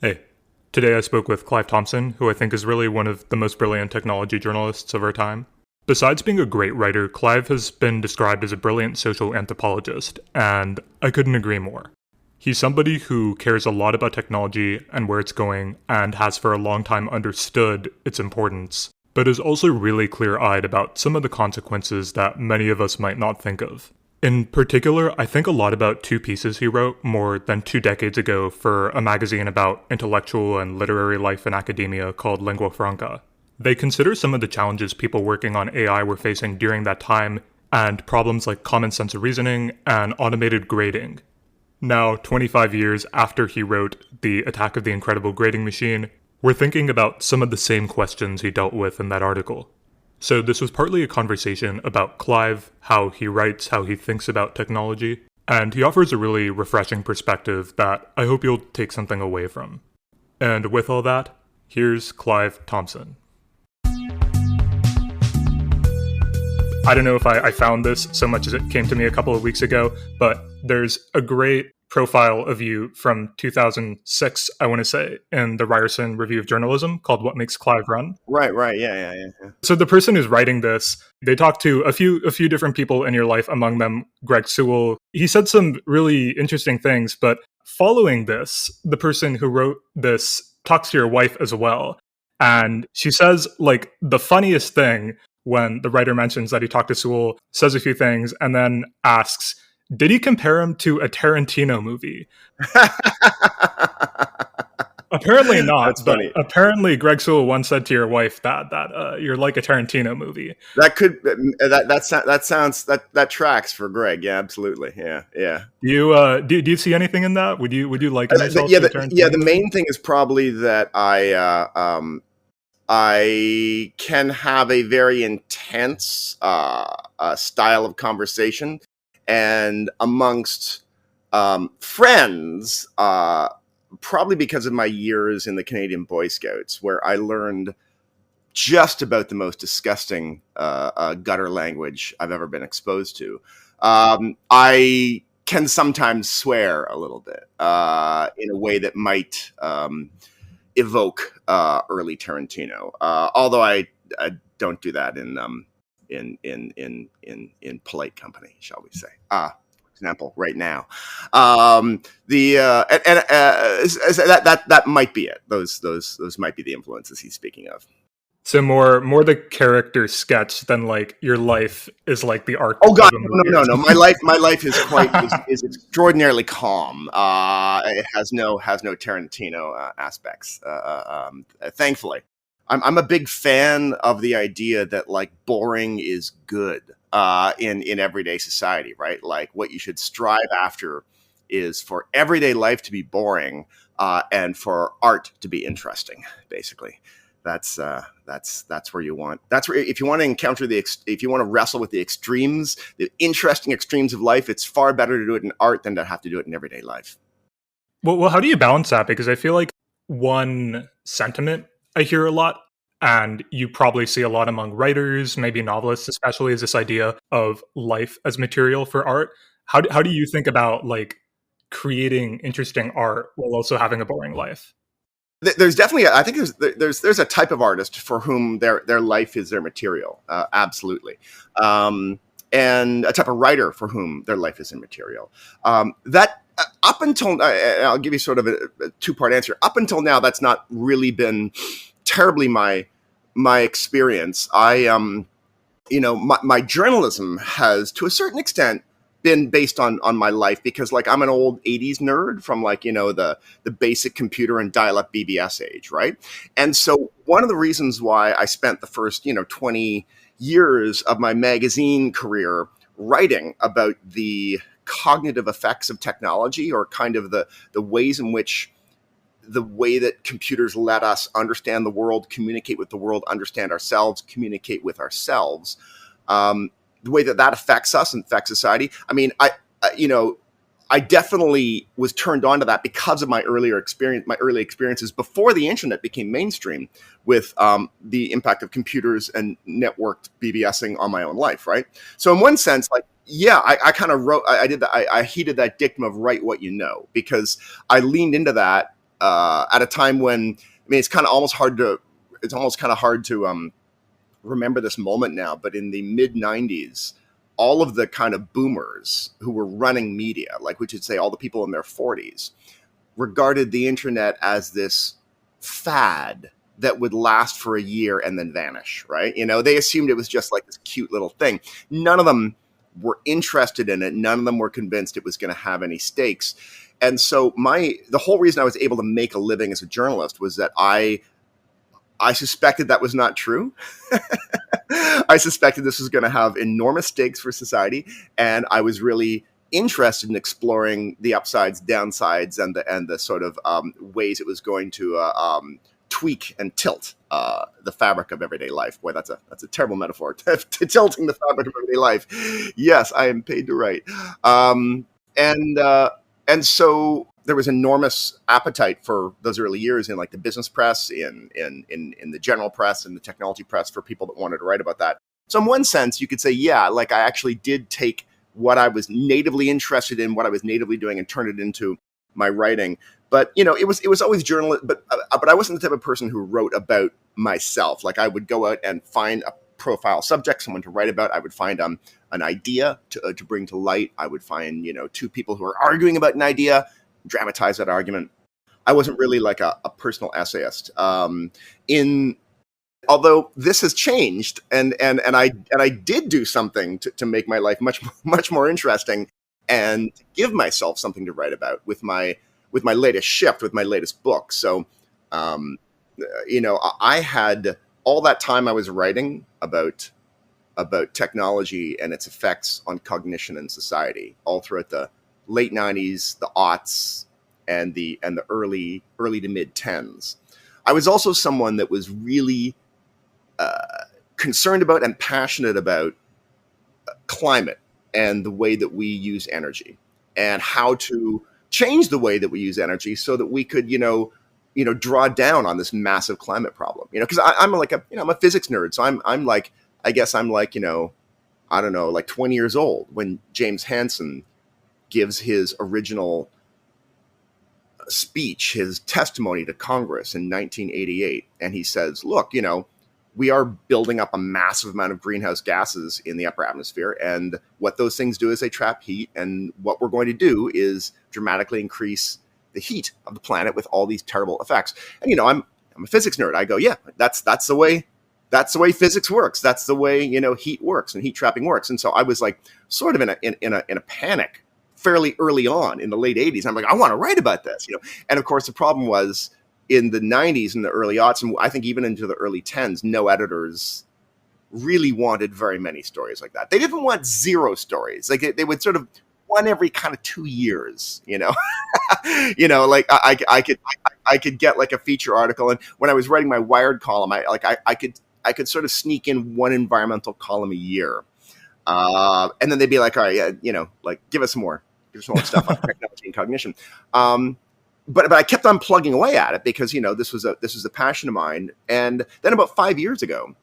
Hey, today I spoke with Clive Thompson, who I think is really one of the most brilliant technology journalists of our time. Besides being a great writer, Clive has been described as a brilliant social anthropologist, and I couldn't agree more. He's somebody who cares a lot about technology and where it's going, and has for a long time understood its importance, but is also really clear eyed about some of the consequences that many of us might not think of. In particular, I think a lot about two pieces he wrote more than 2 decades ago for a magazine about intellectual and literary life in academia called Lingua Franca. They consider some of the challenges people working on AI were facing during that time, and problems like common sense reasoning and automated grading. Now, 25 years after he wrote The Attack of the Incredible Grading Machine, we're thinking about some of the same questions he dealt with in that article. So this was partly a conversation about Clive, how he writes, how he thinks about technology, and he offers a really refreshing perspective that I hope you'll take something away from. And with all that, here's Clive Thompson. I don't know if I found this so much as it came to me a couple of weeks ago, but there's a great profile of you from 2006, I want to say, in the Ryerson Review of Journalism called What Makes Clive Run. Right. Yeah. So the person who's writing this, they talked to a few different people in your life, among them Greg Sewell. He said some really interesting things, but following this, the person who wrote this talks to your wife as well. And she says, like, the funniest thing when the writer mentions that he talked to Sewell, says a few things, and then asks, did he compare him to a Tarantino movie? Apparently not. That's funny. Apparently, Greg Sewell once said to your wife that you're like a Tarantino movie. That tracks for Greg. Yeah, absolutely. Yeah. Do you see anything in that? Would you like yourself to Tarantino? The main thing is probably that I can have a very intense style of conversation, and amongst friends, probably because of my years in the Canadian Boy Scouts, where I learned just about the most disgusting gutter language I've ever been exposed to. I can sometimes swear a little bit in a way that might evoke early Tarantino, although I don't do that in polite company, shall we say? For example, right now, that might be it. Those might be the influences he's speaking of. So more the character sketch than like your life is like the arc. Oh God, no. My life is is extraordinarily calm. It has no Tarantino aspects. Thankfully, I'm a big fan of the idea that like boring is good in everyday society, right? Like what you should strive after is for everyday life to be boring and for art to be interesting, basically. That's where you want. That's where if you want to encounter if you want to wrestle with the extremes, the interesting extremes of life, it's far better to do it in art than to have to do it in everyday life. Well, how do you balance that? Because I feel like one sentiment I hear a lot, and you probably see a lot among writers, maybe novelists especially, is this idea of life as material for art. How do you think about like creating interesting art while also having a boring life? There's definitely, I think there's a type of artist for whom their life is their material, absolutely, and a type of writer for whom their life is their material. That up until I'll give you sort of a two-part answer. Up until now, that's not really been terribly my experience. My journalism has, to a certain extent, been based on my life, because like I'm an old 80s nerd from like, the basic computer and dial-up BBS age, right? And so one of the reasons why I spent the first 20 years of my magazine career writing about the cognitive effects of technology, or kind of the ways in which the way that computers let us understand the world, communicate with the world, understand ourselves, communicate with ourselves, the way that affects us and affects society. I mean, I definitely was turned on to that because of my early experiences before the internet became mainstream, with the impact of computers and networked BBSing on my own life, right? So in one sense, like, yeah, I kind of wrote, I did that. I heeded that dictum of write what you know, because I leaned into that at a time when, I mean, it's almost kind of hard to remember this moment now, but in the mid 90s, all of the kind of boomers who were running media, like we should say all the people in their 40s, regarded the internet as this fad that would last for a year and then vanish, right? They assumed it was just like this cute little thing. None of them were interested in it. None of them were convinced it was going to have any stakes. And so the whole reason I was able to make a living as a journalist was that I suspected that was not true. I suspected this was going to have enormous stakes for society, and I was really interested in exploring the upsides, downsides, and the sort of ways it was going to tweak and tilt the fabric of everyday life. Boy, that's a terrible metaphor. Tilting the fabric of everyday life. Yes, I am paid to write, and so there was enormous appetite for those early years in like the business press, in the general press, and the technology press for people that wanted to write about that. So in one sense, you could say, yeah, like I actually did take what I was natively interested in, what I was natively doing, and turn it into my writing. But it was always journalism. But I wasn't the type of person who wrote about myself. Like I would go out and find a profile subject, someone to write about. I would find an idea to bring to light. I would find two people who are arguing about an idea, dramatize that argument. I wasn't really like a personal essayist. Although this has changed, and I did do something to make my life much more interesting, and give myself something to write about with my latest shift, with my latest book. So, I had all that time I was writing about technology and its effects on cognition and society, all throughout the late 90s, the aughts, and the early to mid 10s. I was also someone that was really concerned about and passionate about climate and the way that we use energy, and how to change the way that we use energy so that we could, draw down on this massive climate problem. Because I'm like I'm a physics nerd, so I'm like, I guess I'm like, I don't know, like 20 years old when James Hansen gives his original speech, his testimony to Congress in 1988, and he says, look, we are building up a massive amount of greenhouse gases in the upper atmosphere, and what those things do is they trap heat, and what we're going to do is dramatically increase the heat of the planet with all these terrible effects. And I'm a physics nerd. I go, yeah, that's the way physics works. That's the way heat works and heat trapping works. And so I was like sort of in a panic fairly early on in the late 80s. I'm like, I want to write about this, And of course, the problem was, in the 90s and the early aughts, and I think even into the early 10s, no editors really wanted very many stories like that. They didn't want zero stories. Like they would sort of one every kind of 2 years, like I could get like a feature article. And when I was writing my Wired column, I could sort of sneak in one environmental column a year. And then they'd be like, all right, yeah, like give us some more stuff on technology and cognition. But I kept on plugging away at it because this was a passion of mine. And then about 5 years ago,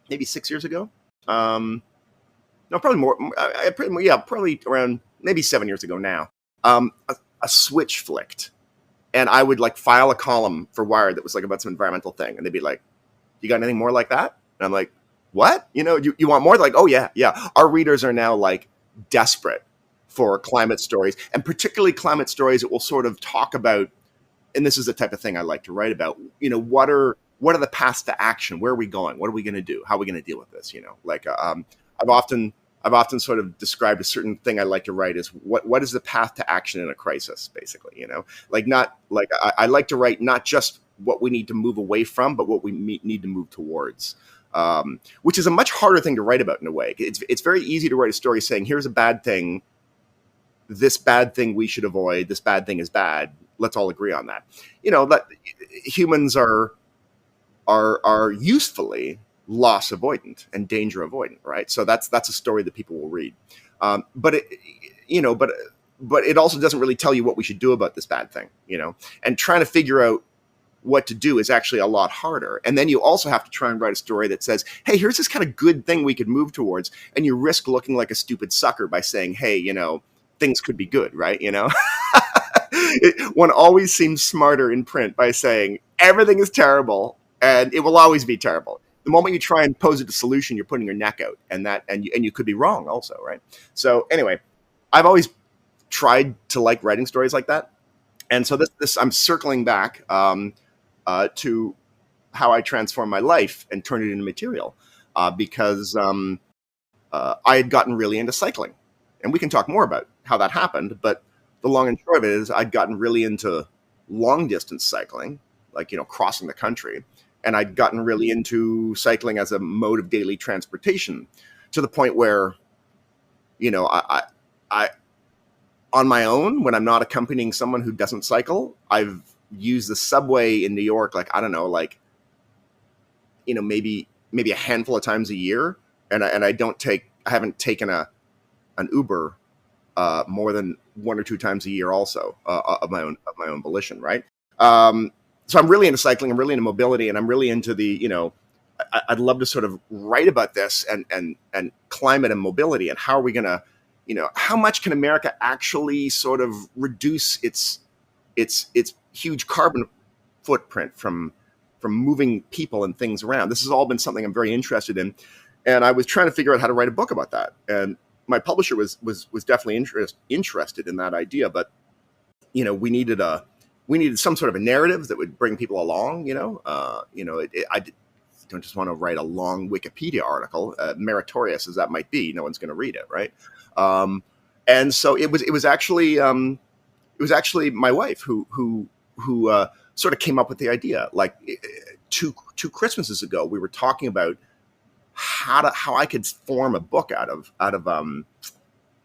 maybe 6 years ago, no, probably more. Probably around maybe 7 years ago now. A switch flicked, and I would like file a column for Wired that was like about some environmental thing, and they'd be like, "You got anything more like that?" And I'm like, "What? You want more?" They're like, "Oh yeah. Our readers are now like desperate for climate stories, and particularly climate stories that will sort of talk about," and this is the type of thing I like to write about, what are the paths to action? Where are we going? What are we going to do? How are we going to deal with this? I've often sort of described a certain thing I like to write as what is the path to action in a crisis, basically, I like to write not just what we need to move away from, but what we need to move towards. Which is a much harder thing to write about in a way. It's very easy to write a story saying, here's a bad thing, this bad thing we should avoid, this bad thing is bad. Let's all agree on that. That humans are usefully loss avoidant and danger avoidant, right? So that's a story that people will read. But it also doesn't really tell you what we should do about this bad thing, and trying to figure out what to do is actually a lot harder. And then you also have to try and write a story that says, hey, here's this kind of good thing we could move towards. And you risk looking like a stupid sucker by saying, hey, things could be good, right? One always seems smarter in print by saying everything is terrible and it will always be terrible. The moment you try and pose a solution, you're putting your neck out, and you could be wrong also, right? So anyway, I've always tried to like writing stories like that, and so this I'm circling back to how I transformed my life and turned it into material, because I had gotten really into cycling, and we can talk more about how that happened. But the long and short of it is, I'd gotten really into long distance cycling, like crossing the country, and I'd gotten really into cycling as a mode of daily transportation, to the point where, I on my own, when I'm not accompanying someone who doesn't cycle, I've used the subway in New York, like, I don't know, like, maybe a handful of times a year, and I haven't taken an Uber more than one or two times a year, also of my own volition, right? So I'm really into cycling. I'm really into mobility, and I'm really into I'd love to sort of write about this and climate and mobility, and how are we gonna, how much can America actually sort of reduce its huge carbon footprint from moving people and things around. This has all been something I'm very interested in, and I was trying to figure out how to write a book about that. And my publisher was definitely interested in that idea, but we needed some sort of a narrative that would bring people along. I don't just want to write a long Wikipedia article, meritorious as that might be. No one's going to read it, right? And so it was actually my wife who sort of came up with the idea. Like two Christmases ago, we were talking about how I could form a book out of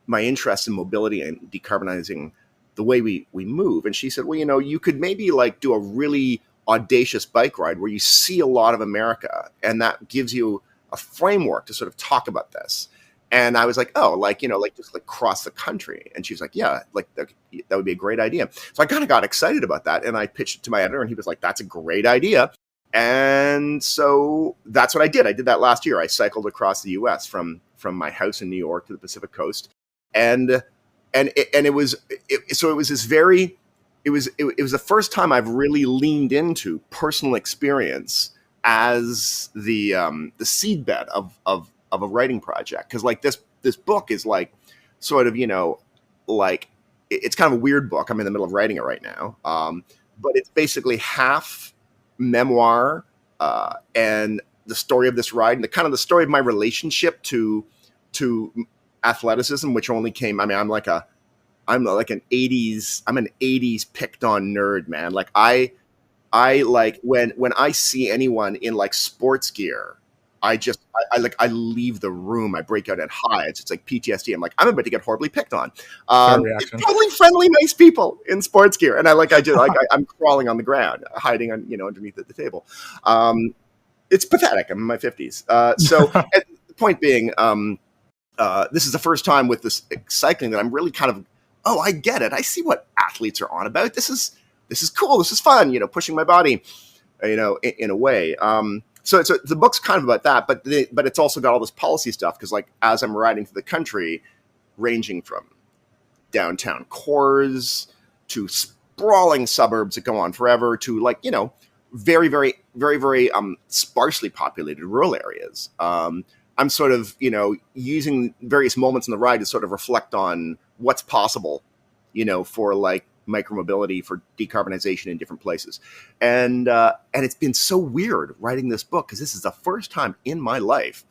my interest in mobility and decarbonizing the way we move. And she said, well, you could maybe like do a really audacious bike ride where you see a lot of America, and that gives you a framework to sort of talk about this. And I was like, oh, like just like cross the country. And she was like, yeah, like that would be a great idea. So I kind of got excited about that, and I pitched it to my editor, and he was like, that's a great idea. And so that's what I did. I did that last year. I cycled across the U.S. from my house in New York to the Pacific Coast, and it was the first time I've really leaned into personal experience as the seedbed of a writing project. Because like this book is like sort of like it's kind of a weird book. I'm in the middle of writing it right now, but it's basically half memoir and the story of this ride, and the story of my relationship to athleticism, which only came. I mean, I'm like an 80s picked on nerd, man. Like I like when I see anyone in like sports gear, I leave the room. I break out in hives. It's like PTSD. I'm like, I'm about to get horribly picked on. Totally friendly, nice people in sports gear, and I'm crawling on the ground, hiding on underneath the table. It's pathetic. I'm in my 50s. So the point being, this is the first time with this cycling that I'm really kind of, oh, I get it. I see what athletes are on about. This is cool. This is fun. Pushing my body, in a way. So the book's kind of about that, but it's also got all this policy stuff, because like as I'm riding through the country, ranging from downtown cores to sprawling suburbs that go on forever to like very very very very sparsely populated rural areas. I'm sort of using various moments in the ride to sort of reflect on what's possible, for like micromobility, for decarbonization in different places. And it's been so weird writing this book, because this is the first time in my life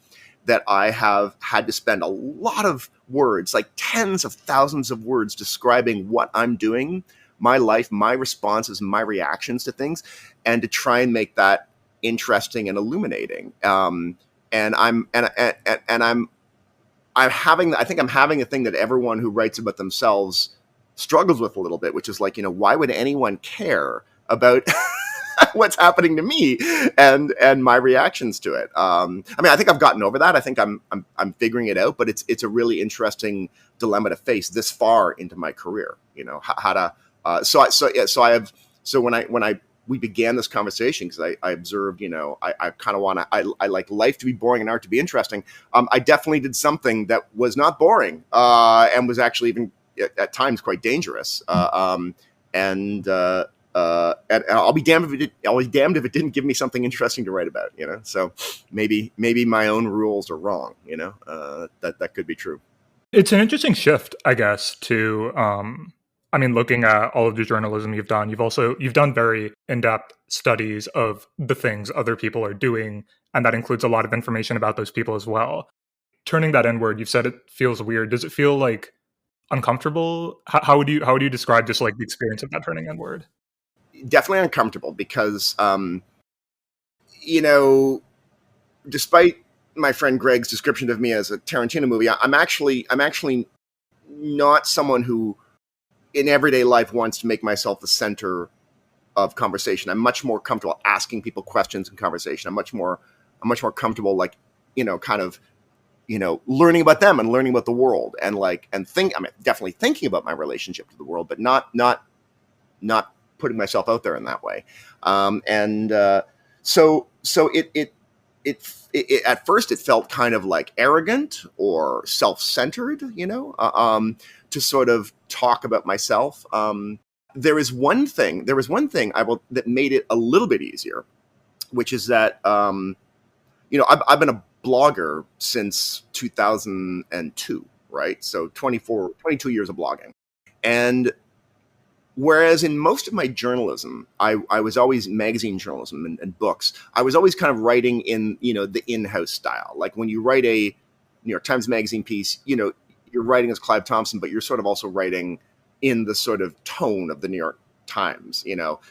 that I have had to spend a lot of words, like tens of thousands of words, describing what I'm doing, my life, my responses, my reactions to things, and to try and make that interesting and illuminating. I think I'm having a thing that everyone who writes about themselves struggles with a little bit, which is like, why would anyone care about what's happening to me and my reactions to it? I mean, I think I've gotten over that. I think I'm figuring it out, but it's a really interesting dilemma to face this far into my career. How to. So when we began this conversation, because I observed, I kind of want to, I like life to be boring and art to be interesting. I definitely did something that was not boring and was actually even at times quite dangerous. And and I'll be damned if it didn't give me something interesting to write about. So maybe my own rules are wrong. That could be true. It's an interesting shift, I guess, to I mean, looking at all of the journalism you've done, you've done very in-depth studies of the things other people are doing, and that includes a lot of information about those people as well. Turning that inward, you've said it feels weird. Does it feel like uncomfortable? How would you describe just like the experience of that turning inward? Definitely uncomfortable because despite my friend Greg's description of me as a Tarantino movie, I'm actually not someone who in everyday life wants to make myself the center of conversation. I'm much more comfortable asking people questions in conversation. I'm much more comfortable, like, kind of, learning about them and learning about the world, and I'm definitely thinking about my relationship to the world, but not putting myself out there in that way. So it at first it felt kind of like arrogant or self-centered, to sort of talk about myself. There was one thing that made it a little bit easier, which is that I've been a blogger since 2002, right? So 22 years of blogging. And whereas in most of my journalism, I was always magazine journalism and books, I was always kind of writing in, the in-house style. Like when you write a New York Times Magazine piece, you're writing as Clive Thompson, but you're sort of also writing in the sort of tone of the New York Times.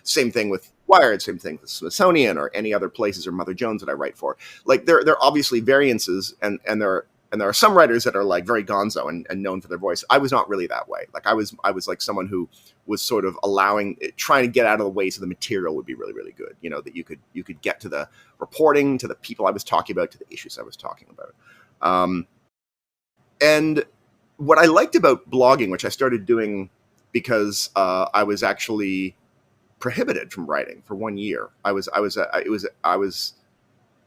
Same thing with Wired, same thing with Smithsonian or any other places, or Mother Jones that I write for. Like there are obviously variances, and there are some writers that are like very gonzo and known for their voice. I was not really that way. Like I was like someone who was sort of trying to get out of the way so the material would be really, really good. That you could get to the reporting, to the people I was talking about, to the issues I was talking about. And what I liked about blogging, which I started doing because I was actually prohibited from writing for 1 year. I was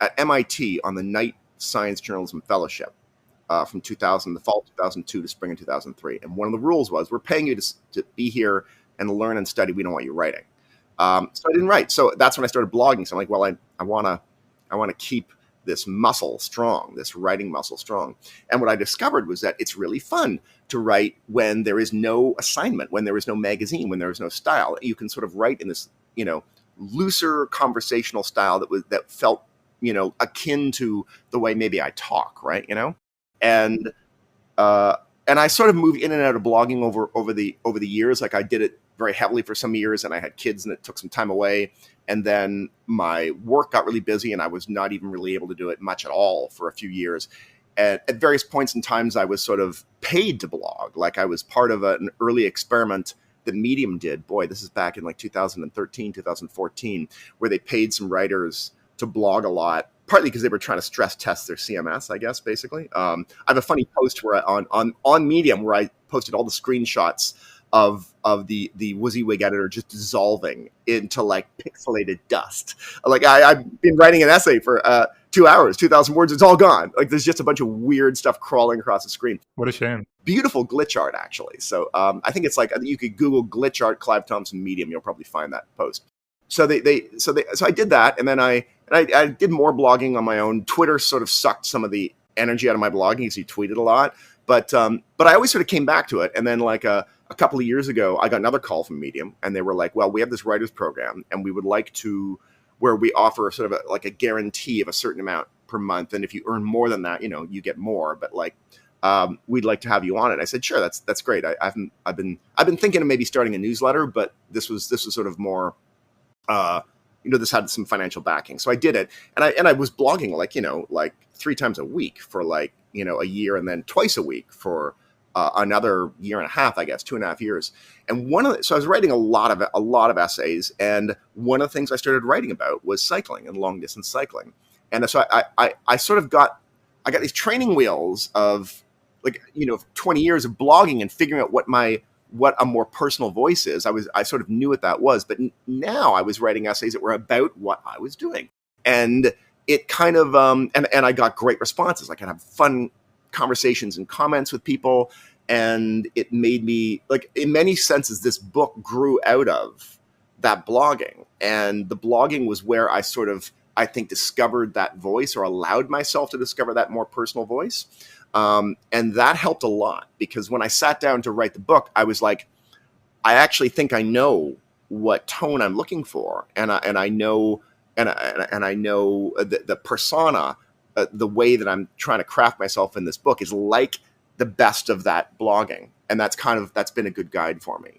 at MIT on the Knight Science Journalism Fellowship from 2000, the fall of 2002 to spring of 2003. And one of the rules was, we're paying you to be here and learn and study. We don't want you writing. So I didn't write. So that's when I started blogging. So I'm like, well, I want to keep this muscle strong, this writing muscle strong. And what I discovered was that it's really fun to write when there is no assignment, when there is no magazine, when there is no style. You can sort of write in this, looser conversational style that felt, akin to the way maybe I talk, right? And I sort of moved in and out of blogging over the years. Like I did it very heavily for some years, and I had kids, and it took some time away. And then my work got really busy, and I was not even really able to do it much at all for a few years. At various points in times, I was sort of paid to blog. Like I was part of an early experiment that Medium did. Boy, this is back in like 2013, 2014, where they paid some writers to blog a lot, partly because they were trying to stress test their CMS, I guess, basically. I have a funny post where on Medium where I posted all the screenshots of the WYSIWYG editor just dissolving into like pixelated dust. Like I've been writing an essay for 2 hours, 2,000 words. It's all gone. Like there's just a bunch of weird stuff crawling across the screen. What a shame. Beautiful glitch art, actually. So I think it's like, you could Google glitch art Clive Thompson Medium. You'll probably find that post. So I did that, and then I did more blogging on my own. Twitter sort of sucked some of the energy out of my blogging because you tweeted a lot. But I always sort of came back to it. And then like a couple of years ago, I got another call from Medium, and they were like, well, we have this writers program, and we would like to, where we offer sort of like a guarantee of a certain amount per month. And if you earn more than that, you get more. But like, we'd like to have you on it. I said, sure, that's great. I've been thinking of maybe starting a newsletter, but this was sort of more, this had some financial backing. So I did it, and I was blogging like 3 times a week for like, a year, and then twice a week for another year and a half, I guess, 2.5 years. And so I was writing a lot of essays, and one of the things I started writing about was cycling and long distance cycling. And so I sort of got these training wheels of like 20 years of blogging and figuring out what a more personal voice is. I sort of knew what that was, but now I was writing essays that were about what I was doing. And it kind of, and I got great responses. Like I'd have fun conversations and comments with people. And it made me, like, in many senses, this book grew out of that blogging. And the blogging was where I sort of, I think, discovered that voice, or allowed myself to discover that more personal voice. And that helped a lot, because when I sat down to write the book, I was like, I actually think I know what tone I'm looking for, and I know, and I know the persona, the way that I'm trying to craft myself in this book is like the best of that blogging, and that's been a good guide for me.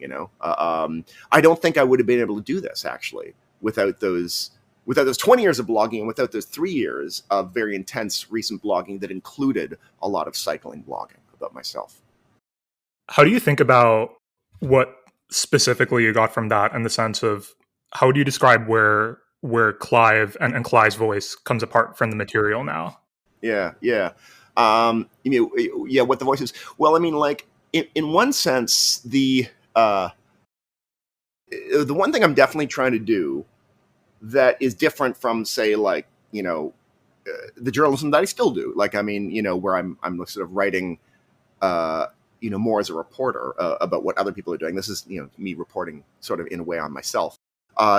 I don't think I would have been able to do this actually without those 20 years of blogging, and without those 3 years of very intense recent blogging that included a lot of cycling blogging about myself. How do you think about what specifically you got from that, in the sense of, how do you describe where Clive and Clive's voice comes apart from the material now? Yeah. What the voice is. Well, I mean, like, in one sense, the one thing I'm definitely trying to do that is different from, say, like, the journalism that I still do. Like, I mean, where I'm sort of writing, more as a reporter about what other people are doing. This is, me reporting sort of in a way on myself.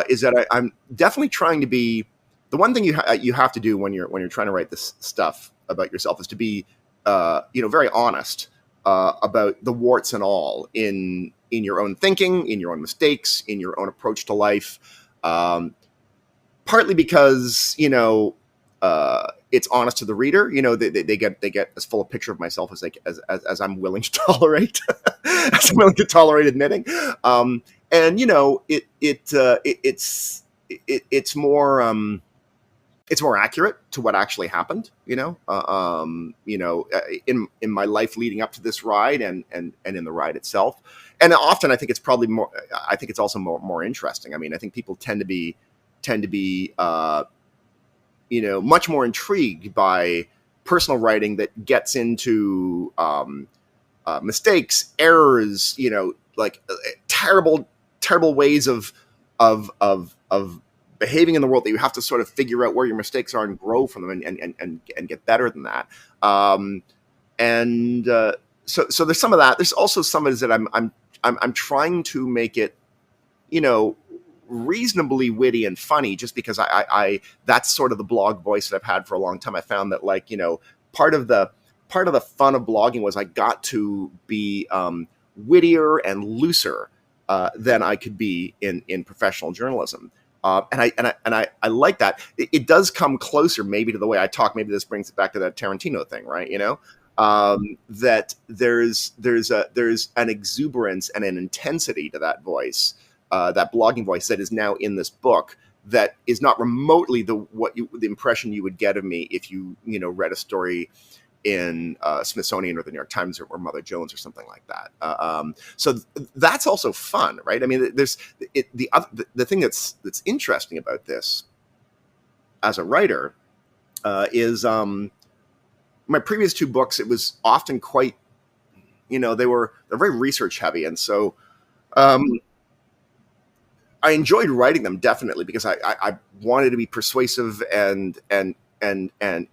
Is that I'm definitely trying to be, the one thing you have to do when you're trying to write this stuff about yourself is to be, very honest about the warts and all in your own thinking, in your own mistakes, in your own approach to life. Partly because it's honest to the reader. They get as full a picture of myself as I'm willing to tolerate, as I'm willing to tolerate admitting. And it's more accurate to what actually happened. In my life leading up to this ride, and in the ride itself. And often I think it's probably more. I think it's also more interesting. I mean, I think people tend to be much more intrigued by personal writing that gets into mistakes, errors, like terrible ways of behaving in the world, that you have to sort of figure out where your mistakes are and grow from them, and get better than that. So there's some of that. There's also some of it that I'm trying to make it, reasonably witty and funny, just because I that's sort of the blog voice that I've had for a long time. I found that, like, part of the fun of blogging was I got to be wittier and looser than I could be in professional journalism. And I like that. It does come closer maybe to the way I talk. Maybe this brings it back to that Tarantino thing, right? That there's an exuberance and an intensity to that voice, that blogging voice, that is now in this book, that is not remotely the impression you would get of me if you read a story in Smithsonian or the New York Times or Mother Jones or something like that. So that's also fun, right? I mean, there's the thing that's interesting about this as a writer is my previous two books. It was often quite, they're very research heavy, and so I enjoyed writing them, definitely, because I wanted to be persuasive and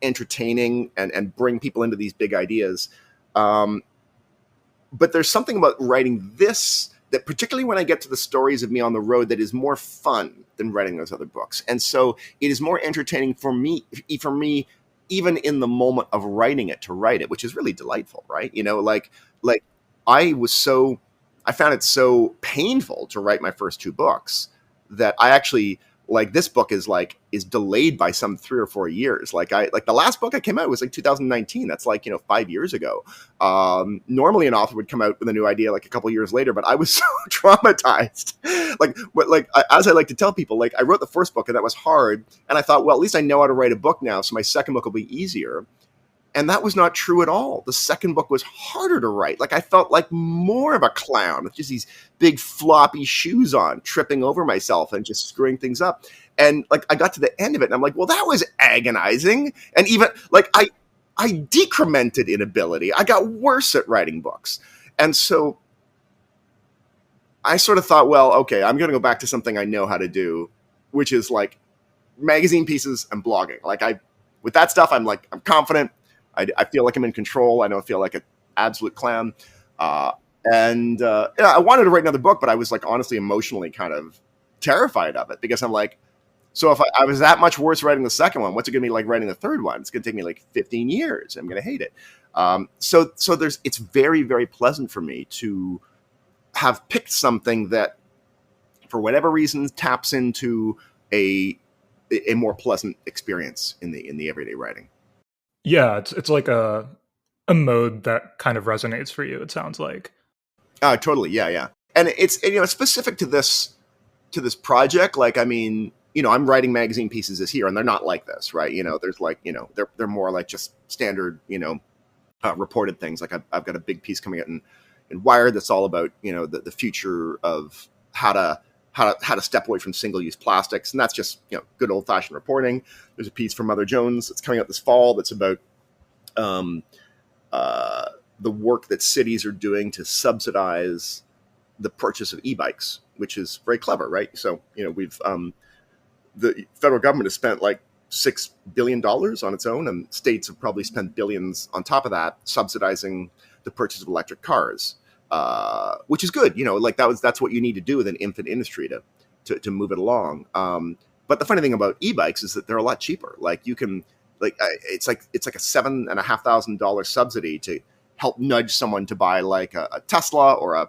entertaining and bring people into these big ideas. But there's something about writing this that, particularly when I get to the stories of me on the road, that is more fun than writing those other books. And so it is more entertaining for me, even in the moment of writing it, to write it, which is really delightful, right? Like I found it so painful to write my first two books that I actually, like, this book is delayed by some 3 or 4 years. Like the last book I came out was like 2019. That's 5 years ago. Normally an author would come out with a new idea like a couple years later, but I was so traumatized. As I like to tell people, like, I wrote the first book and that was hard. And I thought, well, at least I know how to write a book now, so my second book will be easier. And that was not true at all. The second book was harder to write. Like, I felt like more of a clown with just these big floppy shoes on, tripping over myself and just screwing things up. And like, I got to the end of it and I'm like, well, that was agonizing. And even like, I decremented in ability. I got worse at writing books. And so I sort of thought, well, okay, I'm going to go back to something I know how to do, which is like magazine pieces and blogging. With that stuff, I'm confident. I feel like I'm in control. I don't feel like an absolute clown. Uh, yeah, I wanted to write another book, but I was like honestly emotionally kind of terrified of it because I'm like, so if I was that much worse writing the second one, what's it going to be like writing the third one? It's going to take me like 15 years. I'm going to hate it. So it's very, very pleasant for me to have picked something that, for whatever reason, taps into a more pleasant experience in the everyday writing. Yeah, it's like a mode that kind of resonates for you, it sounds like. Totally, yeah, yeah. And it's specific to this project. Like, I mean, I'm writing magazine pieces this year, and they're not like this, right? There's like, they're more like just standard, reported things. Like I've got a big piece coming out in Wired that's all about the future of how to step away from single use plastics, and that's just good old fashioned reporting. There's a piece from Mother Jones that's coming out this fall that's about um, the work that cities are doing to subsidize the purchase of e-bikes, which is very clever, right? So we've the federal government has spent like $6 billion on its own, and states have probably spent billions on top of that subsidizing the purchase of electric cars, which is good. Like that's what you need to do with an infant industry to move it along. But the funny thing about e-bikes is that they're a lot cheaper. Like you can it's like a $7,500 subsidy to help nudge someone to buy like a Tesla or a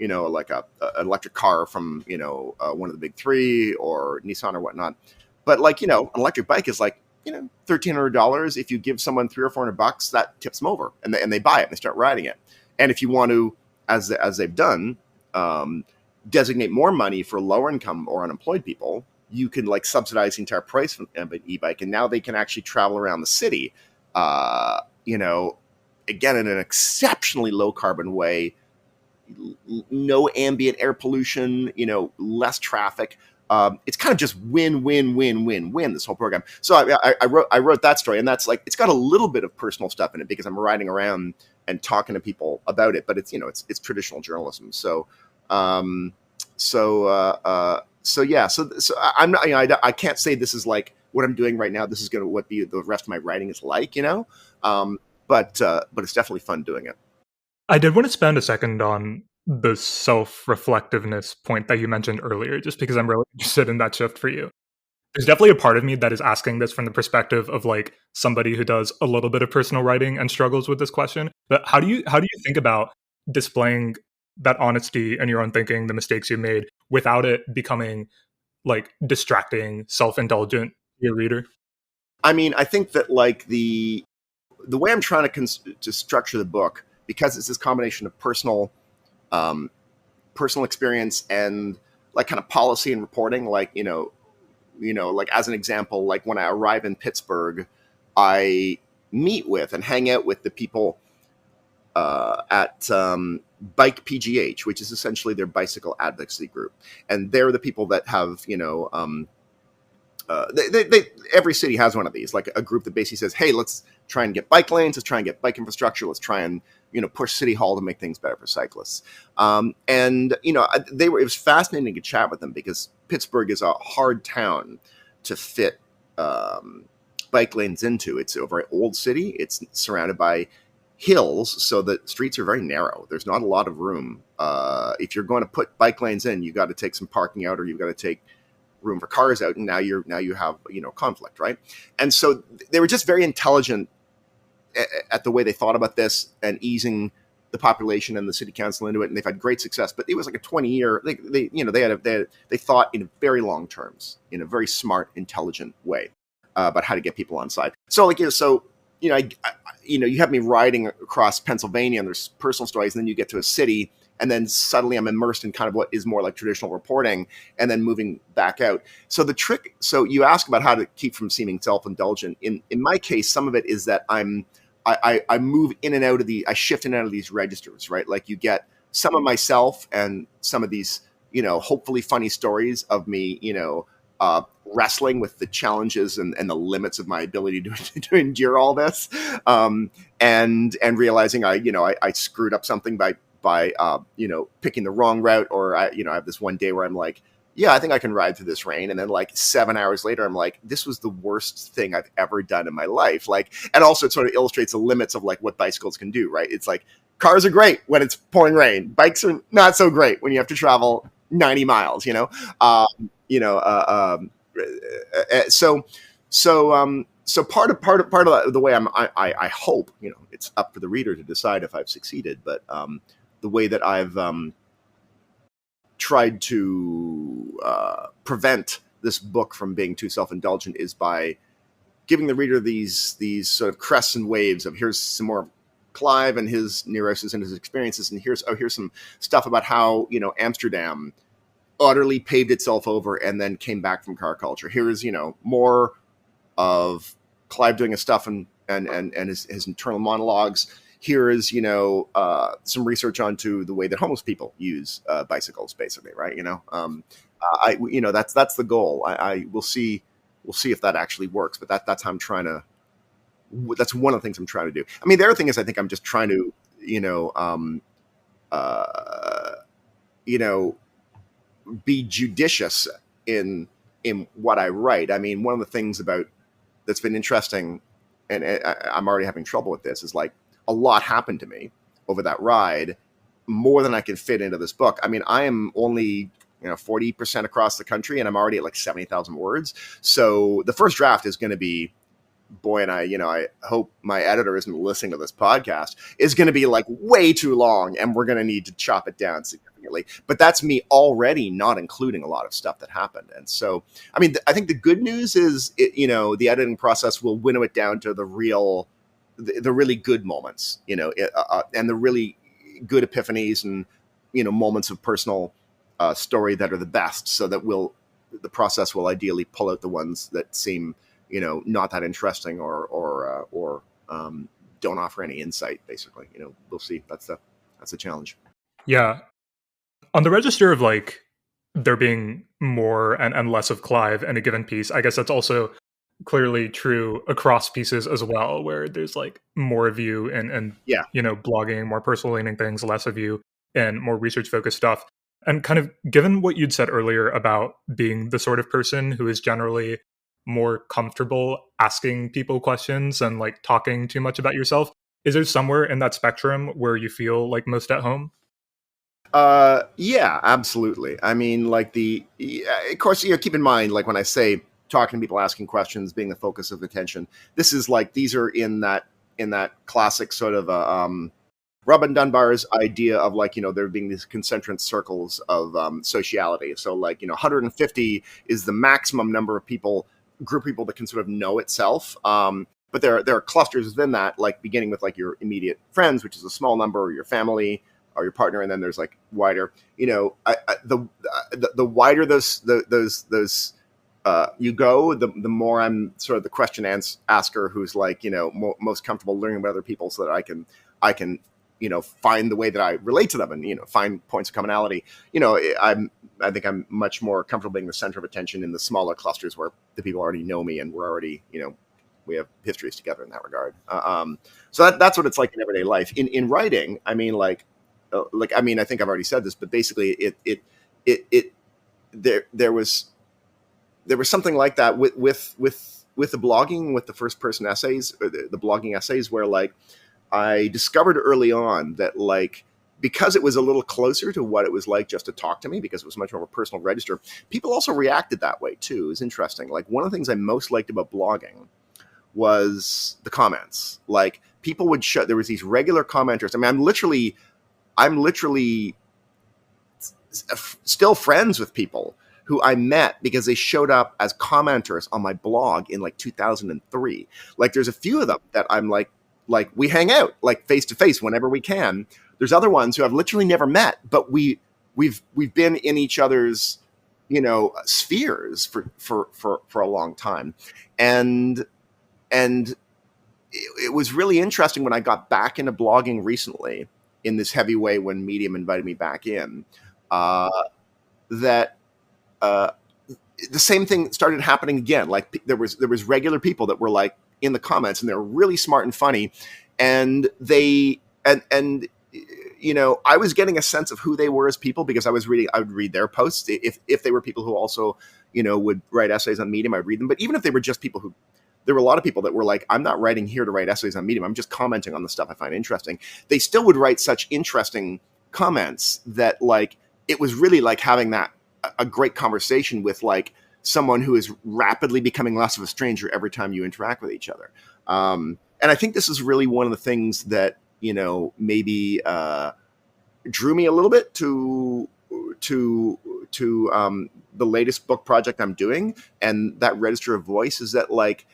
like an electric car from one of the big three or Nissan or whatnot. But like an electric bike is like $1,300. If you give someone $300 or $400, that tips them over, and they buy it and they start riding it. And if you want to, as they've done, designate more money for lower income or unemployed people, you can like subsidize the entire price of an e-bike, and now they can actually travel around the city, again in an exceptionally low carbon way. No ambient air pollution, less traffic. It's kind of just win, win, win, win, win, this whole program. So I wrote that story, and that's like, it's got a little bit of personal stuff in it because I'm riding around and talking to people about it, but it's, it's traditional journalism. So, yeah, so I'm not, I can't say this is like what I'm doing right now. This is going to what the rest of my writing is like, but it's definitely fun doing it. I did want to spend a second on the self-reflectiveness point that you mentioned earlier, just because I'm really interested in that shift for you. There's definitely a part of me that is asking this from the perspective of like somebody who does a little bit of personal writing and struggles with this question. But how do you think about displaying that honesty in your own thinking, the mistakes you made, without it becoming like distracting, self-indulgent to your reader? I mean, I think that like the way I'm trying to structure the book, because it's this combination of personal experience and like kind of policy and reporting, like like as an example, like when I arrive in Pittsburgh, I meet with and hang out with the people at Bike PGH, which is essentially their bicycle advocacy group, and they're the people that have every city has one of these, like a group that basically says, hey, let's try and get bike lanes, let's try and get bike infrastructure, let's try and push City Hall to make things better for cyclists. And it was fascinating to chat with them because Pittsburgh is a hard town to fit bike lanes into. It's a very old city. It's surrounded by hills, so the streets are very narrow. There's not a lot of room. If you're going to put bike lanes in, you've got to take some parking out, or you've got to take room for cars out, and now you have conflict, right? And so they were just very intelligent at the way they thought about this and easing the population and the city council into it, and they've had great success. But it was like a 20-year. They thought in very long terms, in a very smart, intelligent way about how to get people on side. So you have me riding across Pennsylvania, and there's personal stories, and then you get to a city, and then suddenly I'm immersed in kind of what is more like traditional reporting, and then moving back out. So the trick, so you ask about how to keep from seeming self-indulgent. In my case, some of it is that I move in and out of I shift in and out of these registers, right? Like you get some of myself and some of these, hopefully funny stories of me, wrestling with the challenges and the limits of my ability to endure all this, and realizing I screwed up something by picking the wrong route, or I have this one day where I'm like, yeah, I think I can ride through this rain, and then like 7 hours later, I'm like, this was the worst thing I've ever done in my life. Like, and also it sort of illustrates the limits of like what bicycles can do, right? It's like Cars are great when it's pouring rain. Bikes are not so great when you have to travel 90 miles, you know, so, so part of the way I hope, it's up for the reader to decide if I've succeeded, but the way that I've tried to prevent this book from being too self-indulgent is by giving the reader these sort of crests and waves of, here's some more Clive and his neuroses and his experiences, and here's some stuff about how Amsterdam utterly paved itself over and then came back from car culture. Here's more of Clive doing his stuff and his internal monologues. Here is some research onto the way that homeless people use bicycles, basically, right? That's the goal. We'll see if that actually works, but that's how I'm trying to. That's one of the things I'm trying to do. I mean, the other thing is I think I'm just trying to be judicious in what I write. I mean, one of the things that's been interesting, and I'm already having trouble with this, is like a lot happened to me over that ride, more than I can fit into this book. I mean, I am only 40% across the country, and I'm already at like 70,000 words. So the first draft is going to be, boy, and I hope my editor isn't listening to this podcast, is going to be like way too long, and we're going to need to chop it down significantly. But that's me already not including a lot of stuff that happened. And so, I mean, I think the good news is, the editing process will winnow it down to the really good moments, and the really good epiphanies and, moments of personal story that are the best, so that the process will ideally pull out the ones that seem not that interesting or don't offer any insight, basically. We'll see. That's the challenge. Yeah. On the register of like there being more and less of Clive in a given piece, I guess that's also clearly true across pieces as well, where there's like more of you and yeah, blogging, more personal leaning things, less of you and more research focused stuff. And kind of given what you'd said earlier about being the sort of person who is generally more comfortable asking people questions and like talking too much about yourself, is there somewhere in that spectrum where you feel like most at home? Yeah, absolutely. I mean, like of course, keep in mind, like when I say talking to people, asking questions, being the focus of attention, this is like, these are in that classic sort of Robin Dunbar's idea of like, there being these concentric circles of sociality. So like, 150 is the maximum number of group of people that can sort of know itself. But there are clusters within that, like beginning with like your immediate friends, which is a small number, or your family or your partner. And then there's like wider, the wider those you go, the more I'm sort of the question asker who's like, most comfortable learning about other people, so that I can find the way that I relate to them and, find points of commonality. I think I'm much more comfortable being the center of attention in the smaller clusters where the people already know me and we're already, we have histories together in that regard. So that's what it's like in everyday life. In writing, I mean, I think I've already said this, but basically there was something like that with the blogging, with the first person essays, or the blogging essays, where like I discovered early on that like, because it was a little closer to what it was like just to talk to me, because it was much more of a personal register, people also reacted that way too. It was interesting. Like one of the things I most liked about blogging was the comments. Like people would there was these regular commenters. I mean, I'm literally still friends with people who I met because they showed up as commenters on my blog in like 2003. Like there's a few of them that I'm like we hang out like face to face whenever we can. There's other ones who I've literally never met, but we've been in each other's spheres for a long time, and it was really interesting when I got back into blogging recently in this heavy way when Medium invited me back in, that the same thing started happening again. Like there was regular people that were like in the comments, and they're really smart and funny, and they and I was getting a sense of who they were as people because I would read their posts. If they were people who also would write essays on Medium, I'd read them. But even if they were just people who there were a lot of people that were like, I'm not writing here to write essays on Medium. I'm just commenting on the stuff I find interesting. They still would write such interesting comments that like it was really like having a great conversation with like someone who is rapidly becoming less of a stranger every time you interact with each other. And I think this is really one of the things that, you know, maybe drew me a little bit to the latest book project I'm doing, and that Register of Voice, is that like,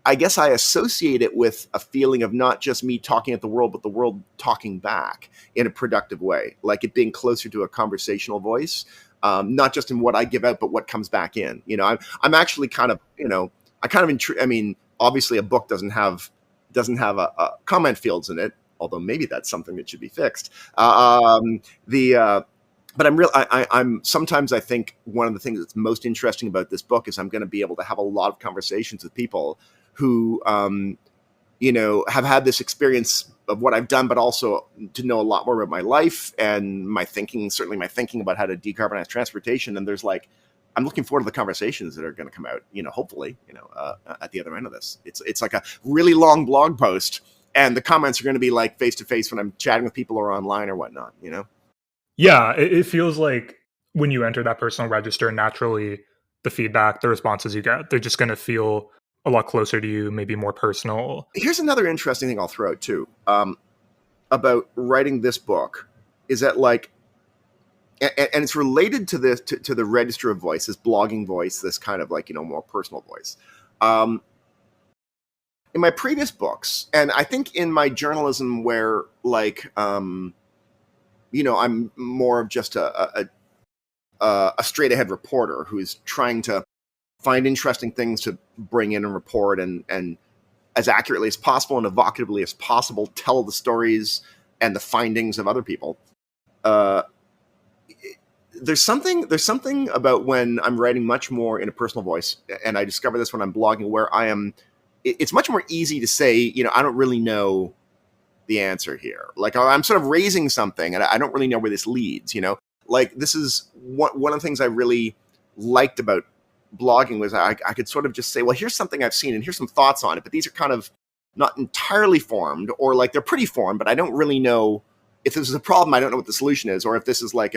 I guess I associate it with a feeling of not just me talking at the world, but the world talking back in a productive way, like it being closer to a conversational voice, not just in what I give out, but what comes back in. You know, I'm actually kind of, you know, I mean, obviously a book doesn't have a comment fields in it, although maybe that's something that should be fixed. But I'm sometimes I think one of the things that's most interesting about this book is I'm going to be able to have a lot of conversations with people who, you know, have had this experience of what I've done, but also to know a lot more about my life and my thinking, certainly my thinking about how to decarbonize transportation. And there's like, I'm looking forward to the conversations that are going to come out, you know, hopefully, you know, at the other end of this. It's like a really long blog post, and the comments are going to be like face to face when I'm chatting with people or online or whatnot, you know? Yeah, it feels like when you enter that personal register, naturally, the feedback, the responses you get, they're just going to feel a lot closer to you, maybe more personal. Here's another interesting thing I'll throw out too, about writing this book, is that like, and it's related to this, to the Register of Voice, this blogging voice, this kind of like, you know, more personal voice. In my previous books, and I think in my journalism where like, you know, I'm more of just a straight ahead reporter who's trying to find interesting things to bring in and report, and as accurately as possible and evocatively as possible, tell the stories and the findings of other people. There's something about when I'm writing much more in a personal voice, and I discover this when I'm blogging, where it's much more easy to say, you know, I don't really know the answer here. Like I'm sort of raising something and I don't really know where this leads, you know? Like this is one of the things I really liked about blogging was I could sort of just say, well, here's something I've seen and here's some thoughts on it, but these are kind of not entirely formed, or like they're pretty formed, but I don't really know if this is a problem. I don't know what the solution is, or if this is like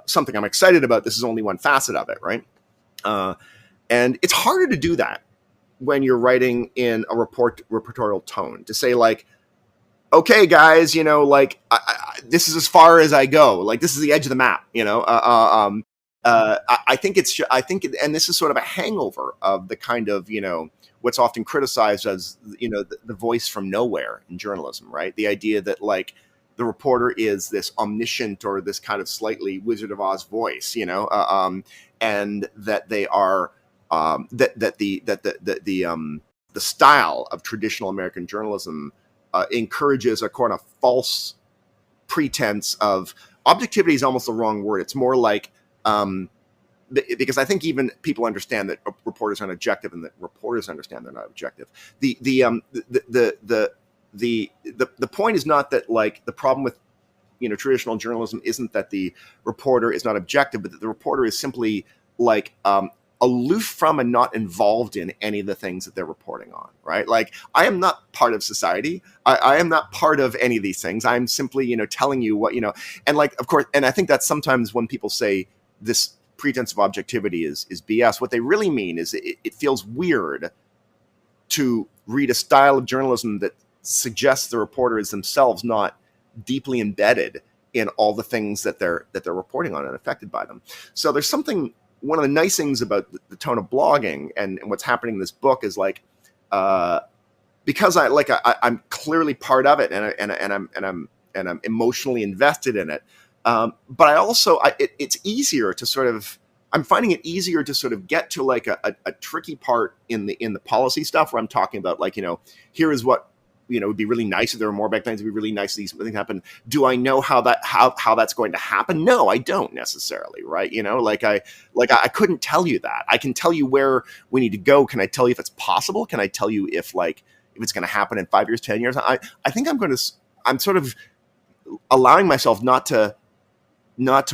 something I'm excited about. This is only one facet of it, right? And it's harder to do that when you're writing in a reportorial tone, to say like, okay, guys, you know, like this is as far as I go. Like this is the edge of the map, you know. I think and this is sort of a hangover of the kind of, you know, what's often criticized as, you know, the voice from nowhere in journalism, right? The idea that like the reporter is this omniscient or this kind of slightly Wizard of Oz voice, you know, and that they are. The style of traditional American journalism encourages a kind of false pretense of objectivity is almost the wrong word. It's more like because I think even people understand that reporters aren't objective, and that reporters understand they're not objective. The point is not that like the problem with, you know, traditional journalism isn't that the reporter is not objective, but that the reporter is simply like aloof from and not involved in any of the things that they're reporting on, right? Like I am not part of society. I am not part of any of these things. I'm simply, you know, telling you what, you know, and like, of course, and I think that sometimes when people say this pretense of objectivity is BS, what they really mean is it feels weird to read a style of journalism that suggests the reporter is themselves not deeply embedded in all the things that they're reporting on and affected by them. So there's something, one of the nice things about the tone of blogging and what's happening in this book is like, because I'm clearly part of it, and I'm emotionally invested in it. But I also, it's easier to sort of, I'm finding it easier to sort of get to like a tricky part in the policy stuff where I'm talking about like, you know, here is what, you know, would be really nice if there were more backlinks. It'd be really nice if these things happen. Do I know how that's going to happen? No, I don't necessarily, right? You know, like I couldn't tell you that. I can tell you where we need to go. Can I tell you if it's possible? Can I tell you if it's going to happen in 5 years, 10 years? I think I'm sort of allowing myself not to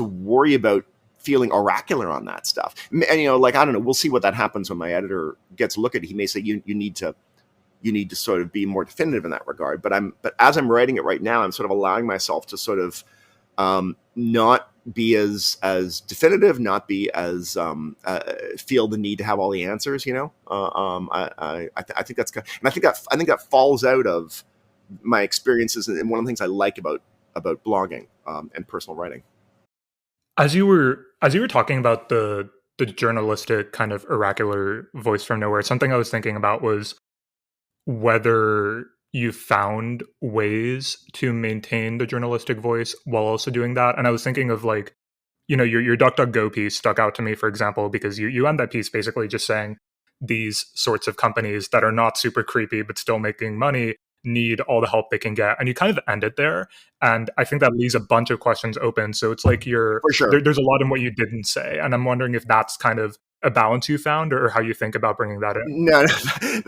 worry about feeling oracular on that stuff. And you know, like I don't know, we'll see what that happens when my editor gets a look at it. He may say you need to sort of be more definitive in that regard. But as I'm writing it right now, I'm sort of allowing myself to sort of not be as definitive, not be as feel the need to have all the answers. You know, I think that's, and I think that falls out of my experiences, and one of the things I like about blogging and personal writing. As you were talking about the journalistic kind of oracular voice from nowhere, something I was thinking about was whether you found ways to maintain the journalistic voice while also doing that. And I was thinking of like, you know, your DuckDuckGo piece stuck out to me, for example, because you end that piece basically just saying these sorts of companies that are not super creepy but still making money need all the help they can get, and you kind of end it there. And I think that leaves a bunch of questions open. So it's like For sure. there's a lot in what you didn't say, and I'm wondering if that's kind of a balance you found, or how you think about bringing that in. No,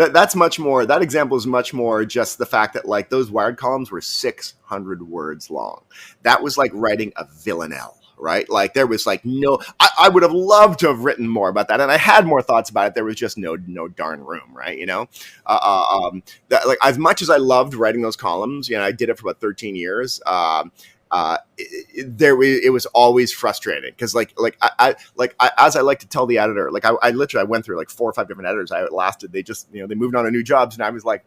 that's much more. That example is much more just the fact that like those Wired columns were 600 words long. That was like writing a villanelle, right? Like there was like no. I would have loved to have written more about that, and I had more thoughts about it. There was just no darn room, right? You know, like as much as I loved writing those columns, you know, I did it for about 13 years. It was always frustrating because as I like to tell the editor, like I literally went through like 4 or 5 different editors I outlasted. They just, you know, they moved on to new jobs, and I was like,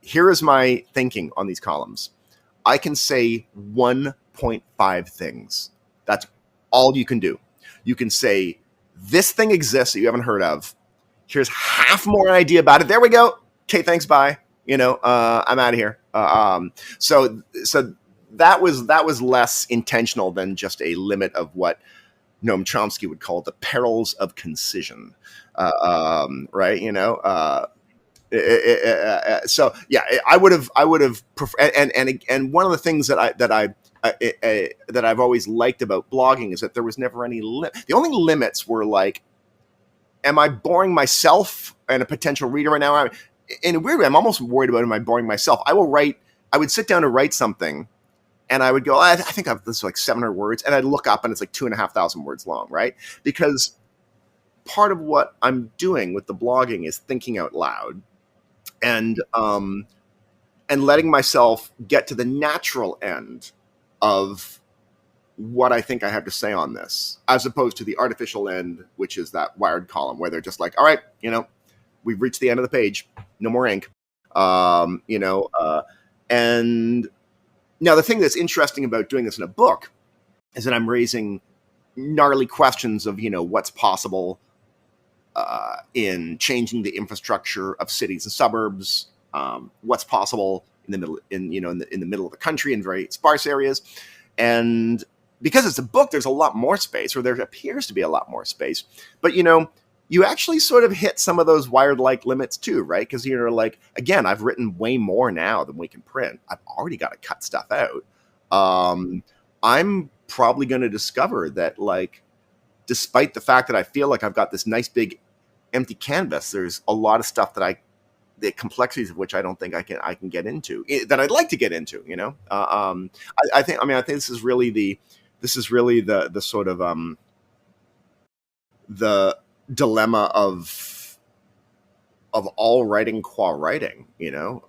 here is my thinking on these columns. I can say 1.5 things. That's all you can do. You can say this thing exists that you haven't heard of. Here's half more idea about it. There we go. Okay, thanks. Bye. You know, I'm out of here. So that was less intentional than just a limit of what Noam Chomsky would call the perils of concision, right? You know, so yeah, I would have preferred, and one of the things that I've always liked about blogging is that there was never any limit. The only limits were like, am I boring myself and a potential reader right now? In a weird way, I'm almost worried about, am I boring myself? I would sit down to write something, and I would go, I think this is like 700 words. And I'd look up and it's like 2,500 words long, right? Because part of what I'm doing with the blogging is thinking out loud and letting myself get to the natural end of what I think I have to say on this, as opposed to the artificial end, which is that Wired column where they're just like, all right, you know, we've reached the end of the page, no more ink, you know, and now, the thing that's interesting about doing this in a book is that I'm raising gnarly questions of, you know, what's possible in changing the infrastructure of cities and suburbs, what's possible in the middle, in the middle of the country in very sparse areas, and because it's a book, there's a lot more space, or there appears to be a lot more space. But you know, you actually sort of hit some of those Wired-like limits too, right? Because you're like, again, I've written way more now than we can print. I've already got to cut stuff out. I'm probably going to discover that, like, despite the fact that I feel like I've got this nice big empty canvas, there's a lot of stuff that the complexities of which I don't think I can get into, that I'd like to get into. You know, I think this is really the sort of the dilemma of all writing qua writing, you know,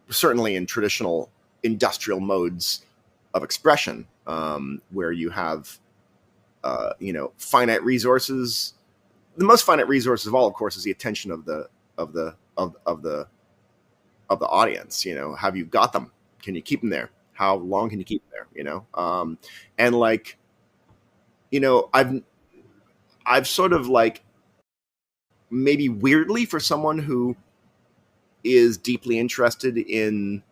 certainly in traditional industrial modes of expression, where you have, finite resources. The most finite resource of all, of course, is the attention of the audience. You know, have you got them? Can you keep them there? How long can you keep them there? You know, and like, you know, I've sort of like, maybe weirdly for someone who is deeply interested in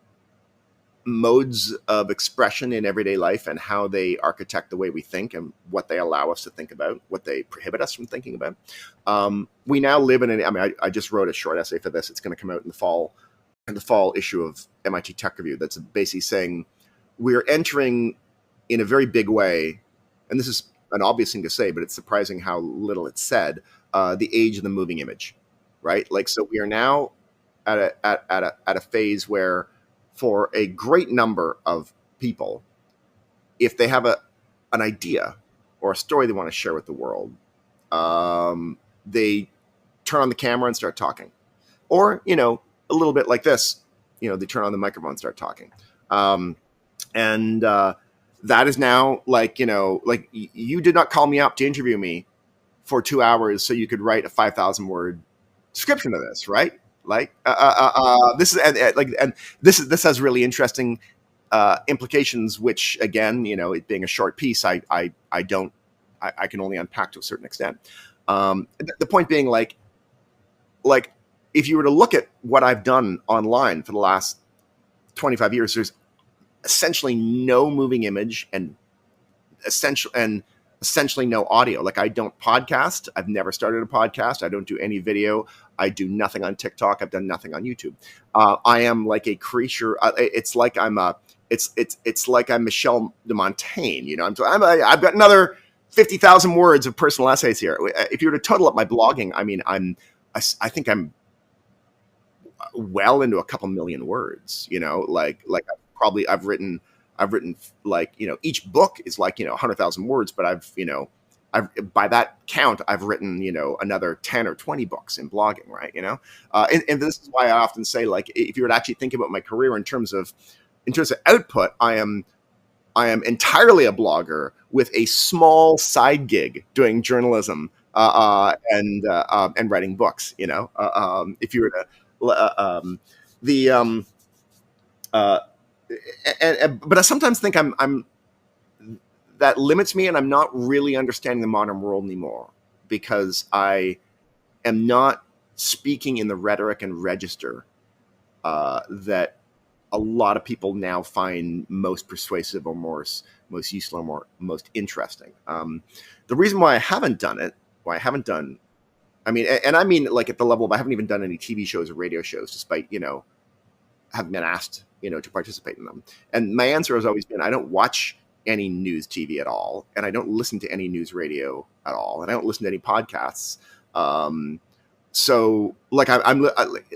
modes of expression in everyday life and how they architect the way we think and what they allow us to think about, what they prohibit us from thinking about. We now live in I just wrote a short essay for this. It's going to come out in the fall issue of MIT Tech Review. That's basically saying we're entering in a very big way, and this is an obvious thing to say, but it's surprising how little it's said, the age of the moving image, right? Like, so we are now at a phase where, for a great number of people, if they have an idea or a story they want to share with the world, they turn on the camera and start talking. Or, a little bit like this, they turn on the microphone and start talking. And that is now like, like you did not call me up to interview me for 2 hours so you could write a 5,000 word description of this, right? Like, this is and this has really interesting implications, which again, it being a short piece, I can only unpack to a certain extent. The point being, like if you were to look at what I've done online for the last 25 years, there's essentially no moving image and essentially no audio. Like, I don't podcast. I've never started a podcast. I don't do any video. I do nothing on TikTok. I've done nothing on YouTube. I am like a creature. It's like it's like I'm Michel de Montaigne. I've got another 50,000 words of personal essays here. If you were to total up my blogging, I mean, I think I'm well into a couple million words. I've written like, each book is like, 100,000 words, but I've by that count, I've written, another 10 or 20 books in blogging, right? And this is why I often say, like, if you were to actually think about my career in terms of output, I am entirely a blogger with a small side gig doing journalism and writing books. If you were to but I sometimes think I'm that limits me, and I'm not really understanding the modern world anymore, because I am not speaking in the rhetoric and register that a lot of people now find most persuasive or most useful or most interesting. The reason why I haven't done it, I mean, like, at the level of, I haven't even done any TV shows or radio shows, despite, having been asked, to participate in them. And my answer has always been, I don't watch any news TV at all, and I don't listen to any news radio at all, and I don't listen to any podcasts. So, like, I'm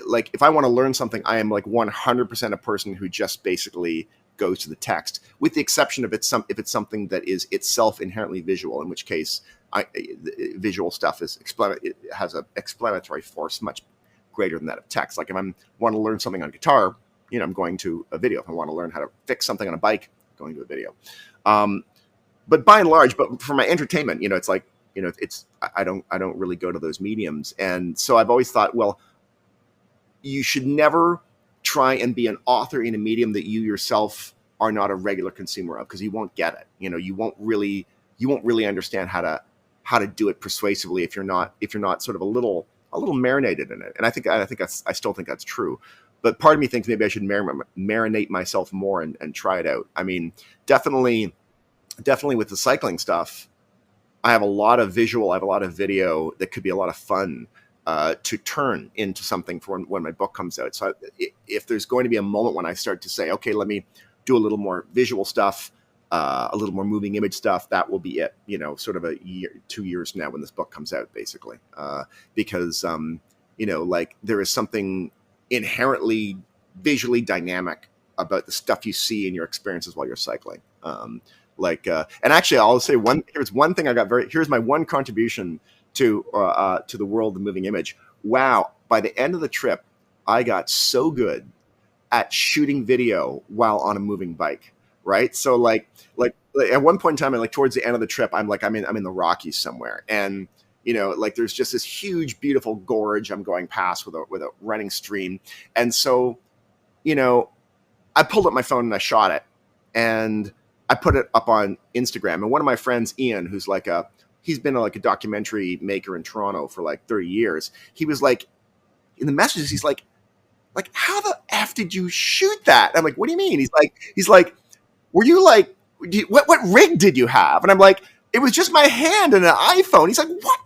like, if I want to learn something, I am like 100% a person who just basically goes to the text, with the exception of if it's something that is itself inherently visual, in which case visual stuff it has an explanatory force much greater than that of text. Like, if I want to learn something on guitar, I'm going to a video. If I want to learn how to fix something on a bike, I'm going to a video. But by and large, but for my entertainment, it's like, I don't really go to those mediums. And so I've always thought, well, you should never try and be an author in a medium that you yourself are not a regular consumer of, because you won't get it. You won't really understand how to do it persuasively if you're not sort of a little marinated in it. And I still think that's true. But part of me thinks maybe I should marinate myself more and try it out. I mean, definitely with the cycling stuff, I have a lot of visual, I have a lot of video that could be a lot of fun to turn into something for when my book comes out. So if there's going to be a moment when I start to say, okay, let me do a little more visual stuff, a little more moving image stuff, that will be it, sort of 2 years from now when this book comes out, basically. Because, like, there is something inherently visually dynamic about the stuff you see in your experiences while you're cycling. And actually, I'll say here's one thing here's my one contribution to the world of moving image. Wow. By the end of the trip, I got so good at shooting video while on a moving bike. Right. So like at one point in time, like towards the end of the trip, I'm in the Rockies somewhere. And, like, there's just this huge, beautiful gorge I'm going past with a running stream. And so, I pulled up my phone and I shot it, and I put it up on Instagram. And one of my friends, Ian, who's he's been like a documentary maker in Toronto for like 30 years. He was like, in the messages, he's like, how the F did you shoot that? I'm like, what do you mean? He's like, were you like, what rig did you have? And I'm like, it was just my hand and an iPhone. He's like, what?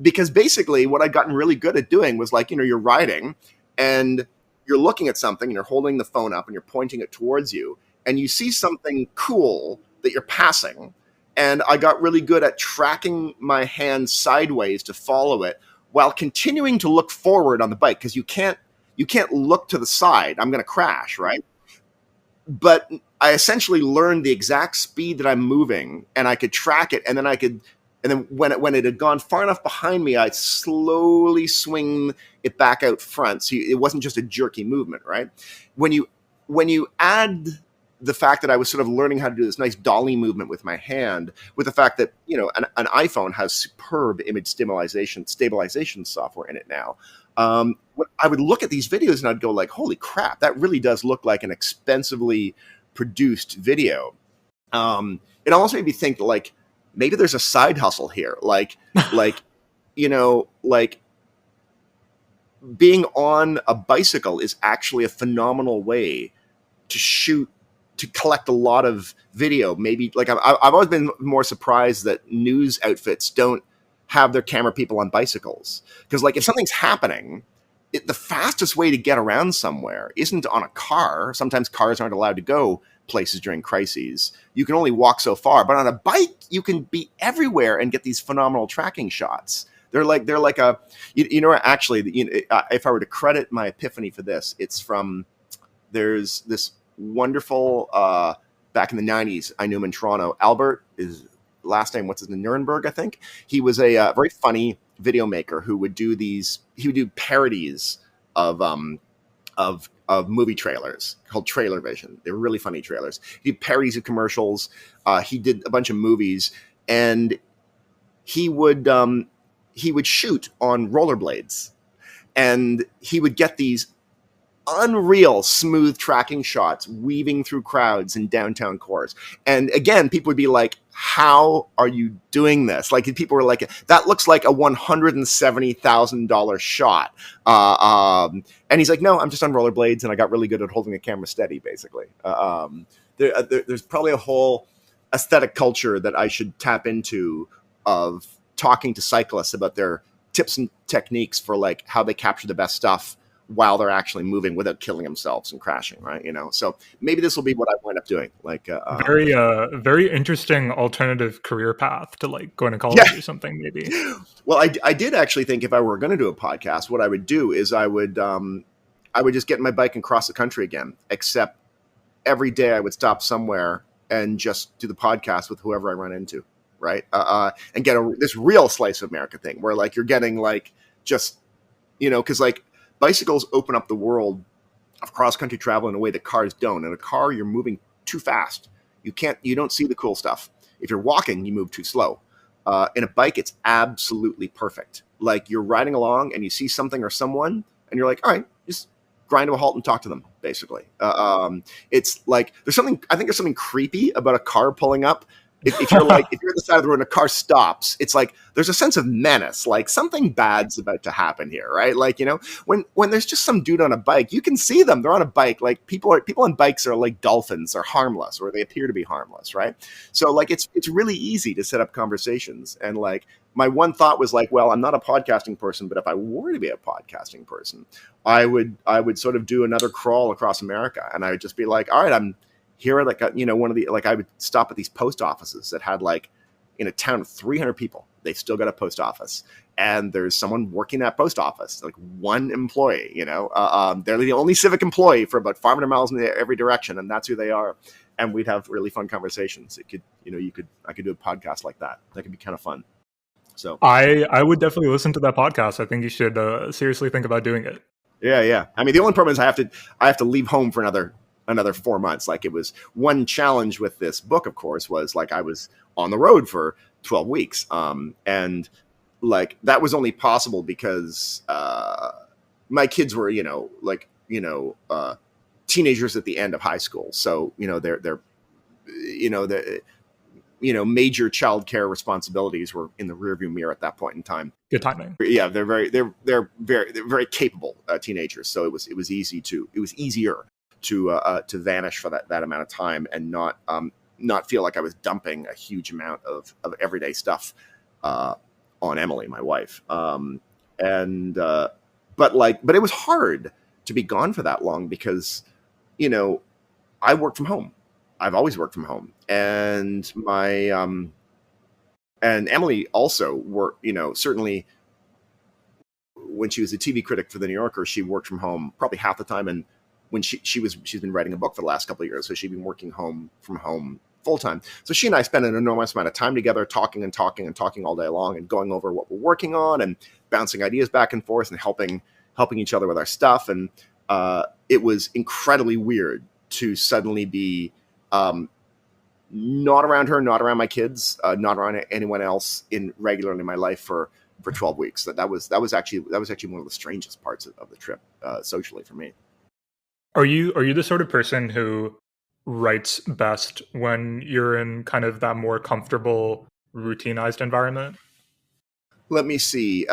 Because basically what I'd gotten really good at doing was, like, you're riding and you're looking at something and you're holding the phone up and you're pointing it towards you, and you see something cool that you're passing. And I got really good at tracking my hand sideways to follow it while continuing to look forward on the bike, because you can't look to the side. I'm going to crash, right? but I essentially learned the exact speed that I'm moving, and I could track it, and then when it had gone far enough behind me, I'd slowly swing it back out front. So it wasn't just a jerky movement, right? When you add the fact that I was sort of learning how to do this nice dolly movement with my hand, with the fact that an iPhone has superb image stabilization software in it now. I would look at these videos and I'd go like, holy crap, that really does look like an expensively produced video. It almost made me think like maybe there's a side hustle here. Like being on a bicycle is actually a phenomenal way to collect a lot of video. Maybe like I've always been more surprised that news outfits don't have their camera people on bicycles, because like if something's happening, the fastest way to get around somewhere isn't on a car. Sometimes cars aren't allowed to go places during crises. You can only walk so far, but on a bike you can be everywhere and get these phenomenal tracking shots. They're like a actually, if I were to credit my epiphany for this, it's from, there's this wonderful back in the 90s, I knew him in Toronto. Albert, is last name, what's his name, Nuremberg, I think. He was a very funny video maker who would do parodies of movie trailers called Trailer Vision. They were really funny trailers. He did parodies of commercials. He did a bunch of movies, and he would shoot on rollerblades, and he would get these unreal smooth tracking shots weaving through crowds in downtown cores. And again, people would be like, how are you doing this? Like, people were like, that looks like a $170,000 shot. And he's like, no, I'm just on rollerblades and I got really good at holding the camera steady, basically. There's probably a whole aesthetic culture that I should tap into, of talking to cyclists about their tips and techniques for like how they capture the best stuff while they're actually moving without killing themselves and crashing, right? So maybe this will be what I wind up doing. Like very interesting alternative career path to like going to college or something, maybe. Well, I did actually think if I were going to do a podcast, what I would do is I would just get my bike and cross the country again, except every day I would stop somewhere and just do the podcast with whoever I run into, right? And get this real slice of America thing where like you're getting like just, because like bicycles open up the world of cross-country travel in a way that cars don't. In a car, you're moving too fast. You don't see the cool stuff. If you're walking, you move too slow. In a bike, it's absolutely perfect. Like you're riding along and you see something or someone and you're like, all right, just grind to a halt and talk to them, basically. It's like, I think there's something creepy about a car pulling up. If you're at the side of the road and a car stops, it's like there's a sense of menace, like something bad's about to happen here, right? Like, when there's just some dude on a bike, you can see them. They're on a bike. Like people on bikes are like dolphins, are harmless, or they appear to be harmless, right? So like it's really easy to set up conversations. And like my one thought was like, well, I'm not a podcasting person, but if I were to be a podcasting person, I would sort of do another crawl across America, and I would just be like, all right, I'm here, like, one of the, like, I would stop at these post offices that had like, in a town of 300 people, they still got a post office, and there's someone working that post office, like one employee, they're the only civic employee for about 500 miles in every direction, and that's who they are. And we'd have really fun conversations. It could, I could do a podcast like that. That could be kind of fun. So I would definitely listen to that podcast. I think you should seriously think about doing it. Yeah. I mean, the only problem is I have to leave home for another 4 months. Like, it was one challenge with this book, of course, was like I was on the road for 12 weeks. And like that was only possible because my kids were, teenagers at the end of high school. So, they're major childcare responsibilities were in the rearview mirror at that point in time. Good timing. Yeah, they're very capable teenagers. So it was easier to vanish for that amount of time and not feel like I was dumping a huge amount of everyday stuff on Emily, my wife. But it was hard to be gone for that long because, I work from home. I've always worked from home, and my and Emily also worked. Certainly when she was a TV critic for the New Yorker, she worked from home probably half the time, and when she's been writing a book for the last couple of years, so she'd been working from home full time. So she and I spend an enormous amount of time together, talking and talking and talking all day long, and going over what we're working on, and bouncing ideas back and forth, and helping each other with our stuff. And it was incredibly weird to suddenly be not around her, not around my kids, not around anyone else regularly in my life for 12 weeks. That was actually one of the strangest parts of the trip socially for me. Are you the sort of person who writes best when you're in kind of that more comfortable, routinized environment? Let me see.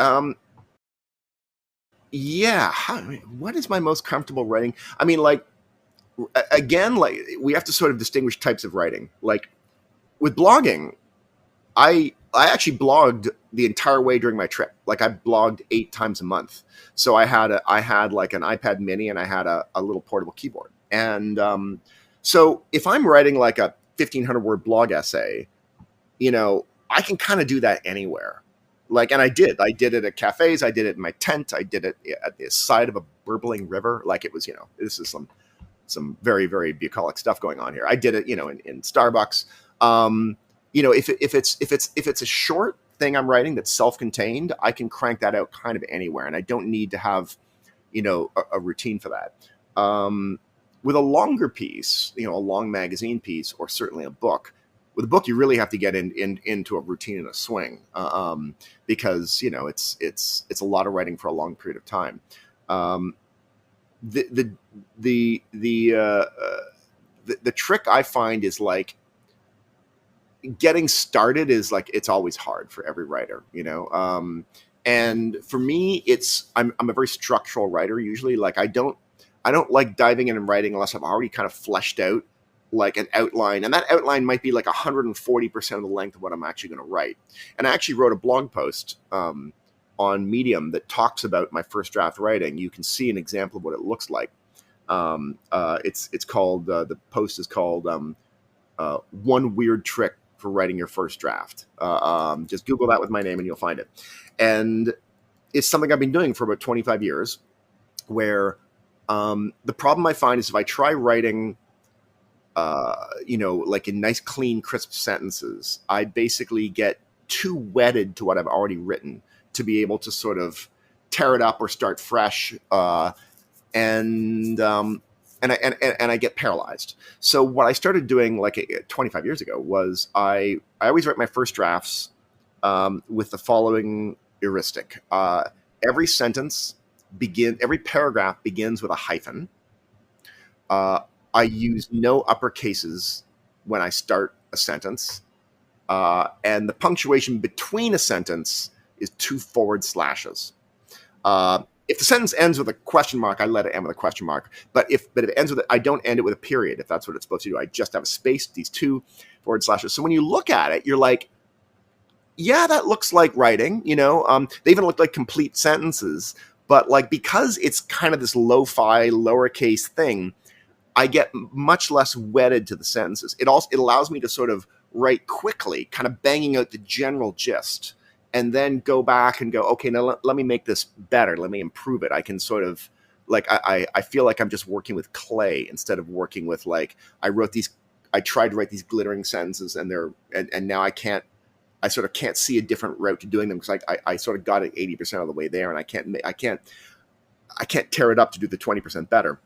Yeah. What is my most comfortable writing? I mean, like, again, like, we have to sort of distinguish types of writing. Like, with blogging, I actually blogged the entire way during my trip. Like, I blogged 8 times a month. So I had like an iPad mini, and I had a little portable keyboard. And so if I'm writing like a 1,500 word blog essay, I can kind of do that anywhere. Like, and I did it at cafes. I did it in my tent. I did it at the side of a burbling river. Like, it was, this is some very, very bucolic stuff going on here. I did it, in Starbucks. If it's a short thing I'm writing that's self-contained, I can crank that out kind of anywhere, and I don't need to have, a routine for that. With a longer piece, a long magazine piece, or certainly a book. With a book, you really have to get into a routine and a swing, because it's a lot of writing for a long period of time. The trick I find is, like, getting started is, like, it's always hard for every writer, and for me, I'm a very structural writer usually. Like, I don't like diving in and writing unless I've already kind of fleshed out like an outline, and that outline might be like 140% of the length of what I'm actually going to write. And I actually wrote a blog post on Medium that talks about my first draft writing. You can see an example of what it looks like. It's called the post is called One Weird Trick for Writing Your First Draft. Just Google that with my name and you'll find it. And it's something I've been doing for about 25 years, where the problem I find is if I try writing like in nice, clean, crisp sentences, I basically get too wedded to what I've already written to be able to sort of tear it up or start fresh, and I get paralyzed. So what I started doing like 25 years ago was I always write my first drafts with the following heuristic. Every paragraph begins with a hyphen. I use no uppercases when I start a sentence. And the punctuation between a sentence is 2 forward slashes. If the sentence ends with a question mark, I let it end with a question mark. But if it ends with it, I don't end it with a period, if that's what it's supposed to do. I just have a space, these 2 forward slashes. So when you look at it, you're like, yeah, that looks like writing. They even look like complete sentences. But like, because it's kind of this lo-fi, lowercase thing, I get much less wedded to the sentences. It allows me to sort of write quickly, kind of banging out the general gist, and then go back and go, okay, now let me make this better. Let me improve it. I can sort of, like, I feel like I'm just working with clay instead of working with, like, I tried to write these glittering sentences, and now I sort of can't see a different route to doing them, because I sort of got it 80% of the way there, and I can't tear it up to do the 20% better.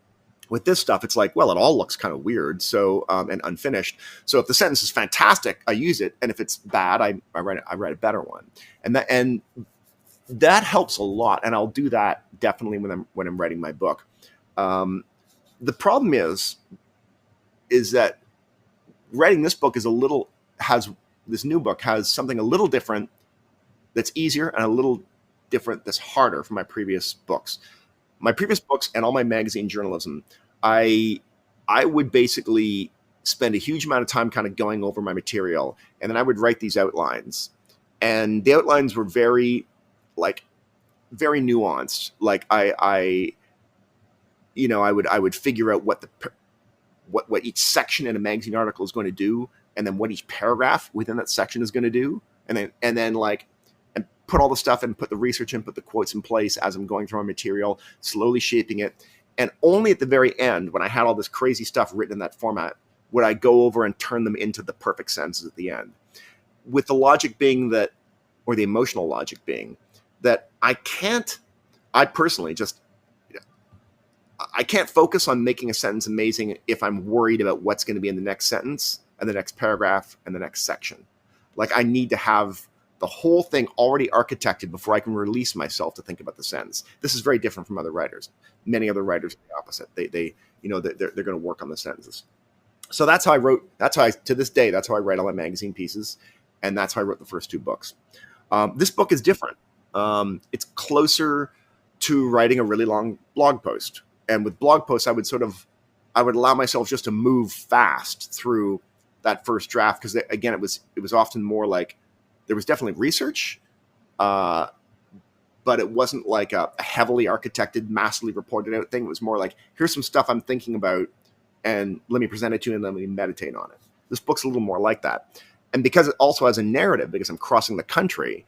With this stuff, it's like, well, it all looks kind of weird, so and unfinished. So if the sentence is fantastic, I use it, and if it's bad, I write a better one, and that helps a lot. And I'll do that definitely when I'm writing my book. The problem is that writing this book this new book has something a little different, that's easier, and a little different that's harder from my previous books. My previous books and all my magazine journalism, I would basically spend a huge amount of time kind of going over my material, and then I would write these outlines. And the outlines were very very nuanced. Like I would figure out what each section in a magazine article is going to do, and then what each paragraph within that section is going to do, and put all the stuff and put the research in, put the quotes in place as I'm going through my material, slowly shaping it. And only at the very end, when I had all this crazy stuff written in that format, would I go over and turn them into the perfect sentences at the end. With the logic being that, or the emotional logic being that I personally just, I can't focus on making a sentence amazing if I'm worried about what's going to be in the next sentence and the next paragraph and the next section. Like, I need to have the whole thing already architected before I can release myself to think about the sentence. This is very different from other writers. Many other writers are the opposite. They're going to work on the sentences. So that's how I wrote. To this day, that's how I write all my magazine pieces, and that's how I wrote the first two books. This book is different. It's closer to writing a really long blog post. And with blog posts, I would allow myself just to move fast through that first draft, because again, it was often more like, there was definitely research, but it wasn't like a heavily architected, massively reported out thing. It was more like, here's some stuff I'm thinking about, and let me present it to you, and let me meditate on it. This book's a little more like that. And because it also has a narrative, because I'm crossing the country,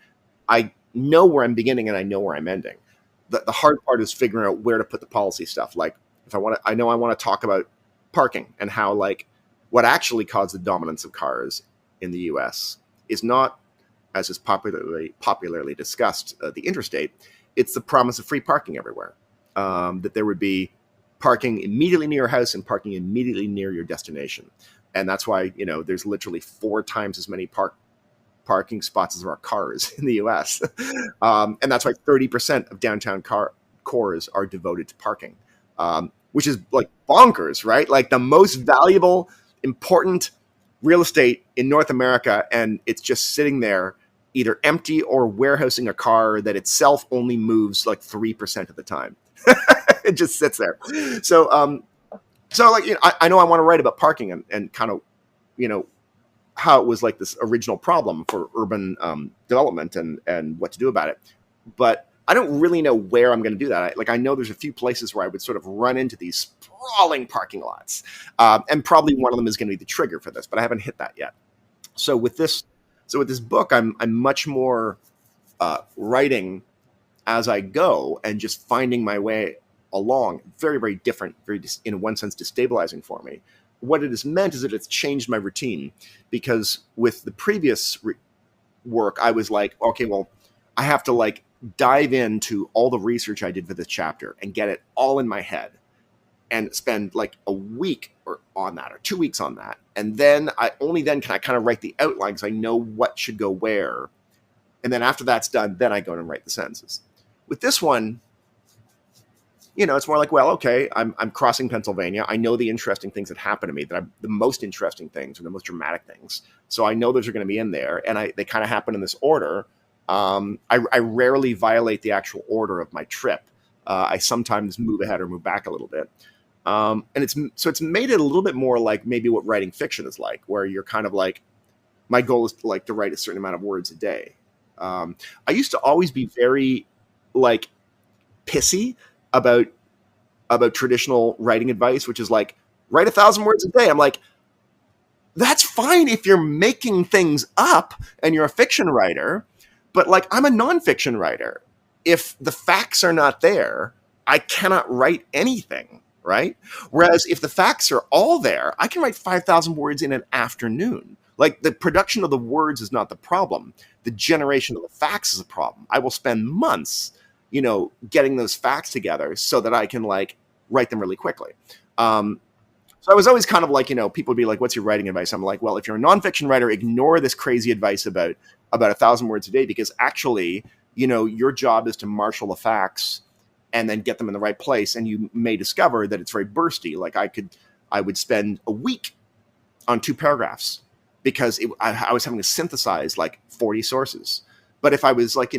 I know where I'm beginning and I know where I'm ending. The hard part is figuring out where to put the policy stuff. Like, if I want to talk about parking and how, like, what actually caused the dominance of cars in the U.S. is not, as is popularly discussed, the interstate. It's the promise of free parking everywhere. That there would be parking immediately near your house and parking immediately near your destination. And that's why, there's literally 4 times as many parking spots as there are cars in the U.S. And that's why 30% of downtown cores are devoted to parking, which is like bonkers, right? Like, the most valuable, important real estate in North America, and it's just sitting there either empty or warehousing a car that itself only moves like 3% of the time. It just sits there. So like, I know I want to write about parking and kind of, how it was like this original problem for urban development and what to do about it. But I don't really know where I'm going to do that. I know there's a few places where I would sort of run into these sprawling parking lots. And probably one of them is going to be the trigger for this, but I haven't hit that yet. So with this book, I'm much more writing as I go and just finding my way along. Very, very different, in one sense, destabilizing for me. What it has meant is that it's changed my routine, because with the previous work, I was like, okay, well, I have to like dive into all the research I did for this chapter and get it all in my head and spend like a week on that or 2 weeks on that. And then only then can I kind of write the outline, because I know what should go where. And then after that's done, then I go and write the sentences. With this one, it's more like, well, okay, I'm crossing Pennsylvania. I know the interesting things that happen to me, the most interesting things or the most dramatic things. So I know those are going to be in there, and they kind of happen in this order. I rarely violate the actual order of my trip. I sometimes move ahead or move back a little bit. And it's made it a little bit more like maybe what writing fiction is like, where you're kind of like, my goal is to write a certain amount of words a day. I used to always be very like pissy about traditional writing advice, which is like, write 1,000 words a day. I'm like, that's fine if you're making things up and you're a fiction writer, but like, I'm a nonfiction writer. If the facts are not there, I cannot write anything, right? Whereas if the facts are all there, I can write 5,000 words in an afternoon. Like, the production of the words is not the problem. The generation of the facts is a problem. I will spend months, getting those facts together so that I can like write them really quickly. So I was always kind of like, people would be like, what's your writing advice? I'm like, well, if you're a nonfiction writer, ignore this crazy advice about 1,000 words a day, because actually, your job is to marshal the facts and then get them in the right place. And you may discover that it's very bursty. Like, I would spend a week on 2 paragraphs because I was having to synthesize like 40 sources. But if I was like,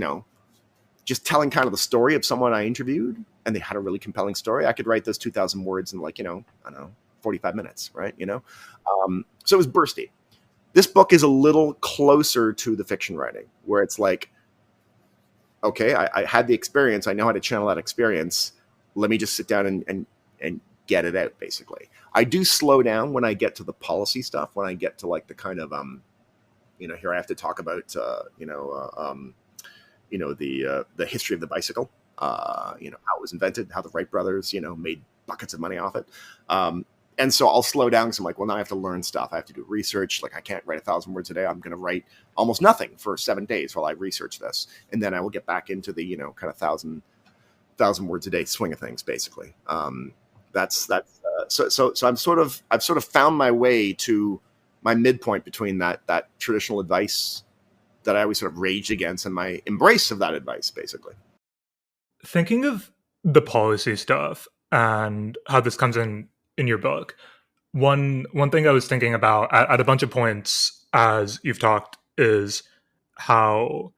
just telling kind of the story of someone I interviewed and they had a really compelling story, I could write those 2,000 words in like, I don't know, 45 minutes, right? So it was bursty. This book is a little closer to the fiction writing, where it's like, okay, I had the experience. I know how to channel that experience. Let me just sit down and get it out, basically. I do slow down when I get to the policy stuff, when I get to like the kind of, here I have to talk about, the history of the bicycle, how it was invented, how the Wright brothers, made buckets of money off it. And so I'll slow down because I'm like, well, now I have to learn stuff. I have to do research. Like I can't write 1,000 words a day. I'm going to write almost nothing for 7 days while I research this. And then I will get back into the, kind of thousand words a day swing of things, basically. So I've sort of found my way to my midpoint between that traditional advice that I always sort of raged against and my embrace of that advice, basically. Thinking of the policy stuff and how this comes in your book, one thing I was thinking about at a bunch of points as you've talked is how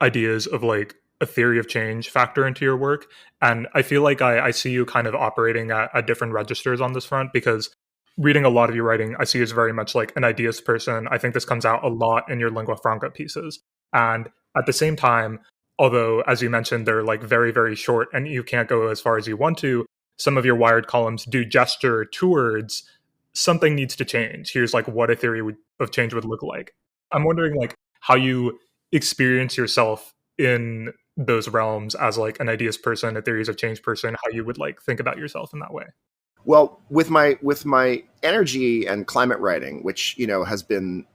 ideas of like a theory of change factor into your work. And I feel like I see you kind of operating at different registers on this front, because reading a lot of your writing, I see you as very much like an ideas person. I think this comes out a lot in your lingua franca pieces. And at the same time, although, as you mentioned, they're like very, very short and you can't go as far as you want to, some of your Wired columns do gesture towards something needs to change. Here's like what a theory of change would look like. I'm wondering like how you experience yourself in those realms as like an ideas person, a theories of change person, how you would like think about yourself in that way. Well, with my energy and climate writing, which, has been,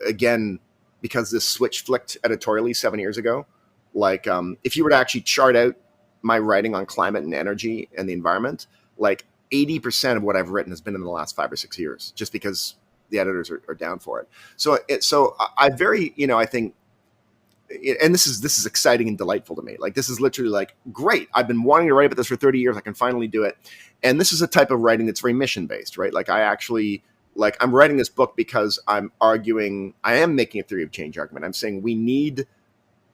again, because this switch flicked editorially 7 years ago, like if you were to actually chart out my writing on climate and energy and the environment, like 80% of what I've written has been in the last 5 or 6 years, just because the editors are down for it. So I very, I think, and this is exciting and delightful to me. Like, this is literally like, great. I've been wanting to write about this for 30 years. I can finally do it. And this is a type of writing that's very mission based, right? Like I'm writing this book because I am making a theory of change argument. I'm saying we need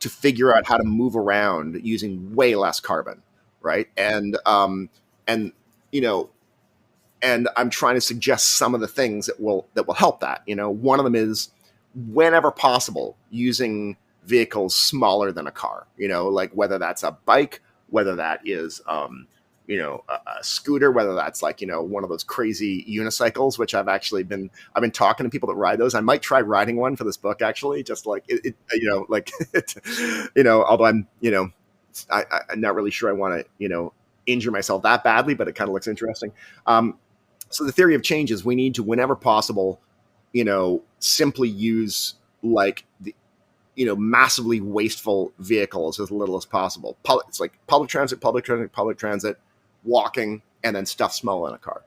to figure out how to move around using way less carbon, right? And I'm trying to suggest some of the things that will help that. One of them is, whenever possible, using vehicles smaller than a car. Like whether that's a bike, whether that is a scooter, whether that's like one of those crazy unicycles, which I've been talking to people that ride those. I might try riding one for this book, actually, just like although I'm not really sure I want to injure myself that badly, but it kind of looks interesting. So the theory of change is we need to, whenever possible, simply use like the massively wasteful vehicles as little as possible. It's like public transit, walking, and then stuff smaller than a car.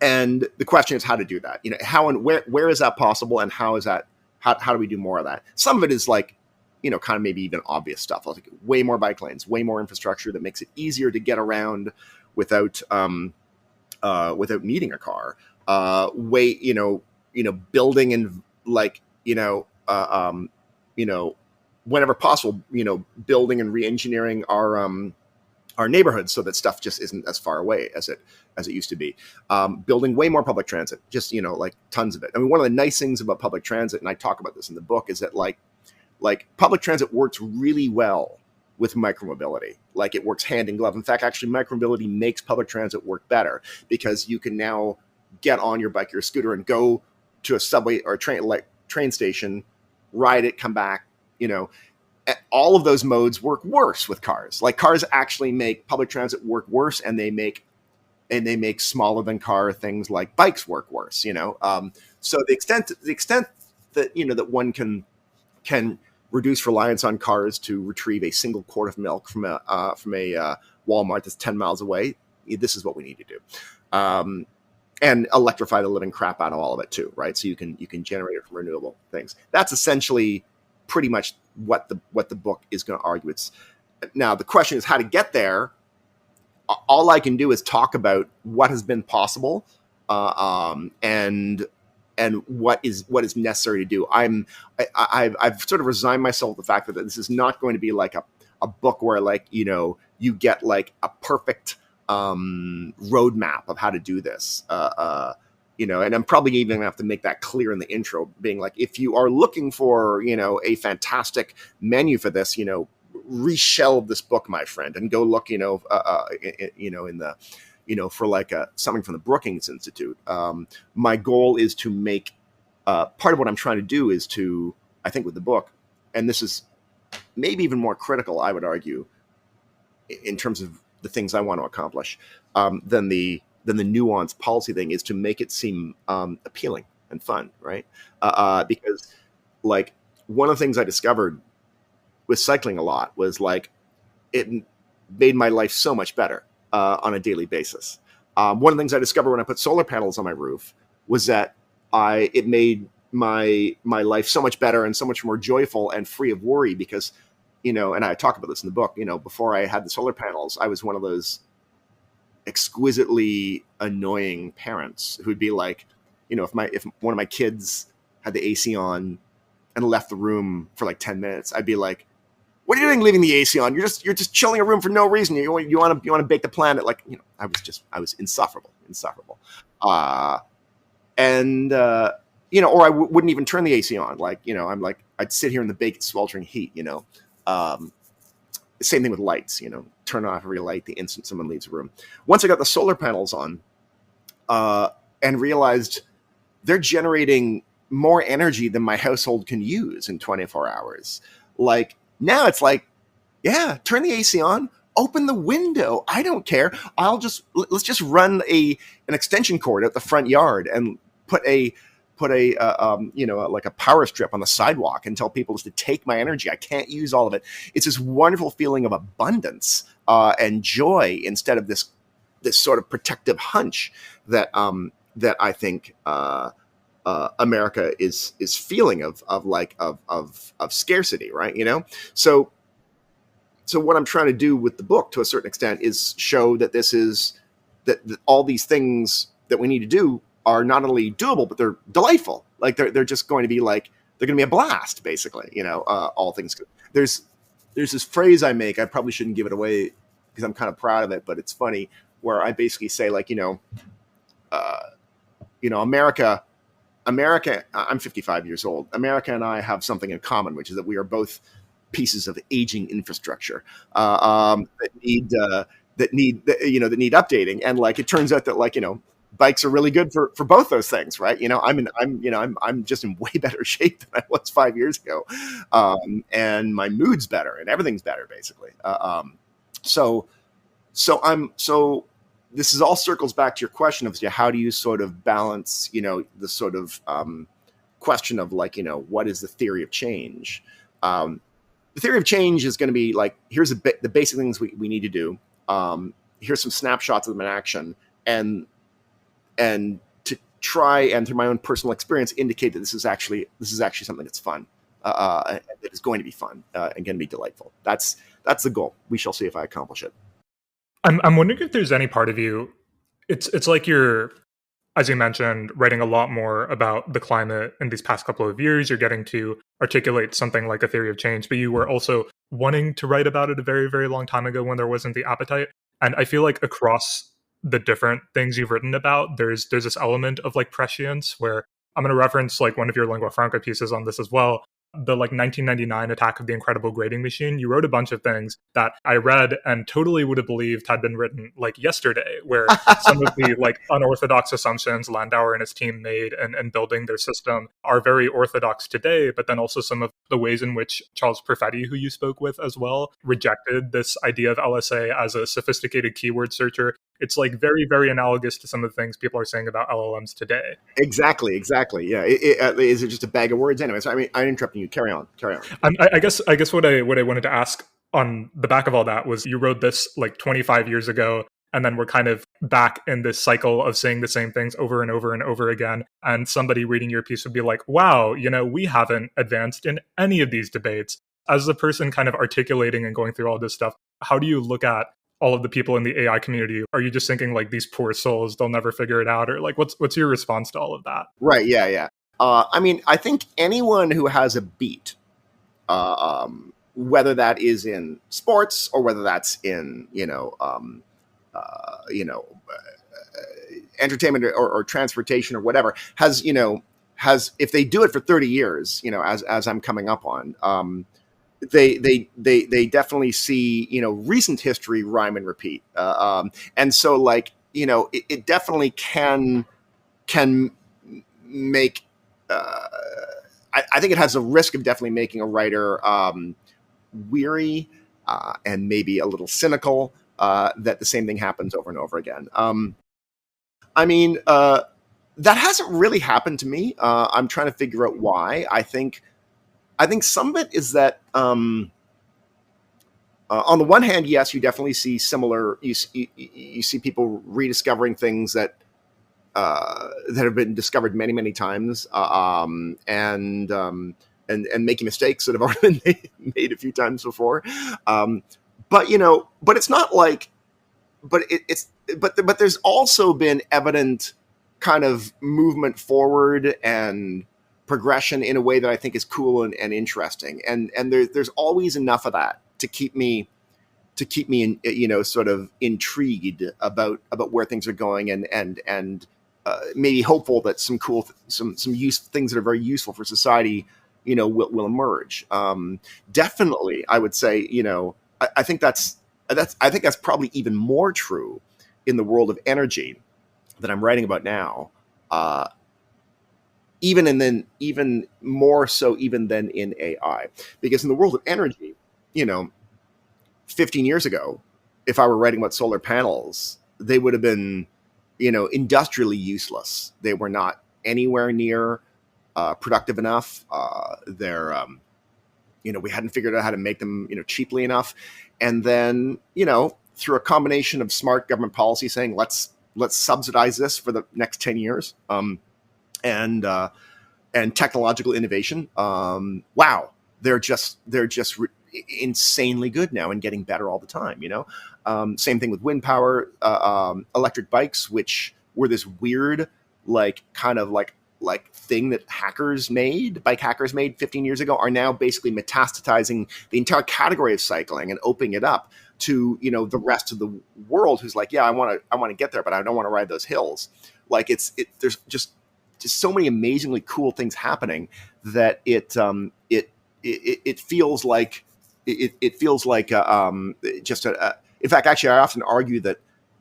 And the question is how to do that. How and where is that possible, and how do we do more of that? Some of it is like, kind of maybe even obvious stuff, like way more bike lanes, way more infrastructure that makes it easier to get around without needing a car. Building and like, whenever possible, building and re-engineering our neighborhoods so that stuff just isn't as far away as it used to be. Building way more public transit, just, like tons of it. I mean, one of the nice things about public transit, and I talk about this in the book, is that like public transit works really well with micromobility. Like, it works hand in glove. In fact, actually, micromobility makes public transit work better, because you can now get on your bike or scooter and go to a subway or a train station, ride it, come back. All of those modes work worse with cars. Like, cars actually make public transit work worse, and they make smaller than car things like bikes work worse. So the extent that that one can reduce reliance on cars to retrieve a single quart of milk from a Walmart that's 10 miles away, this is what we need to do. And electrify the living crap out of all of it too, right? So you can generate it from renewable things. That's essentially pretty much what the book is going to argue. Now the question is how to get there. All I can do is talk about what has been possible, and what is necessary to do. I've sort of resigned myself to the fact that this is not going to be like a book where like you get like a perfect roadmap of how to do this. And I'm probably even gonna have to make that clear in the intro, being like, if you are looking for a fantastic menu for this, reshelve this book, my friend, and go look in the for like something from the Brookings Institute. My goal is to make part of what I'm trying to do is to, I think, with the book, and this is maybe even more critical, I would argue, in terms of the things I want to accomplish, than the nuanced policy thing is to make it seem appealing and fun, right? Because like one of the things I discovered with cycling a lot was like it made my life so much better on a daily basis. One of the things I discovered when I put solar panels on my roof was that it made my life so much better and so much more joyful and free of worry because, and I talk about this in the book, before I had the solar panels, I was one of those exquisitely annoying parents who'd be like, if one of my kids had the AC on and left the room for like 10 minutes, I'd be like, what are you doing leaving the AC on? You're just chilling a room for no reason. You want to bake the planet. Like, I was insufferable. Or I wouldn't even turn the AC on. Like, I'm like, I'd sit here in the baked sweltering heat, same thing with lights, turn off every light the instant someone leaves a room. Once I got the solar panels on, and realized they're generating more energy than my household can use in 24 hours. Like, now it's like, yeah, turn the AC on, open the window. I don't care. Let's just run an extension cord out the front yard and put a like a power strip on the sidewalk and tell people just to take my energy. I can't use all of it. It's this wonderful feeling of abundance and joy instead of this sort of protective hunch that I think America is feeling of scarcity, right? So what I'm trying to do with the book, to a certain extent, is show that that all these things that we need to do are not only doable, but they're delightful. Like they're just going to be like, they're going to be a blast, basically. All things good. There's this phrase I make. I probably shouldn't give it away because I'm kind of proud of it, but it's funny, where I basically say, like, America. I'm 55 years old. America and I have something in common, which is that we are both pieces of aging infrastructure that need updating. And like, it turns out that, like, bikes are really good for both those things, right? I'm just in way better shape than I was 5 years ago, and my mood's better and everything's better, basically. So this is all circles back to your question of how do you sort of balance, the sort of question of, like, what is the theory of change? The theory of change is going to be like, here's the basic things we need to do. Here's some snapshots of them in action, and to try and, through my own personal experience, indicate that this is actually something that's fun, that is going to be fun and going to be delightful. That's the goal. We shall see if I accomplish it. I'm wondering if there's any part of you, it's like you're, as you mentioned, writing a lot more about the climate in these past couple of years. You're getting to articulate something like a theory of change, but you were also wanting to write about it a very, very long time ago when there wasn't the appetite. And I feel like across the different things you've written about, there's this element of like prescience, where I'm going to reference like one of your lingua franca pieces on this as well. The like 1999 attack of the incredible grading machine. You wrote a bunch of things that I read and totally would have believed had been written like yesterday, where some of the like unorthodox assumptions Landauer and his team made and building their system are very orthodox today, but then also some of the ways in which Charles Perfetti, who you spoke with as well, rejected this idea of LSA as a sophisticated keyword searcher. It's like very, very analogous to some of the things people are saying about LLMs today. Exactly. Yeah. Is it just a bag of words anyway? So, I mean, I'm interrupting you. Carry on. I guess what I wanted to ask on the back of all that was, you wrote this like 25 years ago, and then we're kind of back in this cycle of saying the same things over and over and over again. And somebody reading your piece would be like, wow, we haven't advanced in any of these debates. As the person kind of articulating and going through all this stuff, how do you look at all of the people in the AI community? Are you just thinking like, these poor souls, they'll never figure it out? Or like, what's your response to all of that? Right. Yeah. I mean, I think anyone who has a beat, whether that is in sports or whether that's in, entertainment or transportation or whatever, has, if they do it for 30 years, as I'm coming up on, they definitely see, recent history rhyme and repeat. And so, like, it definitely can make, I think it has a risk of definitely making a writer weary and maybe a little cynical. that the same thing happens over and over again. I mean, that hasn't really happened to me. I'm trying to figure out why. I think some of it is that on the one hand, yes, you definitely see similar. You see people rediscovering things that have been discovered many, many times, and making mistakes that have already been made a few times before. Um, but it's not like, but but there's also been evident kind of movement forward and progression in a way that I think is cool and interesting. And there's always enough of that to keep me in, sort of intrigued about where things are going, and maybe hopeful that some cool some things that are very useful for society, will emerge. Definitely, I would say, I think that's probably even more true in the world of energy that I'm writing about now. Uh, even more so even than in AI, because in the world of energy, you know, 15 years ago, if I were writing about solar panels, they would have been, industrially useless. They were not anywhere near productive enough. We hadn't figured out how to make them, cheaply enough. And then, through a combination of smart government policy saying, let's subsidize this for the next 10 years, and technological innovation, wow, they're just insanely good now and getting better all the time. Same thing with wind power, electric bikes, which were this weird, kind of thing that bike hackers made 15 years ago, are now basically metastatizing the entire category of cycling and opening it up to, the rest of the world, who's like, yeah, I want to get there, but I don't want to ride those hills. There's just so many amazingly cool things happening that it feels like just in fact, actually, I often argue that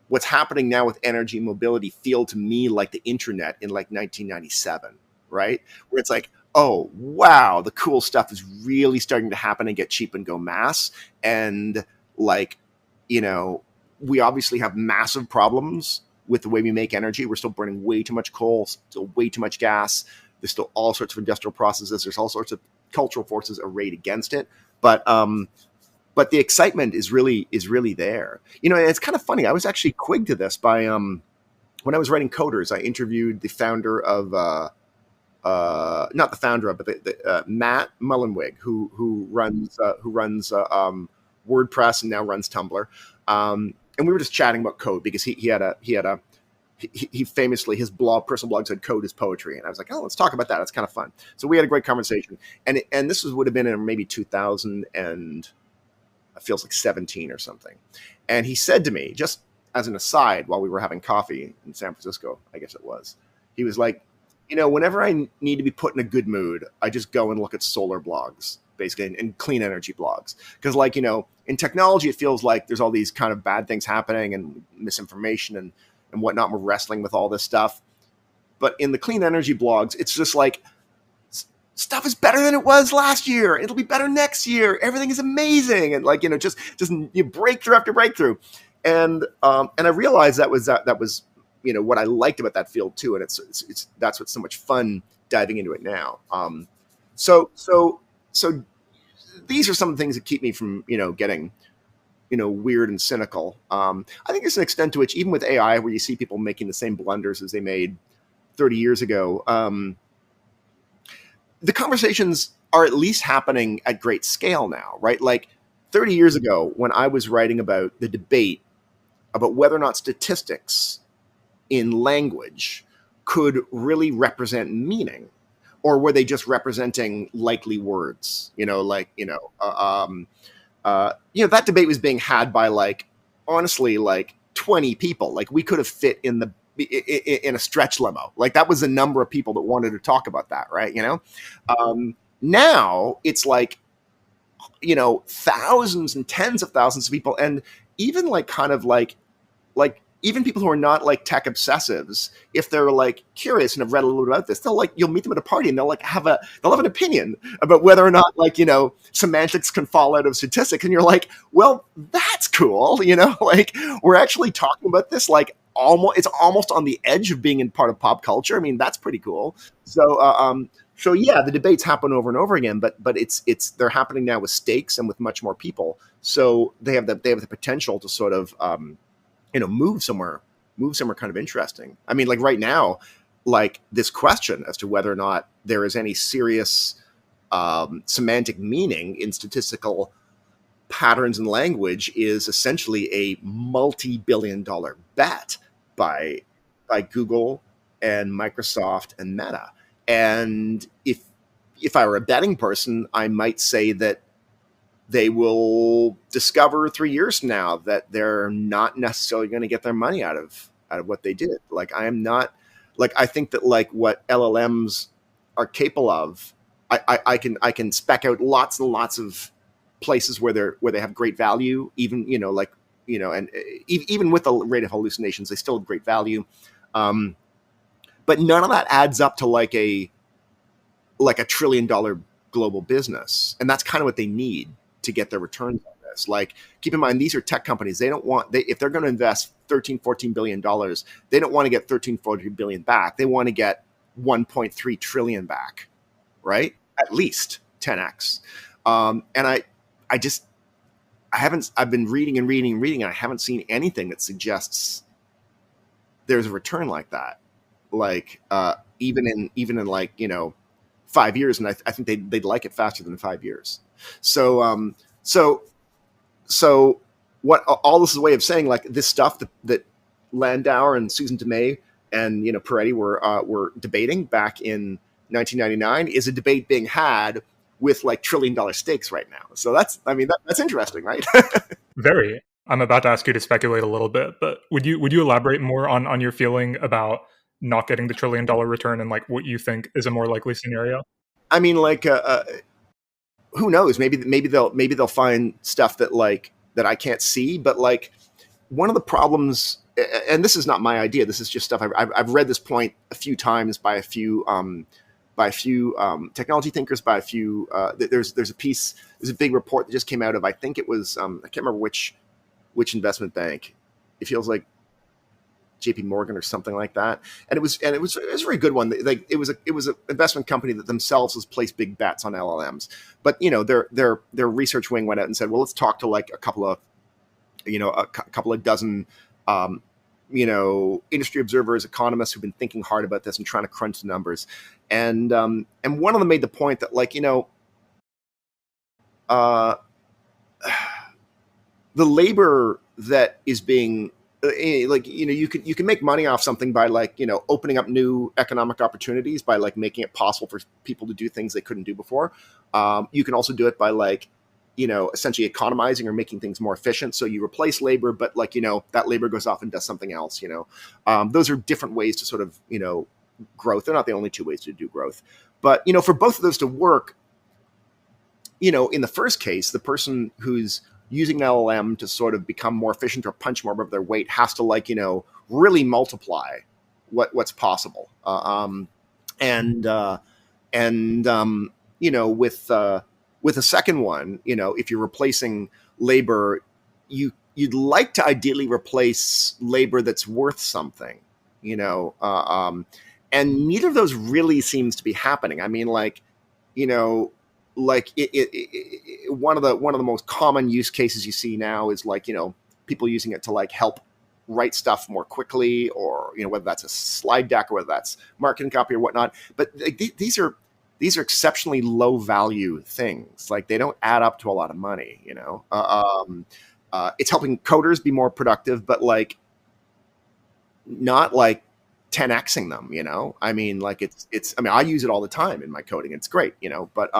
what's happening now with energy and mobility feel to me like the internet in 1997, right? Where it's like, oh, wow, the cool stuff is really starting to happen and get cheap and go mass. And we obviously have massive problems with the way we make energy. We're still burning way too much coal, still way too much gas. There's still all sorts of industrial processes. There's all sorts of cultural forces arrayed against it. But the excitement is really there. And it's kind of funny. I was actually quigged to this by when I was writing Coders. I interviewed the founder of not the founder of, but the Matt Mullenweg, who runs WordPress and now runs Tumblr. And we were just chatting about code because he famously, his personal blog said code is poetry, and I was like, oh, let's talk about that. It's kind of fun. So we had a great conversation, and this would have been in maybe 2000 and it feels like 17 or something. And he said to me, just as an aside, while we were having coffee in San Francisco, I guess it was, he was like, whenever I need to be put in a good mood, I just go and look at solar blogs, basically, and clean energy blogs. Because in technology, it feels like there's all these kind of bad things happening and misinformation and whatnot. We're wrestling with all this stuff. But in the clean energy blogs, it's just like, stuff is better than it was last year. It'll be better next year. Everything is amazing. And just breakthrough after breakthrough. And I realized that was what I liked about that field too. And it's that's what's so much fun diving into it now. So these are some of the things that keep me from, getting, weird and cynical. I think there's an extent to which, even with AI, where you see people making the same blunders as they made 30 years ago, the conversations are at least happening at great scale now, right? 30 years ago, when I was writing about the debate about whether or not statistics in language could really represent meaning, or were they just representing likely words? That debate was being had by honestly 20 people. We could have fit in a stretch limo. That was the number of people that wanted to talk about that, right? Now it's thousands and tens of thousands of people, and even even people who are not like tech obsessives, if they're like curious and have read a little bit about this, you'll meet them at a party and they'll have an opinion about whether or not semantics can fall out of statistics. And you're like, well, that's cool. Like we're actually talking about this like it's almost on the edge of being in part of pop culture. I mean, that's pretty cool. So yeah, the debates happen over and over again, but they're happening now with stakes and with much more people. So they have the potential to sort of move somewhere kind of interesting. I mean, like right now, like this question as to whether or not there is any serious semantic meaning in statistical patterns and language is essentially a multi-billion-dollar bet by Google and Microsoft and Meta. And if I were a betting person, I might say that they will discover 3 years from now that they're not necessarily going to get their money out of what they did. Like I think that like what LLMs are capable of, I can spec out lots and lots of places where they have great value, even and even with the rate of hallucinations, they still have great value. But none of that adds up to like a $1 trillion global business, and that's kind of what they need to get their returns on this. Like, keep in mind, these are tech companies. If they're going to invest $13-14 billion, they don't want to get 13-14 billion back. They want to get 1.3 trillion back, right? At least 10x. And I've been reading and reading and reading, and I haven't seen anything that suggests there's a return like that. Like, even in like, 5 years, and I think they'd like it faster than 5 years. So what all this is a way of saying, like, this stuff that Landauer and Susan Demey and Peretti were debating back in 1999 is a debate being had with like $1 trillion stakes right now. So that's interesting, right? Very. I'm about to ask you to speculate a little bit, but would you elaborate more on your feeling about not getting the $1 trillion return and like what you think is a more likely scenario? I mean, like, who knows? Maybe they'll find stuff that I can't see. But like, one of the problems, and this is not my idea. This is just stuff I've read this point a few times by a few technology thinkers, by a few. There's a big report that just came out of, I think it was, I can't remember which investment bank. It feels like JP Morgan or something like that. And it was a very good one. Like, it was an investment company that themselves has placed big bets on LLMs. But their research wing went out and said, well, let's talk to like a couple of dozen industry observers, economists who've been thinking hard about this and trying to crunch the numbers. And one of them made the point that, like, the labor that is being you can make money off something by like, opening up new economic opportunities, by like making it possible for people to do things they couldn't do before. You can also do it by like, essentially economizing or making things more efficient. So you replace labor, but like, that labor goes off and does something else. Those are different ways to sort of, growth. They're not the only two ways to do growth, but for both of those to work, in the first case, the person who's using an LLM to sort of become more efficient or punch more above their weight has to like, really multiply what's possible. With a second one, if you're replacing labor, you'd like to ideally replace labor that's worth something, and neither of those really seems to be happening. I mean, like, like one of the most common use cases you see now is like, people using it to like help write stuff more quickly, or whether that's a slide deck or whether that's marketing copy or whatnot. But like, these are exceptionally low value things. Like, they don't add up to a lot of money. It's helping coders be more productive, but like not like 10xing them. I mean, like, it's I mean, I use it all the time in my coding. It's great, but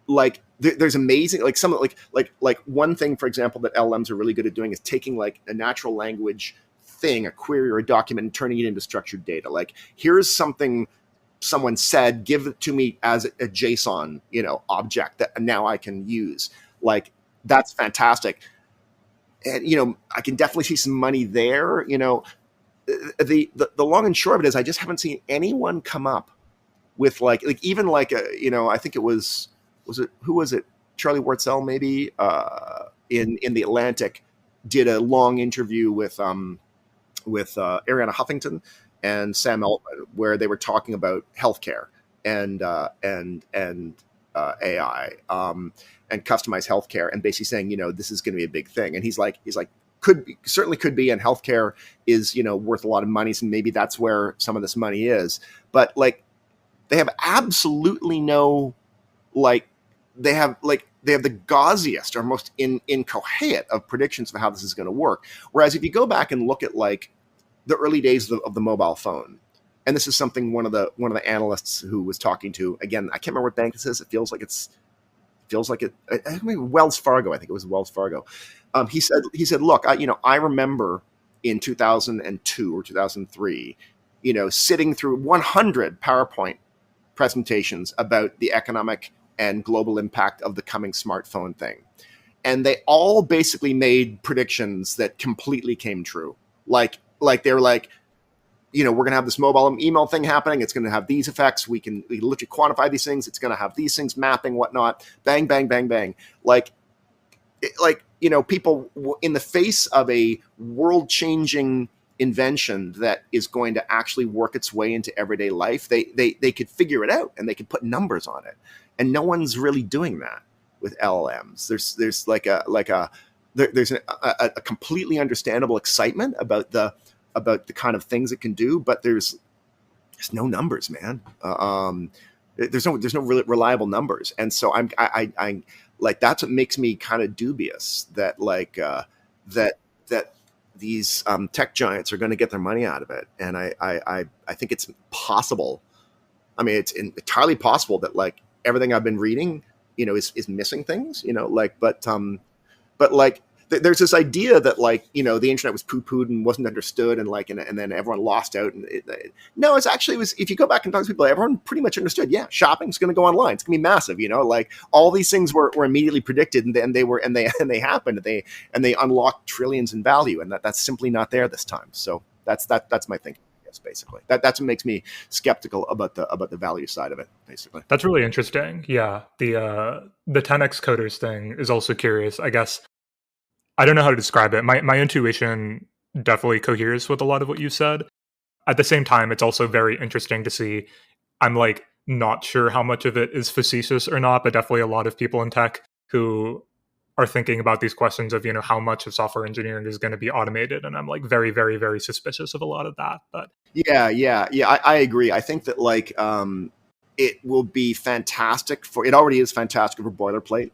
like, there's amazing, like, some like one thing, for example, that LLMs are really good at doing is taking like a natural language thing, a query or a document, and turning it into structured data. Like, here's something someone said, give it to me as a JSON, object that now I can use. Like, that's fantastic. And, I can definitely see some money there. The long and short of it is I just haven't seen anyone come up with like even like I think who was it, Charlie Wartzel maybe, in the Atlantic, did a long interview with Ariana Huffington and Sam Altman, where they were talking about healthcare and AI, and customized healthcare, and basically saying, this is going to be a big thing. And he's like, certainly could be, and healthcare is, worth a lot of money, so maybe that's where some of this money is. But like, they have absolutely no, like, they have the gauziest or most incoherent of predictions of how this is going to work. Whereas if you go back and look at like the early days of the mobile phone, and this is something one of the analysts who was talking to, again, I can't remember what bank this is. It feels like I mean, Wells Fargo. I think it was Wells Fargo. He said, look, I remember in 2002 or 2003, sitting through 100 PowerPoint presentations about the economic and global impact of the coming smartphone thing. And they all basically made predictions that completely came true. Like they were like, we're going to have this mobile email thing happening. It's going to have these effects. We literally quantify these things. It's going to have these things mapping, whatnot. Bang, bang, bang, bang. People in the face of a world-changing invention that is going to actually work its way into everyday life, they could figure it out and they could put numbers on it. And no one's really doing that with LLMs. There's there's a completely understandable excitement about the kind of things it can do, but there's no numbers, man. There's no really reliable numbers, and so I'm like, that's what makes me kind of dubious that that these tech giants are going to get their money out of it. And I think it's possible. I mean, it's entirely possible that like everything I've been reading, is missing things, but like there's this idea that like, the internet was poo-pooed and wasn't understood, and like, and then everyone lost out. And no, it's actually if you go back and talk to people, everyone pretty much understood. Yeah, shopping's going to go online. It's going to be massive. Like all these things were immediately predicted, and they happened. And they unlocked trillions in value, and that's simply not there this time. So that's my thinking. Yes, basically, that's what makes me skeptical about the value side of it. Basically, that's really interesting. Yeah, the 10x coders thing is also curious. I guess I don't know how to describe it. My intuition definitely coheres with a lot of what you said. At the same time, it's also very interesting to see. I'm like not sure how much of it is facetious or not, but definitely a lot of people in tech who are thinking about these questions of, how much of software engineering is going to be automated. And I'm like very, very, very suspicious of a lot of that. But yeah. I agree. I think that like it will be fantastic it already is fantastic for boilerplate.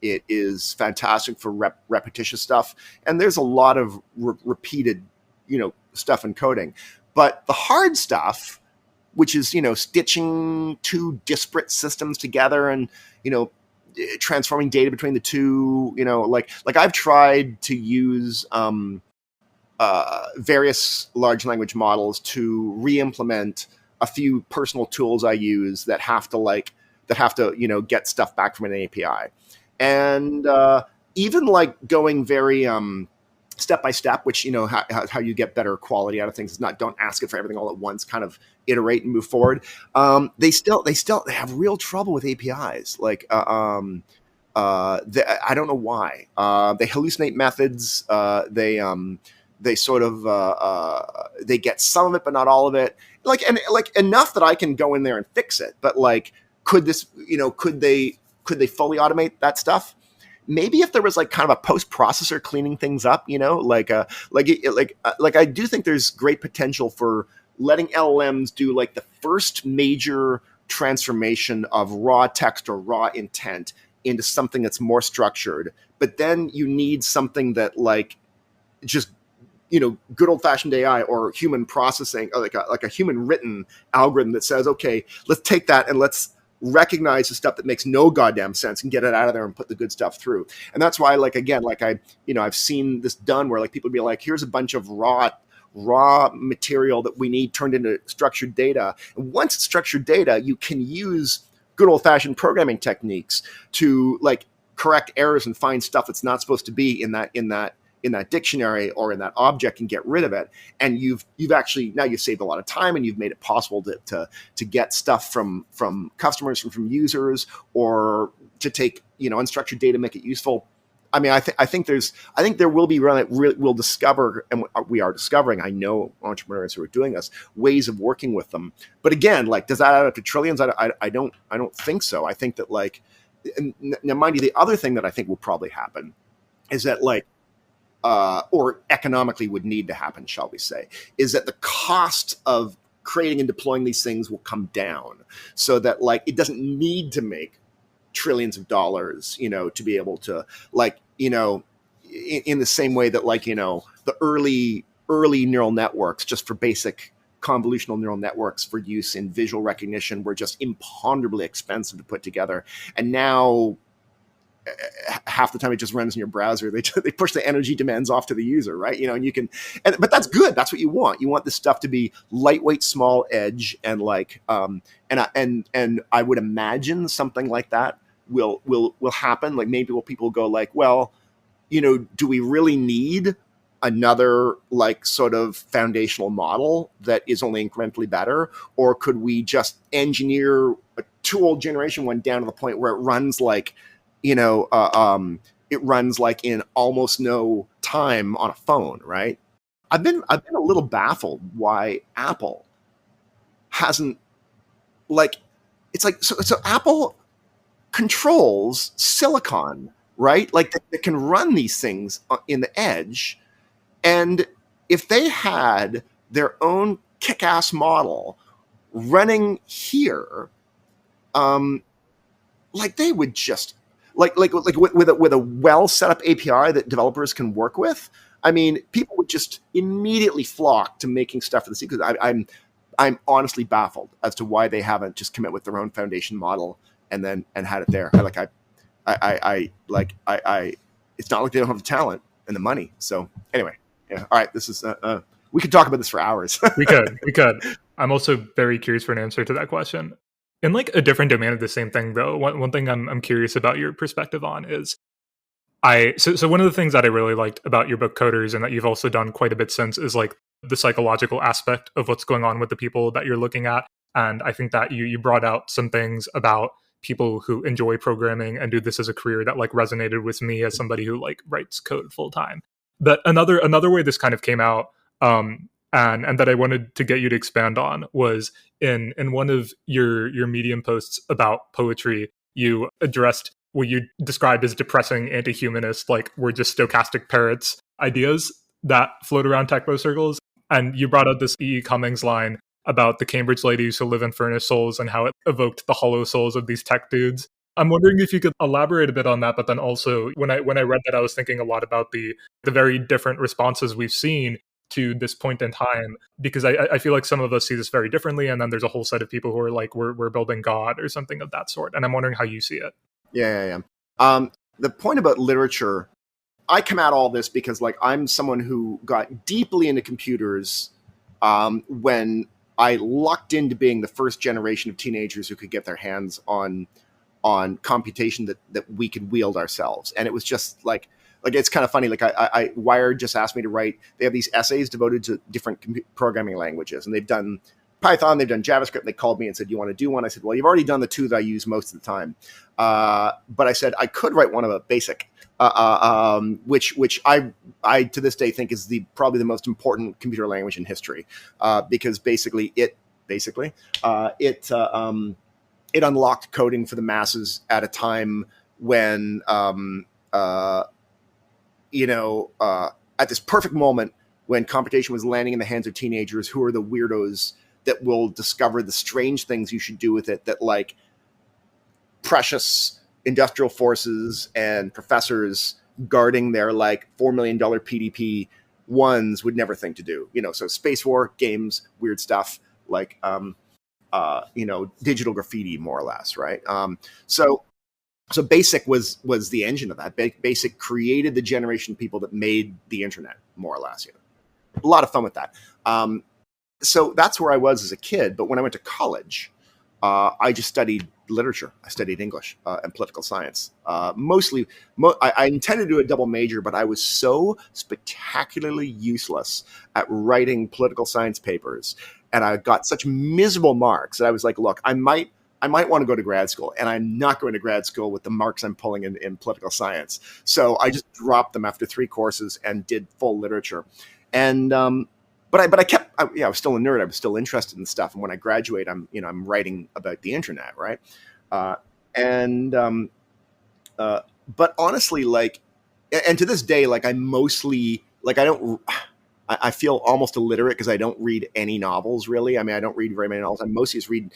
It is fantastic for repetitious stuff, and there's a lot of repeated, stuff in coding. But the hard stuff, which is stitching two disparate systems together and transforming data between the two, like I've tried to use various large language models to re-implement a few personal tools I use that have to get stuff back from an API. And even like going very step by step, which how you get better quality out of things is not, don't ask it for everything all at once, kind of iterate and move forward. They have real trouble with APIs. Like I don't know why. They hallucinate methods. They sort of they get some of it but not all of it, like enough that I can go in there and fix it. But like, could they fully automate that stuff? Maybe if there was like kind of a post processor cleaning things up, like I do think there's great potential for letting LLMs do like the first major transformation of raw text or raw intent into something that's more structured. But then you need something that like just good old fashioned AI or human processing, or like a human written algorithm that says, okay, let's take that and let's recognize the stuff that makes no goddamn sense and get it out of there and put the good stuff through. And that's why, like, again, like I've seen this done where like people be like, here's a bunch of raw material that we need turned into structured data. And once it's structured data, you can use good old fashioned programming techniques to like correct errors and find stuff that's not supposed to be in that dictionary or in that object and get rid of it. And you've actually, now you've saved a lot of time, and you've made it possible to get stuff from customers, from users, or to take, unstructured data, make it useful. I mean, I think there will be, we'll discover, and we are discovering, I know entrepreneurs who are doing this, ways of working with them. But again, like, does that add up to trillions? I don't think so. I think that, like, now mind you, the other thing that I think will probably happen is that, like, or economically would need to happen, shall we say, is that the cost of creating and deploying these things will come down, so that, like, it doesn't need to make trillions of dollars, to be able to, like, in the same way that, like, the early neural networks, just for basic convolutional neural networks for use in visual recognition, were just imponderably expensive to put together. And now half the time it just runs in your browser. They push the energy demands off to the user, right? And you can, but that's good. That's what you want. You want this stuff to be lightweight, small edge, and like, and I would imagine something like that will happen. Like, maybe people go like, well, do we really need another, like, sort of foundational model that is only incrementally better, or could we just engineer a 2 old generation one down to the point where it runs like, it runs like in almost no time on a phone, right? I've been a little baffled why Apple hasn't, like, it's like, so Apple controls silicon, right? Like, they can run these things in the edge, and if they had their own kick-ass model running here, like, they would just, like with a well set up API that developers can work with. I mean, people would just immediately flock to making stuff for the because I'm honestly baffled as to why they haven't just come up with their own foundation model and had it there. It's not like they don't have the talent and the money. So anyway, yeah. All right, this is we could talk about this for hours. We could. I'm also very curious for an answer to that question. In, like, a different domain of the same thing, though, one thing I'm curious about your perspective on is, so one of the things that I really liked about your book Coders, and that you've also done quite a bit since, is, like, the psychological aspect of what's going on with the people that you're looking at. And I think that you brought out some things about people who enjoy programming and do this as a career that, like, resonated with me as somebody who, like, writes code full time. But another way this kind of came out, and that I wanted to get you to expand on, was in one of your Medium posts about poetry. You addressed what you described as depressing anti-humanist, like, we're just stochastic parrots ideas that float around techno circles. And you brought out this E. Cummings line about the Cambridge ladies who live in furnace souls and how it evoked the hollow souls of these tech dudes. I'm wondering if you could elaborate a bit on that, but then also, when I read that, I was thinking a lot about the very different responses we've seen to this point in time, because I feel like some of us see this very differently, and then there's a whole set of people who are like, we're building God or something of that sort. And I'm wondering how you see it. Yeah. The point about literature, I come at all this because, like, I'm someone who got deeply into computers when I lucked into being the first generation of teenagers who could get their hands on computation that we could wield ourselves. And it was just like it's kind of funny. Like, I Wired just asked me to write. They have these essays devoted to different programming languages, and they've done Python, they've done JavaScript. They called me and said, "You want to do one?" I said, "Well, you've already done the two that I use most of the time." But I said I could write one about BASIC, which I to this day think is probably the most important computer language in history, because it unlocked coding for the masses at a time when at this perfect moment when computation was landing in the hands of teenagers who are the weirdos that will discover the strange things you should do with it, that, like, precious industrial forces and professors guarding their, like, $4 million PDP ones would never think to do. So space war, games, weird stuff, like, digital graffiti, more or less, right? So BASIC was the engine of that. BASIC created the generation of people that made the internet, more or less. A lot of fun with that. So that's where I was as a kid. But when I went to college, I just studied literature. I studied English and political science. Mostly, I intended to do a double major, but I was so spectacularly useless at writing political science papers, and I got such miserable marks that I was like, look, I might want to go to grad school, and I'm not going to grad school with the marks I'm pulling in political science. So I just dropped them after 3 courses and did full literature. And but I kept, I was still a nerd. I was still interested in stuff. And when I graduate, I'm writing about the internet, right? Uh, and but honestly, like, and to this day, like, I mostly, like, I feel almost illiterate because I don't read any novels really. I mean, I don't read very many novels. I mostly just read,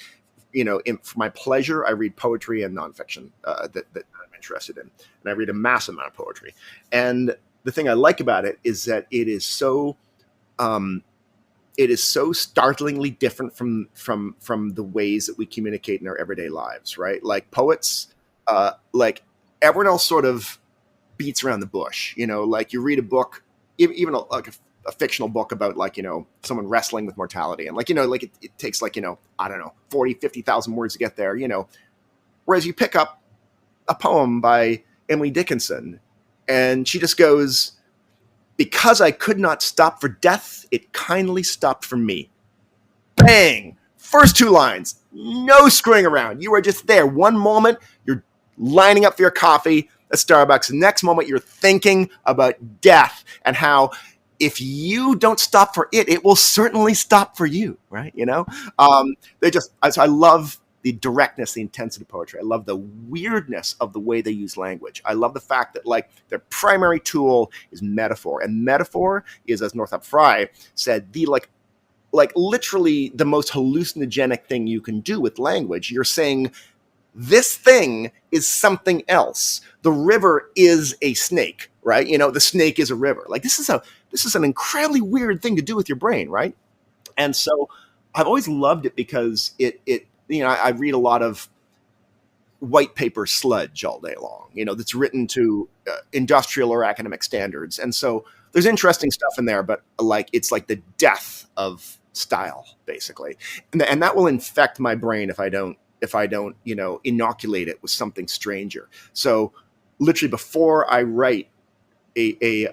for my pleasure, I read poetry and nonfiction that I'm interested in, and I read a massive amount of poetry. And the thing I like about it is that it is so startlingly different from the ways that we communicate in our everyday lives, right? Like poets, like everyone else sort of beats around the bush, like you read a book, even like a fictional book about, like, someone wrestling with mortality, and, like, like it takes, like, I don't know, 40, 50,000 words to get there, whereas you pick up a poem by Emily Dickinson and she just goes, because I could not stop for death, it kindly stopped for me. Bang! First 2 lines, no screwing around. You are just there. One moment, you're lining up for your coffee at Starbucks. The next moment, you're thinking about death and how if you don't stop for it, it will certainly stop for you, right? I love the directness, the intensity of poetry. I love the weirdness of the way they use language. I love the fact that, like, their primary tool is metaphor, and metaphor is, as Northrop Frye said, the like literally the most hallucinogenic thing you can do with language. You're saying this thing is something else. The river is a snake, right? The snake is a river. Like, this is an incredibly weird thing to do with your brain, right? And so I've always loved it because it I read a lot of white paper sludge all day long, that's written to industrial or academic standards. And so there's interesting stuff in there, but, like, it's like the death of style, basically. And that will infect my brain if I don't, inoculate it with something stranger. So literally before I write a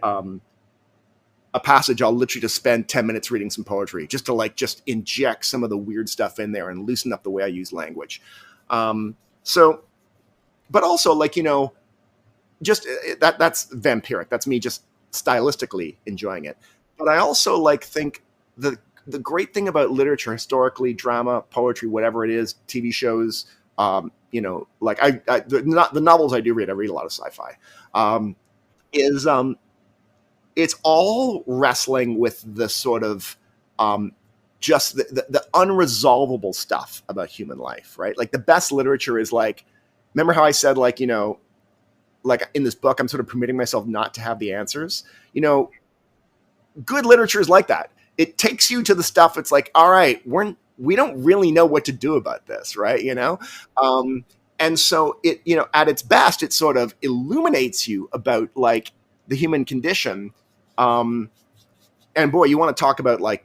passage, I'll literally just spend 10 minutes reading some poetry just to inject some of the weird stuff in there and loosen up the way I use language. So, but also, like, just that's vampiric. That's me just stylistically enjoying it. But I also, like, think the great thing about literature, historically, drama, poetry, whatever it is, TV shows, like the novels I do read, I read a lot of sci-fi, is it's all wrestling with the sort of just the unresolvable stuff about human life, right? Like, the best literature is, like, remember how I said, like, like in this book, I'm sort of permitting myself not to have the answers. Good literature is like that. It takes you to the stuff. It's like, all right, we don't really know what to do about this, right? And so it, at its best, it sort of illuminates you about, like, the human condition. And boy, you want to talk about, like,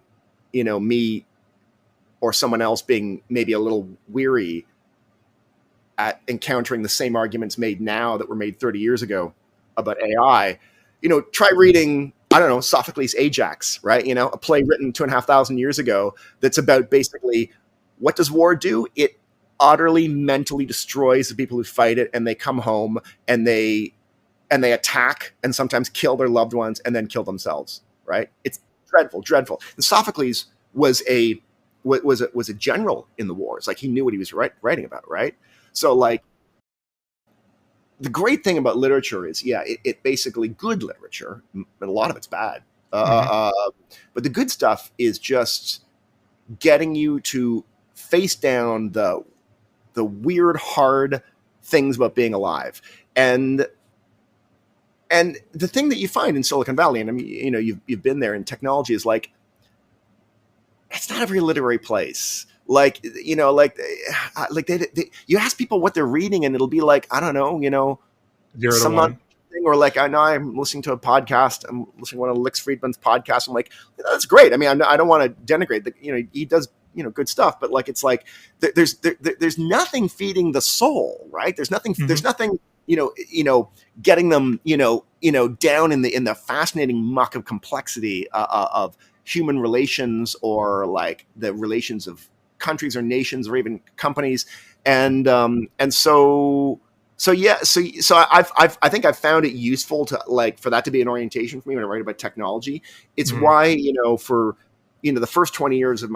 me or someone else being maybe a little weary at encountering the same arguments made now that were made 30 years ago about AI. Try reading, I don't know, Sophocles' Ajax, right? A play written 2,500 years ago that's about, basically, what does war do? It utterly mentally destroys the people who fight it, and they come home and they attack and sometimes kill their loved ones and then kill themselves, right? It's dreadful. And Sophocles was a general in the wars. Like, he knew what he was writing about, right? So, like, the great thing about literature is, it basically, good literature, but a lot of it's bad. But the good stuff is just getting you to face down the weird, hard things about being alive. And the thing that you find in Silicon Valley, and I mean, you've been there, in technology, is, like, it's not a very literary place. Like, you ask people what they're reading, and it'll be like, I don't know, 0 to some 1. thing, or, like, I know I'm listening to a podcast. I'm listening to one of Lex Friedman's podcasts. I'm like, that's great. I mean, I don't want to denigrate that. He does good stuff, but like it's like there's nothing feeding the soul, right? There's nothing getting them down in the fascinating muck of complexity of human relations, or like the relations of countries or nations or even companies, and I think I've found it useful to like for that to be an orientation for me when I write about technology. It's why for the first 25 years of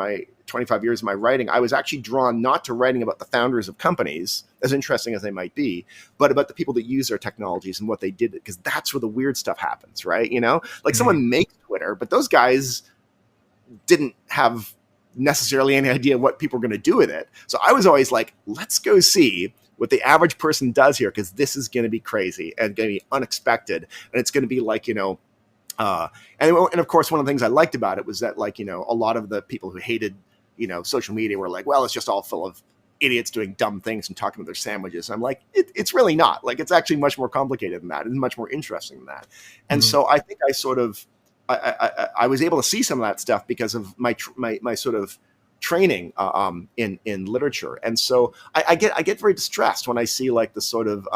my writing, I was actually drawn not to writing about the founders of companies, as interesting as they might be, but about the people that use their technologies and what they did, because that's where the weird stuff happens, right? Someone makes Twitter, but those guys didn't have necessarily any idea what people were going to do with it. So I was always like, let's go see what the average person does here, because this is going to be crazy and going to be unexpected, and it's going to be like and of course, one of the things I liked about it was that a lot of the people who hated social media were like, well, it's just all full of idiots doing dumb things and talking about their sandwiches. I'm like, it's really not. Like, it's actually much more complicated than that, and much more interesting than that. And so I think I sort of I was able to see some of that stuff because of my sort of training in literature. And so I get very distressed when I see like the sort of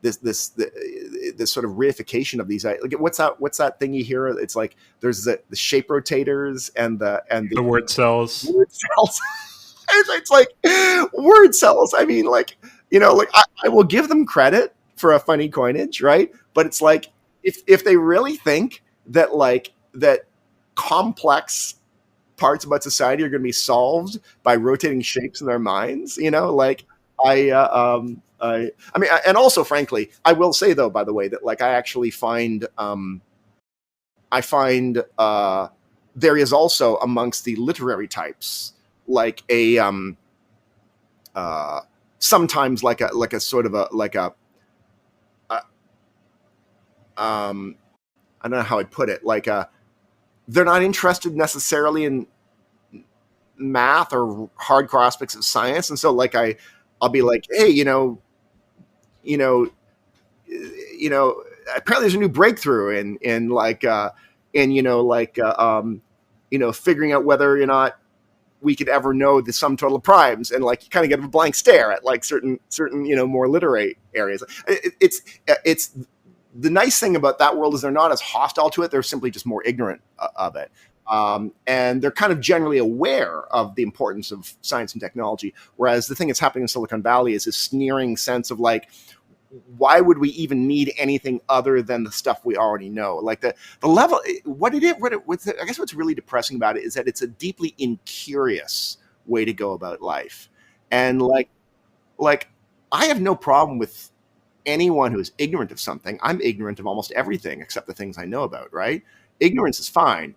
this sort of reification of these. Like, what's that thing you hear? It's like there's the shape rotators and the word cells. Word cells. It's like word cells. I mean, like I will give them credit for a funny coinage, right? But it's like if they really think that complex parts about society are going to be solved by rotating shapes in their minds, I mean, and also, frankly, I will say though, by the way, that like I actually find there is also amongst the literary types like a sometimes like a sort of I don't know how I'd put it. Like, they're not interested necessarily in math or hardcore aspects of science, and so like I'll be like, hey, apparently there's a new breakthrough in figuring out whether or not we could ever know the sum total of primes, and like you kind of get a blank stare at like certain more literary areas. It's the nice thing about that world is they're not as hostile to it. They're simply just more ignorant of it. And they're kind of generally aware of the importance of science and technology. Whereas the thing that's happening in Silicon Valley is this sneering sense of like, why would we even need anything other than the stuff we already know? Like the level, I guess what's really depressing about it is that it's a deeply incurious way to go about life. And like I have no problem with anyone who is ignorant of something. I'm ignorant of almost everything except the things I know about, right? Ignorance is fine.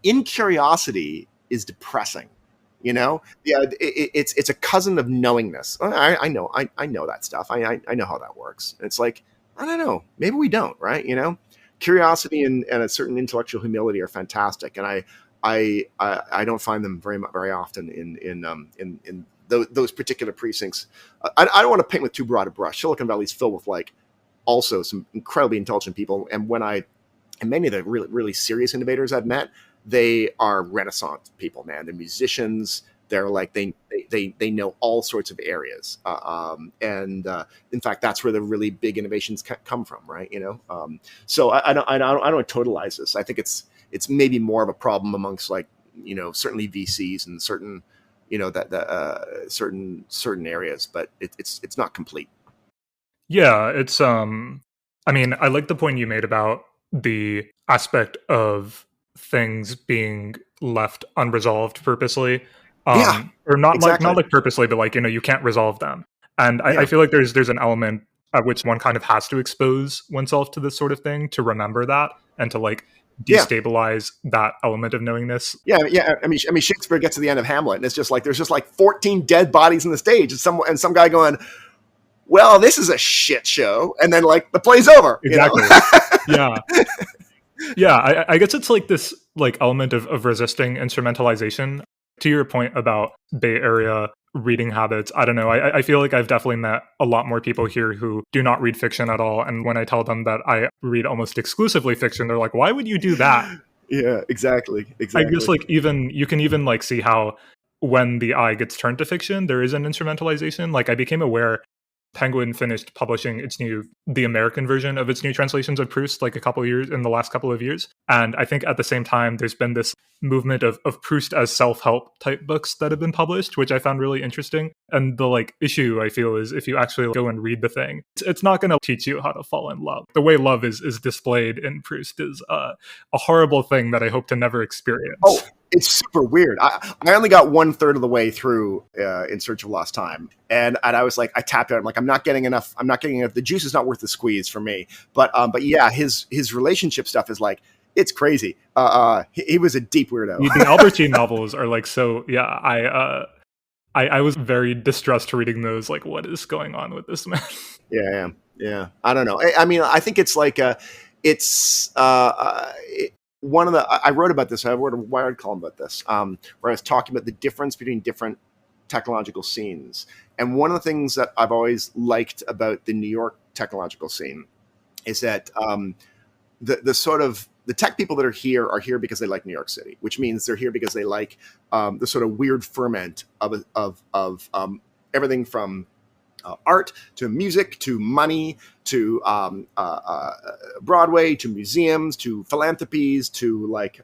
Incuriosity is depressing. It's a cousin of knowingness. I know that stuff. I know how that works. And it's like, I don't know, maybe we don't, right? Curiosity and a certain intellectual humility are fantastic, and I don't find them very often in those particular precincts. I don't want to paint with too broad a brush. Silicon Valley is filled with like also some incredibly intelligent people, and many of the really, really serious innovators I've met, they are Renaissance people, man. They're musicians. They're like they know all sorts of areas, and in fact, that's where the really big innovations come from, right? So I don't totalize this. I think it's maybe more of a problem amongst like certainly VCs and certain certain areas, but it's not complete. Yeah, it's I mean, I like the point you made about the aspect of things being left unresolved purposely. Yeah, Or not exactly. like purposely, but like, you can't resolve them. And I feel like there's an element at which one kind of has to expose oneself to this sort of thing to remember that and to like destabilize that element of knowingness. Yeah. I mean, Shakespeare gets to the end of Hamlet, and it's just like there's just like 14 dead bodies on the stage, and some guy going, "Well, this is a shit show," and then like the play's over. Exactly. Yeah. Yeah. I guess it's like this like element of resisting instrumentalization. To your point about Bay Area reading habits, I don't know. I feel like I've definitely met a lot more people here who do not read fiction at all. And when I tell them that I read almost exclusively fiction, they're like, why would you do that? Yeah, exactly. I guess like you can even like see how when the eye gets turned to fiction, there is an instrumentalization. Like I became aware Penguin finished publishing the American version of its new translations of Proust like in the last couple of years. And I think at the same time, there's been this movement of Proust as self-help type books that have been published, which I found really interesting. And the like issue I feel is if you actually go and read the thing, it's not going to teach you how to fall in love. The way love is displayed in Proust is a horrible thing that I hope to never experience. Oh, it's super weird. I only got 1/3 of the way through In Search of Lost Time, and I was like, I tapped out. I'm like, I'm not getting enough. The juice is not worth the squeeze for me. But yeah, his relationship stuff is like, it's crazy. He was a deep weirdo. The Albertine novels are like, so yeah, I was very distressed reading those. Like, what is going on with this man? Yeah. I don't know. I mean, I think it's like one of the, I wrote about this. I wrote a Wired column about this, where I was talking about the difference between different technological scenes. And one of the things that I've always liked about the New York technological scene is that the tech people that are here because they like New York City, which means they're here because they like the sort of weird ferment of everything from art to music to money to Broadway to museums to philanthropies to like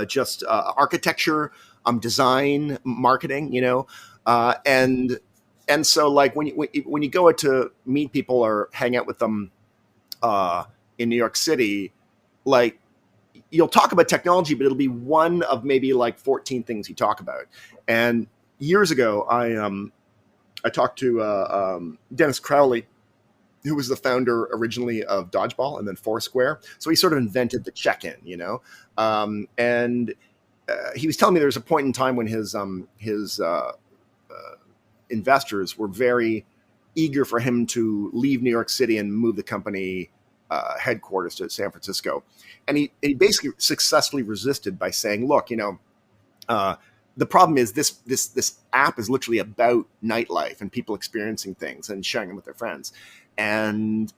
just architecture, design, marketing, and so like when you go out to meet people or hang out with them in New York City, like you'll talk about technology, but it'll be one of maybe like 14 things you talk about. And years ago, I talked to Dennis Crowley, who was the founder originally of Dodgeball and then Foursquare. So he sort of invented the check-in, and he was telling me there was a point in time when his investors were very eager for him to leave New York City and move the company headquarters to San Francisco. And he basically successfully resisted by saying, look, the problem is this app is literally about nightlife and people experiencing things and sharing them with their friends. And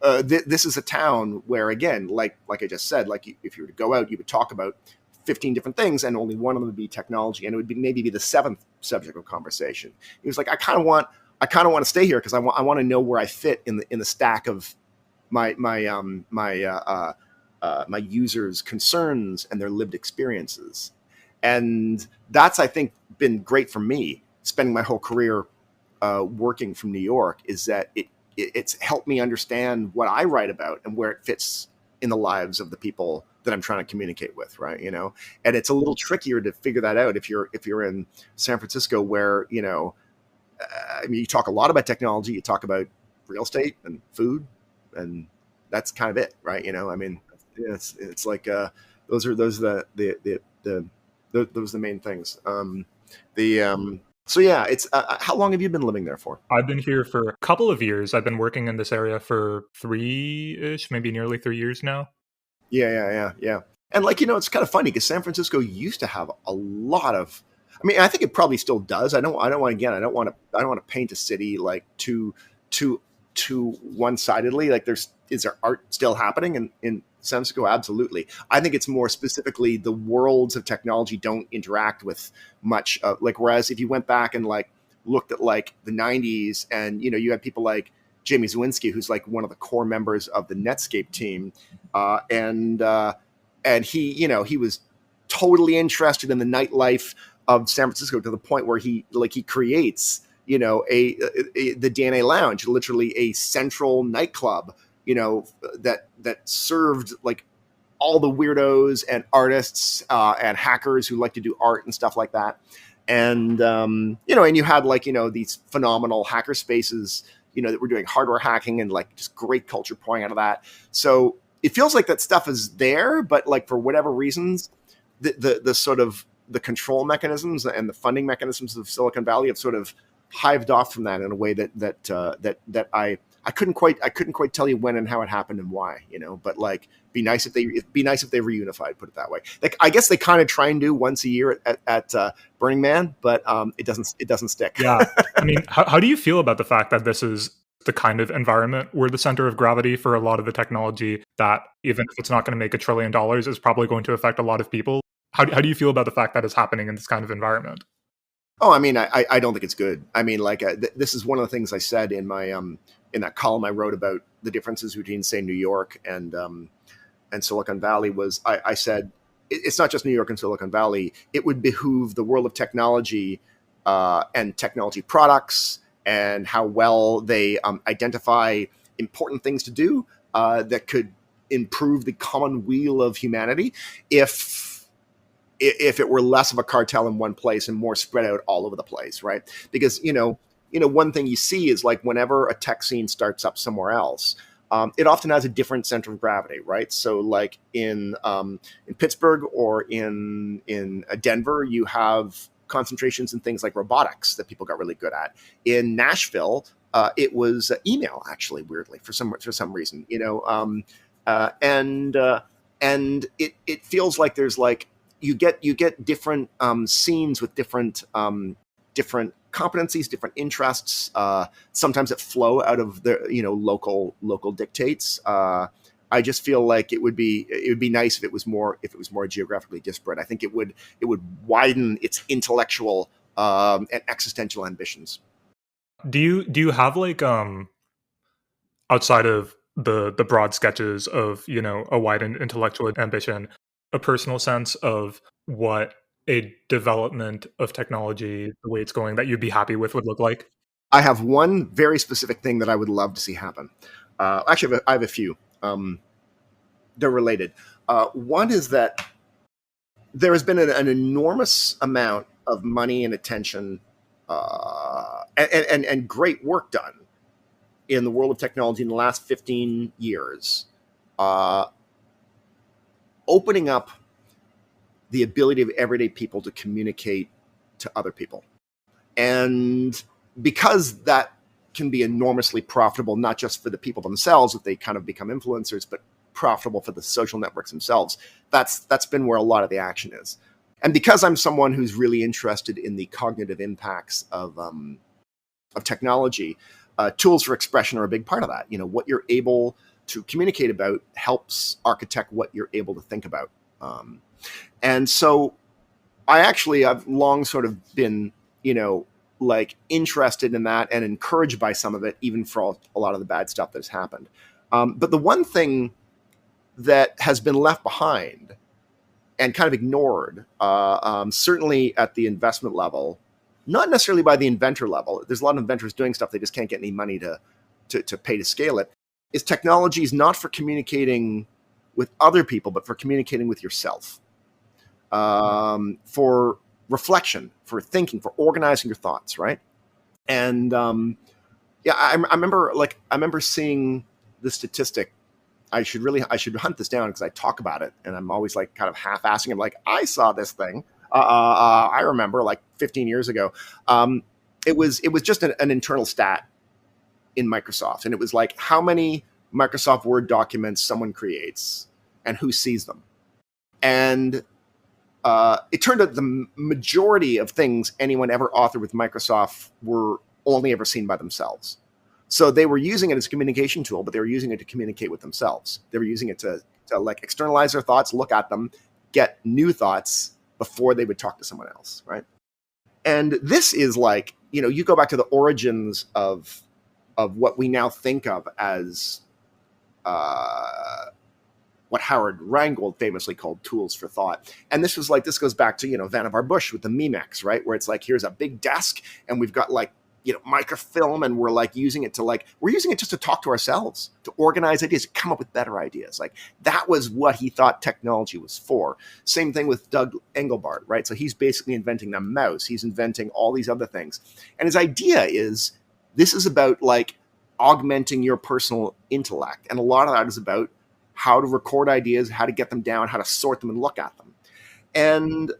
this is a town where, again, like I just said, like if you were to go out, you would talk about 15 different things and only one of them would be technology, and it would be maybe the seventh subject of conversation. He was like, I kind of want to stay here because I want to know where I fit in the stack of my users' concerns and their lived experiences. And that's, I think, been great for me, spending my whole career working from New York, is that it's helped me understand what I write about and where it fits in the lives of the people that I'm trying to communicate with, right? And it's a little trickier to figure that out if you're in San Francisco, where, I mean, you talk a lot about technology, you talk about real estate and food, and that's kind of it, right? I mean, it's like those are the main things. So yeah, it's how long have you been living there for? I've been here for a couple of years. I've been working in this area for 3-ish, maybe nearly 3 years now. Yeah. And like, it's kind of funny because San Francisco used to have a lot of, I mean, I think it probably still does. I don't want to paint a city like too one-sidedly. Like is there art still happening in San Francisco? Absolutely. I think it's more specifically the worlds of technology don't interact with much like, whereas if you went back and like looked at like the 90s and, you had people like Jamie Zawinski, who's like one of the core members of the Netscape team. And he was totally interested in the nightlife of San Francisco to the point where he creates, the DNA Lounge, literally a central nightclub, that served like all the weirdos and artists and hackers who like to do art and stuff like that. And, and you had like, these phenomenal hacker spaces, that were doing hardware hacking and like just great culture pouring out of that. So it feels like that stuff is there, but like for whatever reasons, the sort of the control mechanisms and the funding mechanisms of Silicon Valley have sort of hived off from that in a way that I couldn't quite tell you when and how it happened and why, but like be nice if they reunified, put it that way. Like, I guess they kind of try and do once a year at Burning Man, but it doesn't stick. Yeah. I mean, how do you feel about the fact that this is the kind of environment where the center of gravity for a lot of the technology that, even if it's not going to make $1 trillion, is probably going to affect a lot of people? How do you feel about the fact that it's happening in this kind of environment? Oh, I mean, I don't think it's good. I mean, like this is one of the things I said in my in that column I wrote about the differences between, say, New York and Silicon Valley. Was I said it's not just New York and Silicon Valley. It would behoove the world of technology and technology products and how well they identify important things to do that could improve the common weal of humanity if it were less of a cartel in one place and more spread out all over the place, right? Because one thing you see is like whenever a tech scene starts up somewhere else, it often has a different center of gravity, right? So, like in Pittsburgh or in Denver, you have concentrations in things like robotics that people got really good at. In Nashville, it was email, actually, weirdly for some reason, and it feels like there's like you get different scenes with different competencies, different interests. Sometimes that flow out of the local dictates. I just feel like it would be nice if it was more geographically disparate. I think it would widen its intellectual and existential ambitions. Do you have like outside of the broad sketches of a wide and intellectual ambition, a personal sense of what a development of technology, the way it's going, that you'd be happy with would look like? I have one very specific thing that I would love to see happen. Actually, I have a few. They're related. One is that there has been an enormous amount of money and attention and great work done in the world of technology in the last 15 years, opening up the ability of everyday people to communicate to other people. And because that can be enormously profitable, not just for the people themselves, if they kind of become influencers, but profitable for the social networks themselves, that's been where a lot of the action is. And because I'm someone who's really interested in the cognitive impacts of technology, tools for expression are a big part of that. What you're able to communicate about helps architect what you're able to think about. And so I've long sort of been, like interested in that and encouraged by some of it, even for a lot of the bad stuff that's happened. But the one thing that has been left behind and kind of ignored, certainly at the investment level, not necessarily by the inventor level. There's a lot of inventors doing stuff. They just can't get any money to pay to scale it. Is technology is not for communicating with other people, but for communicating with yourself, for reflection, for thinking, for organizing your thoughts, right? And I remember seeing the statistic. I should hunt this down because I talk about it, and I'm always like kind of half-assing. I'm like, I saw this thing. I remember like 15 years ago. It was just an internal stat in Microsoft, and it was like how many Microsoft Word documents someone creates and who sees them. And it turned out the majority of things anyone ever authored with Microsoft were only ever seen by themselves. So they were using it as a communication tool, but they were using it to communicate with themselves. They were using it to like externalize their thoughts, look at them, get new thoughts before they would talk to someone else, right? And this is like, you go back to the origins of what we now think of as what Howard Rheingold famously called tools for thought. And this goes back to, Vannevar Bush with the Memex, right? Where it's like, here's a big desk and we've got like, microfilm, and we're using it just to talk to ourselves, to organize ideas, to come up with better ideas. Like that was what he thought technology was for. Same thing with Doug Engelbart, right? So he's basically inventing the mouse. He's inventing all these other things. And his idea is this is about like augmenting your personal intellect. And a lot of that is about how to record ideas, how to get them down, how to sort them and look at them. And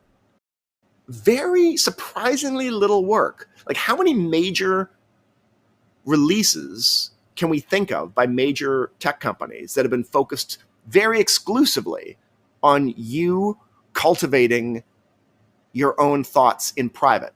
very surprisingly little work. Like how many major releases can we think of by major tech companies that have been focused very exclusively on you cultivating your own thoughts in private,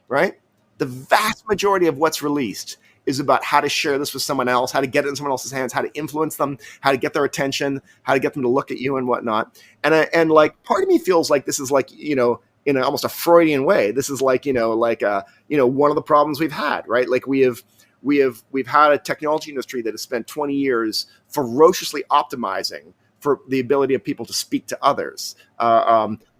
right? The vast majority of what's released is about how to share this with someone else, how to get it in someone else's hands, how to influence them, how to get their attention, how to get them to look at you and whatnot. And like part of me feels like this is like, in almost a Freudian way, this is like, one of the problems we've had, right? Like we've had a technology industry that has spent 20 years ferociously optimizing for the ability of people to speak to others,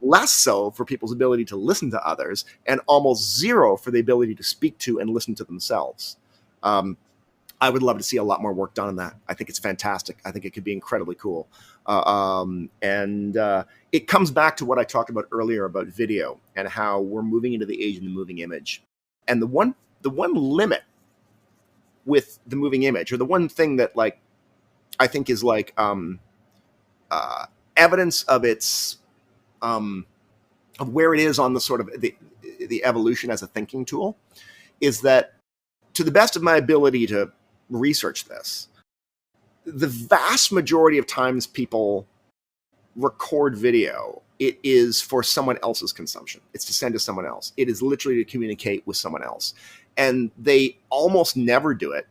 less so for people's ability to listen to others, and almost zero for the ability to speak to and listen to themselves. I would love to see a lot more work done on that. I think it's fantastic. I think it could be incredibly cool. And it comes back to what I talked about earlier about video and how we're moving into the age of the moving image. And the one limit with the moving image, or the one thing that like I think is like evidence of its of where it is on the sort of the evolution as a thinking tool, is that, to the best of my ability to research this, the vast majority of times people record video, it is for someone else's consumption. It's to send to someone else. It is literally to communicate with someone else. And they almost never do it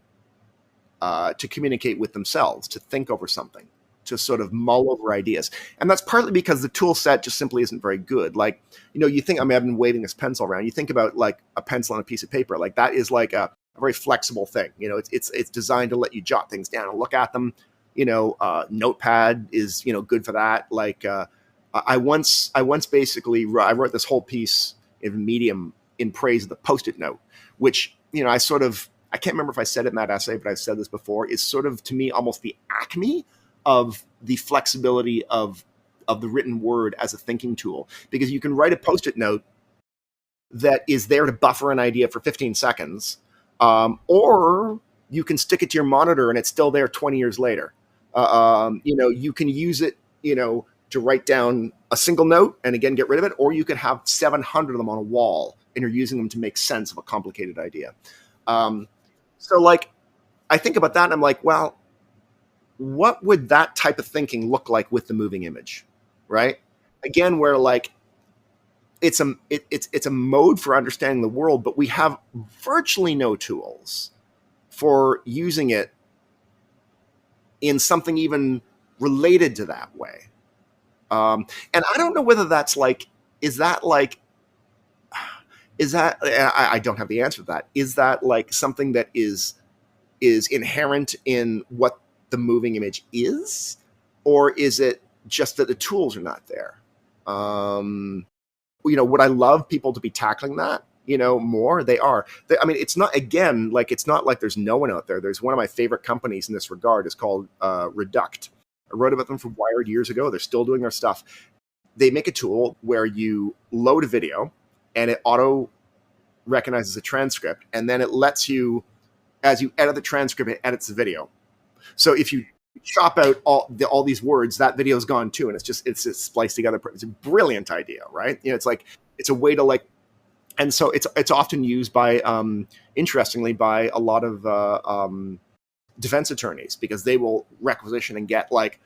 to communicate with themselves, to think over something, to sort of mull over ideas. And that's partly because the tool set just simply isn't very good. Like, you think, I've been waving this pencil around. You think about like a pencil on a piece of paper. Like that is like a very flexible thing. It's designed to let you jot things down and look at them. Notepad is, good for that. Like I once basically, I wrote this whole piece in Medium in praise of the Post-it note, which, I can't remember if I said it in that essay, but I've said this before, is sort of, to me, almost the acme of the flexibility of the written word as a thinking tool. Because you can write a Post-it note that is there to buffer an idea for 15 seconds, or you can stick it to your monitor and it's still there 20 years later. You can use it, to write down a single note and again get rid of it, or you could have 700 of them on a wall and you're using them to make sense of a complicated idea. So like, I think about that and I'm like, well, what would that type of thinking look like with the moving image, right? Again, where like it's a mode for understanding the world, but we have virtually no tools for using it in something even related to that way. And I don't know whether that's like, I don't have the answer to that. Is that like something that is inherent in what the moving image is, or is it just that the tools are not there? Would I love people to be tackling that, more? They are. It's not, again, like, it's not like there's no one out there. There's one of my favorite companies in this regard is called Reduct. I wrote about them for Wired years ago. They're still doing their stuff. They make a tool where you load a video and it auto recognizes a transcript, and then it lets you, as you edit the transcript, it edits the video. So if you chop out all these words, that video is gone too, and it's just spliced together. It's a brilliant idea, right? It's like, it's a way to like, and so it's often used by, interestingly, by a lot of defense attorneys, because they will requisition and get like,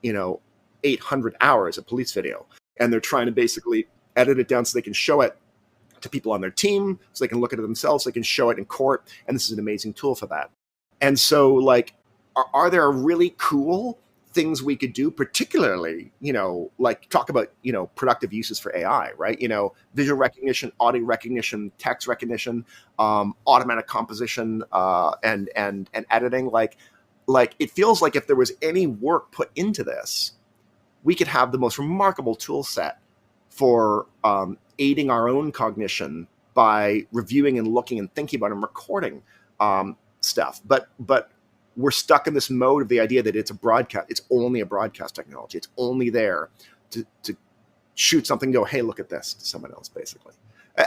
800 hours of police video, and they're trying to basically edit it down so they can show it to people on their team, so they can look at it themselves, so they can show it in court, and this is an amazing tool for that. And so, like, are there really cool things we could do, particularly, like talk about, productive uses for AI, right? Visual recognition, audio recognition, text recognition, automatic composition, and editing. Like it feels like if there was any work put into this, we could have the most remarkable tool set for aiding our own cognition by reviewing and looking and thinking about and recording stuff. But we're stuck in this mode of the idea that it's only a broadcast technology. It's only there to shoot something and go, hey, look at this, to someone else, basically.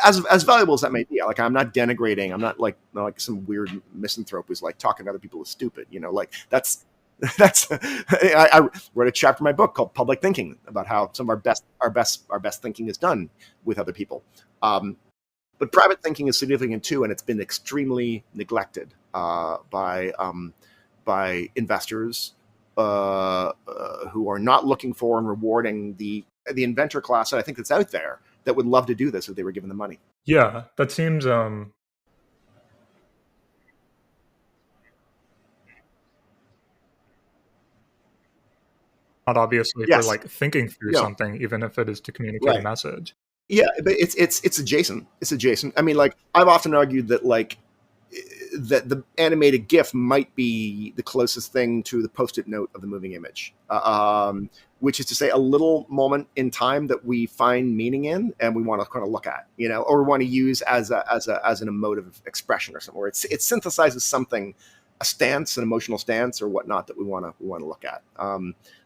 As valuable as that may be, like, I'm not denigrating. I'm not like some weird misanthrope who's like talking to other people is stupid. Like that's I wrote a chapter in my book called Public Thinking about how some of our best thinking is done with other people. But private thinking is significant too, and it's been extremely neglected by investors who are not looking for and rewarding the inventor class that I think that's out there that would love to do this if they were given the money. Yeah, that seems not obviously for Yes. like thinking through Yeah. something, even if it is to communicate a Right. message. Yeah, but it's adjacent. It's adjacent. I mean, like I've often argued that like that the animated GIF might be the closest thing to the post-it note of the moving image, which is to say, a little moment in time that we find meaning in, and we want to kind of look at, or we want to use as an emotive expression or something, where it synthesizes something, a stance, an emotional stance, or whatnot that we want to look at.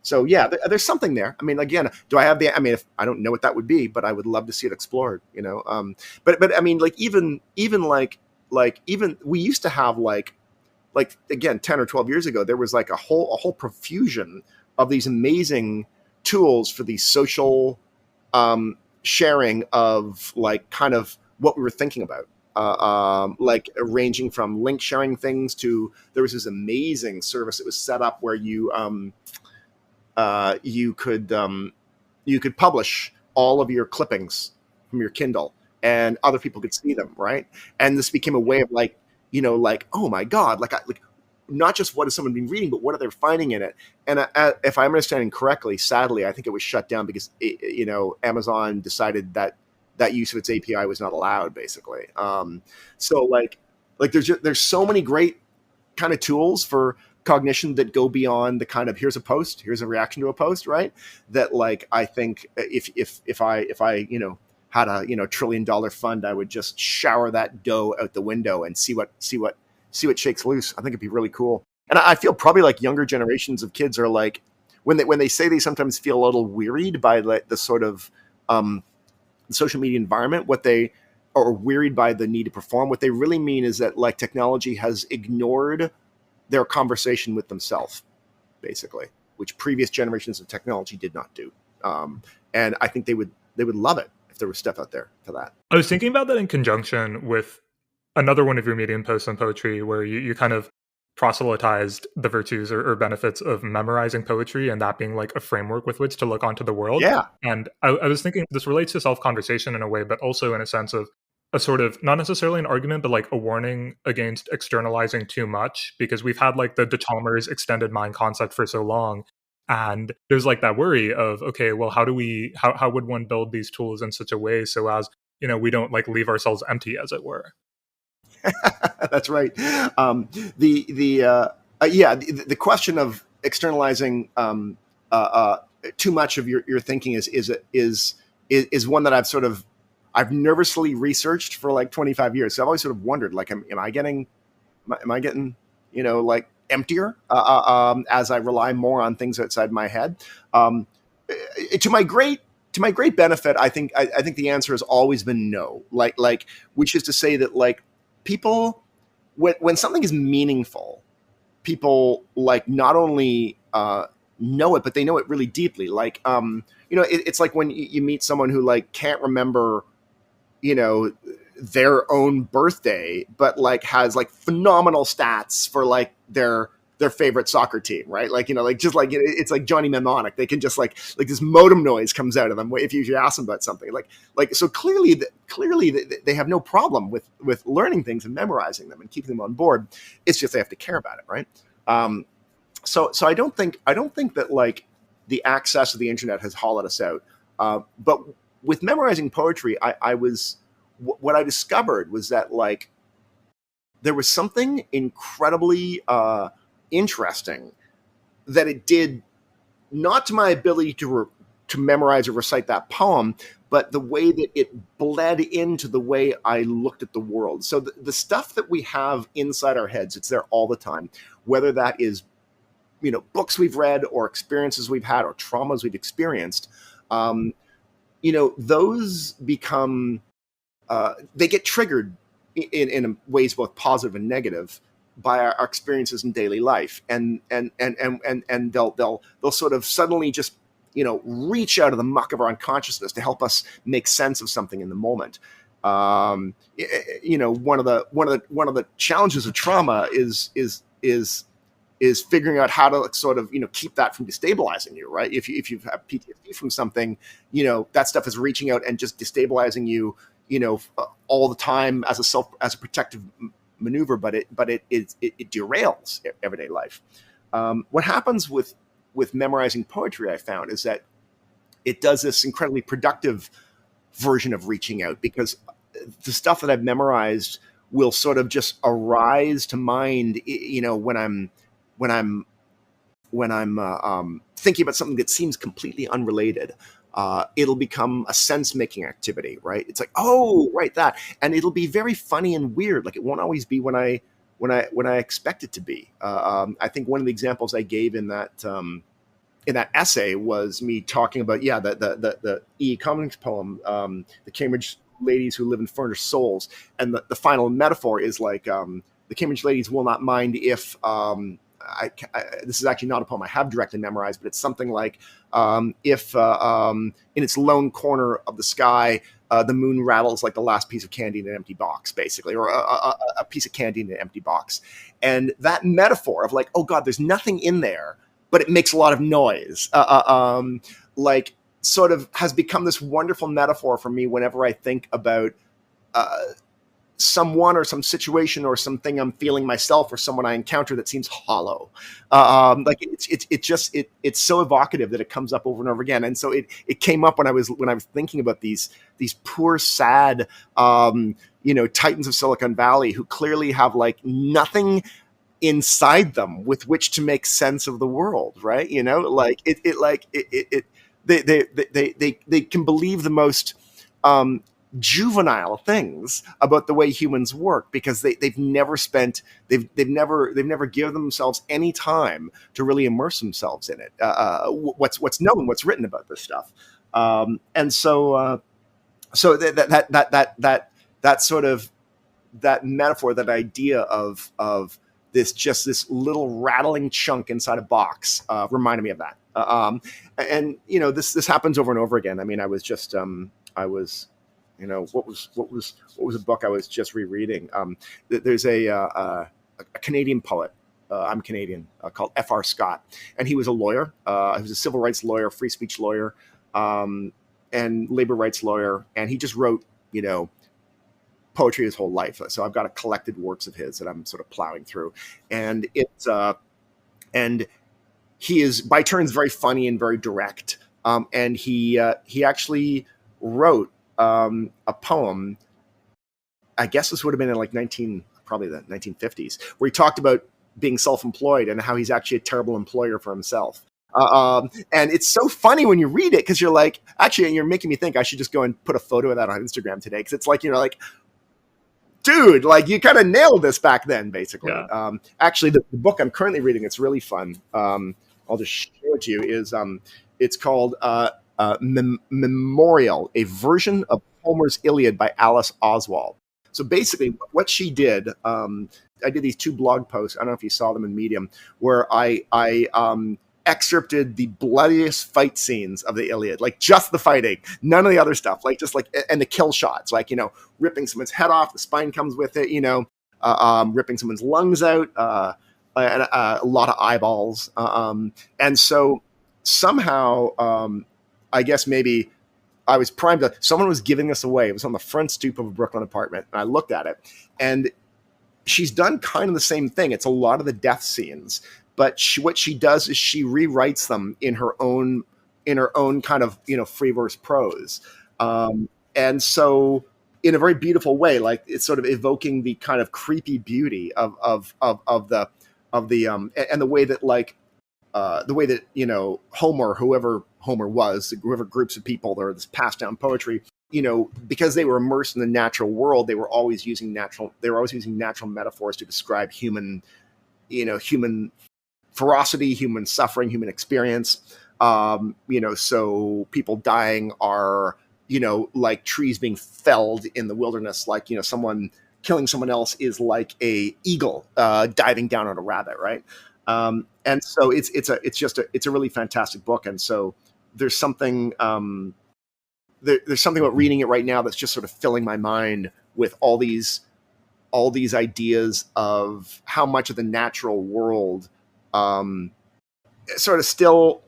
So yeah, there's something there. I mean, again, do I have the? I mean, if I don't know what that would be, but I would love to see it explored. But I mean, like even even we used to have like again 10 or 12 years ago, there was like a whole profusion of these amazing tools for the social sharing of like kind of what we were thinking about, like ranging from link sharing things to, there was this amazing service that was set up where you could publish all of your clippings from your Kindle, and other people could see them, right? And this became a way of like, like, oh my God, like not just what has someone been reading, but what are they finding in it? And if I'm understanding correctly, sadly, I think it was shut down because Amazon decided that use of its API was not allowed, basically. So like there's so many great kind of tools for cognition that go beyond the kind of here's a reaction to a post, right? That like I think if I had a $1 trillion fund, I would just shower that dough out the window and see what shakes loose. I think it'd be really cool. And I feel probably like younger generations of kids are like, when they say they sometimes feel a little wearied by like the sort of social media environment, what they or wearied by the need to perform, what they really mean is that like technology has ignored their conversation with themselves, basically, which previous generations of technology did not do. And I think they would love it if there was stuff out there for that. I was thinking about that in conjunction with another one of your Medium posts on poetry, where you kind of proselytized the virtues or benefits of memorizing poetry, and that being like a framework with which to look onto the world. Yeah. And I was thinking this relates to self-conversation in a way, but also in a sense of a sort of, not necessarily an argument, but like a warning against externalizing too much, because we've had like the de Chalmers extended mind concept for so long. And there's like that worry of, okay, well, how would one build these tools in such a way so as, we don't like leave ourselves empty, as it were. That's right. The question of externalizing too much of your thinking is one that I've nervously researched for like 25 years. So I've always sort of wondered, like, am I getting like emptier as I rely more on things outside my head? To my great benefit, I think the answer has always been no. Like, which is to say that like people, when something is meaningful, people like not only know it, but they know it really deeply. Like, it's like when you meet someone who like can't remember, their own birthday, but like has like phenomenal stats for like their favorite soccer team, right? Like, like just like it's like Johnny Mnemonic. They can just like this modem noise comes out of them if you ask them about something. Like so clearly they have no problem with learning things and memorizing them and keeping them on board. It's just they have to care about it, right? So I don't think that like the access of the internet has hollowed us out. But with memorizing poetry, what I discovered was that like there was something incredibly interesting that it did, not to my ability to memorize or recite that poem, but the way that it bled into the way I looked at the world. So the stuff that we have inside our heads, it's there all the time, whether that is books we've read or experiences we've had or traumas we've experienced. Those become they get triggered in ways both positive and negative by our experiences in daily life, and they'll sort of suddenly just reach out of the muck of our unconsciousness to help us make sense of something in the moment. One of the challenges of trauma is figuring out how to sort of keep that from destabilizing you, right? If you have PTSD from something, that stuff is reaching out and just destabilizing you, all the time as a protective maneuver, but it derails everyday life. What happens with with memorizing poetry, I found, is that it does this incredibly productive version of reaching out, because the stuff that I've memorized will sort of just arise to mind, when I'm thinking about something that seems completely unrelated. It'll become a sense-making activity, right? It's like, oh, right, that, and it'll be very funny and weird. Like, it won't always be when I expect it to be. I think one of the examples I gave in that essay was me talking about the E. Cummings poem, the Cambridge ladies who live in furnished souls, and the final metaphor is like, the Cambridge ladies will not mind if this is actually not a poem I have directly memorized, but it's something like, if in its lone corner of the sky, the moon rattles like the last piece of candy in an empty box, basically, or a piece of candy in an empty box. And that metaphor of like, oh God, there's nothing in there, but it makes a lot of noise, like, sort of has become this wonderful metaphor for me whenever I think about someone or some situation or something I'm feeling myself or someone I encounter that seems hollow. Like, it's so evocative that it comes up over and over again. And so it came up when I was thinking about these poor, sad, titans of Silicon Valley who clearly have like nothing inside them with which to make sense of the world, right? Like they can believe the most juvenile things about the way humans work, because they've never given themselves any time to really immerse themselves in it. What's known, what's written about this stuff, and so that sort of that metaphor, that idea of this little rattling chunk inside a box, reminded me of that. And this happens over and over again. I mean, I was what was a book I was just rereading? There's a Canadian poet. I'm Canadian, called F.R. Scott, and he was a lawyer. He was a civil rights lawyer, free speech lawyer, and labor rights lawyer, and he just wrote poetry his whole life. So I've got a collected works of his that I'm sort of plowing through, and and he is by turns very funny and very direct. And he actually wrote a poem. I guess this would have been in like probably the 1950s, where he talked about being self-employed and how he's actually a terrible employer for himself. And it's so funny when you read it, because you're like, actually, you're making me think I should just go and put a photo of that on Instagram today, because it's like, like, dude, like, you kind of nailed this back then, basically. Yeah. Actually, the book I'm currently reading, it's really fun. I'll just show it to you. It's called Memorial, a version of Homer's Iliad by Alice Oswald. So basically, what she did, I did these 2 blog posts. I don't know if you saw them in Medium, where I excerpted the bloodiest fight scenes of the Iliad, like just the fighting, none of the other stuff, like just like, and the kill shots, like, ripping someone's head off, the spine comes with it, ripping someone's lungs out, and a lot of eyeballs. And so somehow, I guess maybe I was primed to, someone was giving this away. It was on the front stoop of a Brooklyn apartment, and I looked at it, and she's done kind of the same thing. It's a lot of the death scenes, but what she does is she rewrites them in her own kind of, free verse prose. And so in a very beautiful way, like, it's sort of evoking the kind of creepy beauty of the and the way that, like, Homer, whoever Homer was, whoever groups of people, or this passed down poetry, because they were immersed in the natural world, they were always using natural metaphors to describe human ferocity, human suffering, human experience. So people dying are, like trees being felled in the wilderness, like, someone killing someone else is like a eagle diving down on a rabbit, right? And so it's a really fantastic book. And so there's something there's something about reading it right now that's just sort of filling my mind with all these ideas of how much of the natural world sort of still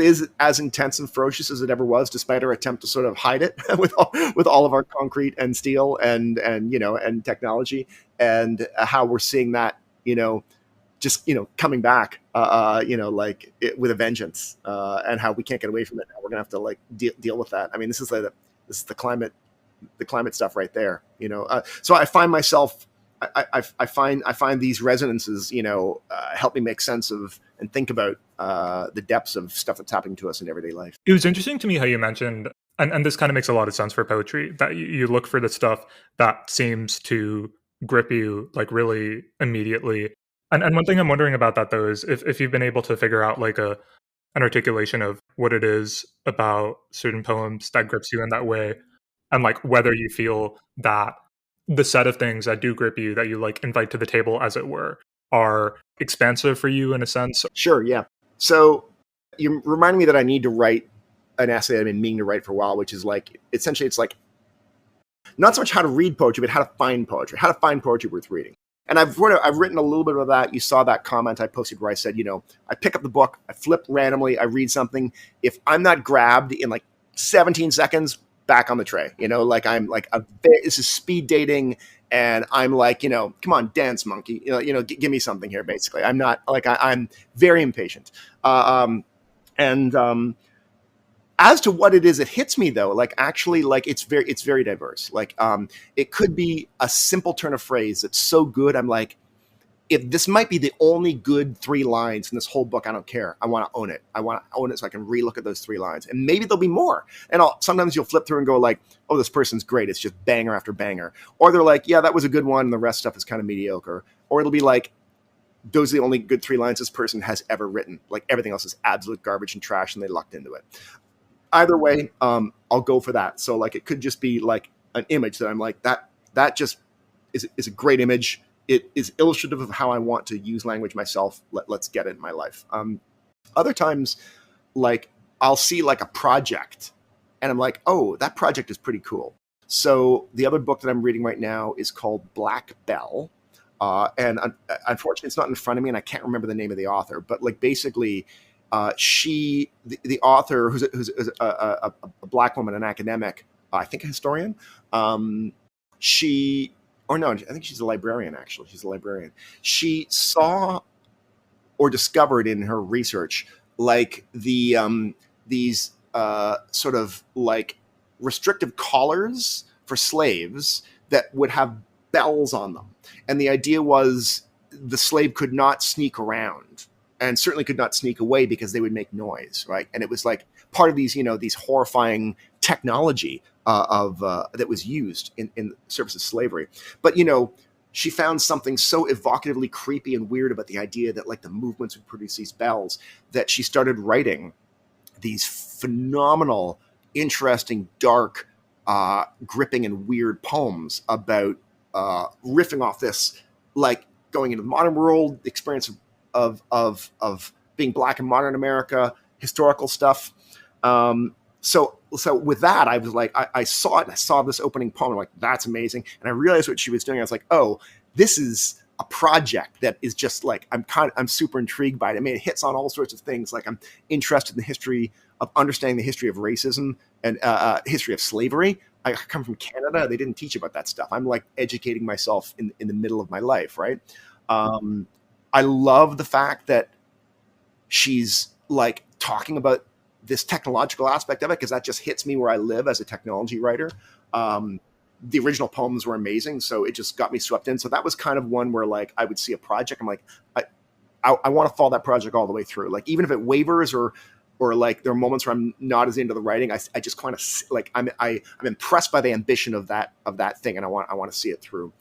is as intense and ferocious as it ever was, despite our attempt to sort of hide it with all of our concrete and steel and technology, and how we're seeing that just coming back, with a vengeance, and how we can't get away from it. We're gonna have to like deal with that. I mean, this is the climate stuff right there. So I find myself. I find these resonances, help me make sense of and think about the depths of stuff that's happening to us in everyday life. It was interesting to me how you mentioned, and this kind of makes a lot of sense for poetry, that you look for the stuff that seems to grip you like really immediately. And one thing I'm wondering about that though is if you've been able to figure out like an articulation of what it is about certain poems that grips you in that way, and like whether you feel that the set of things that do grip you, that you like invite to the table, as it were, are expansive for you in a sense. Sure, yeah. So you reminded me that I need to write an essay that I've been meaning to write for a while, which is like, essentially, it's like not so much how to read poetry, but how to find poetry worth reading. And I've written a little bit of that. You saw that comment I posted where I said, I pick up the book, I flip randomly, I read something. If I'm not grabbed in like 17 seconds, back on the tray, like I'm like this is speed dating, and I'm like, come on, dance monkey, give me something here. Basically, I'm not like I'm very impatient. As to what it is that hits me though, like actually, like it's very diverse. Like it could be a simple turn of phrase that's so good, I'm like, if this might be the only good 3 lines in this whole book, I don't care. I want to own it. I want to own it so I can relook at those 3 lines. And maybe there'll be more. And sometimes you'll flip through and go like, oh, this person's great. It's just banger after banger. Or they're like, yeah, that was a good one, and the rest stuff is kind of mediocre. Or it'll be like, those are the only good 3 lines this person has ever written. Like everything else is absolute garbage and trash, and they lucked into it. Either way, I'll go for that. So like it could just be like an image that I'm like, that just is a great image. It is illustrative of how I want to use language myself. Let's get it in my life. Other times, like I'll see like a project and I'm like, oh, that project is pretty cool. So the other book that I'm reading right now is called Black Bell. And unfortunately, it's not in front of me and I can't remember the name of the author. But like basically, the author, who's a Black woman, an academic, I think a historian, I think she's a librarian, actually. She's a librarian. She saw or discovered in her research, like these sort of like restrictive collars for slaves that would have bells on them. And the idea was the slave could not sneak around and certainly could not sneak away because they would make noise, right? And it was like part of these, these horrifying technology that was used in service of slavery. But, she found something so evocatively creepy and weird about the idea that like the movements would produce these bells that she started writing these phenomenal, interesting, dark, gripping and weird poems about riffing off this, like going into the modern world, the experience of being Black in modern America, historical stuff. So with that, I was like, I saw it and I saw this opening poem. I'm like, that's amazing. And I realized what she was doing. I was like, oh, this is a project that is just like, I'm super intrigued by it. I mean, it hits on all sorts of things. Like I'm interested in the history of understanding the history of racism and history of slavery. I come from Canada. They didn't teach about that stuff. I'm like educating myself in the middle of my life. Right. I love the fact that she's like talking about this technological aspect of it, because that just hits me where I live as a technology writer. The original poems were amazing, so it just got me swept in. So that was kind of one where like I would see a project, I'm like, I want to follow that project all the way through. Like even if it wavers or like there are moments where I'm not as into the writing, I just kind of like I'm impressed by the ambition of that thing, and I want to see it through.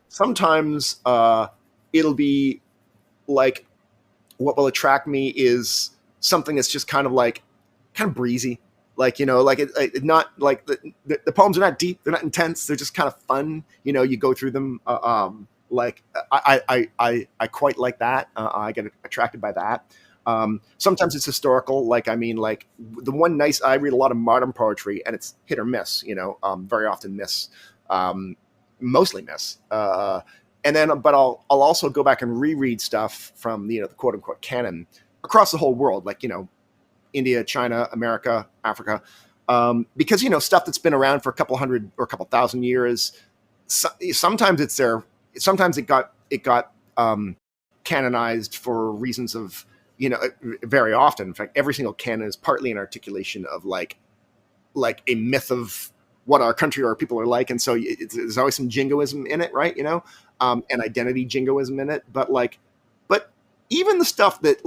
Sometimes it'll be like what will attract me is something that's just kind of breezy, like like it not like the poems are not deep, they're not intense, they're just kind of fun. You go through them. Like I quite like that. I get attracted by that. Sometimes it's historical. Like I read a lot of modern poetry, and it's hit or miss. Very often miss, mostly miss. And then, but I'll also go back and reread stuff from the quote unquote canon across the whole world, like India, China, America, Africa, because stuff that's been around for a couple hundred or a couple thousand years. Sometimes it's there. Sometimes it got canonized for reasons of, very often. In fact, every single canon is partly an articulation of like a myth of what our country or our people are like. And so there's always some jingoism in it, right? And identity jingoism in it. But even the stuff that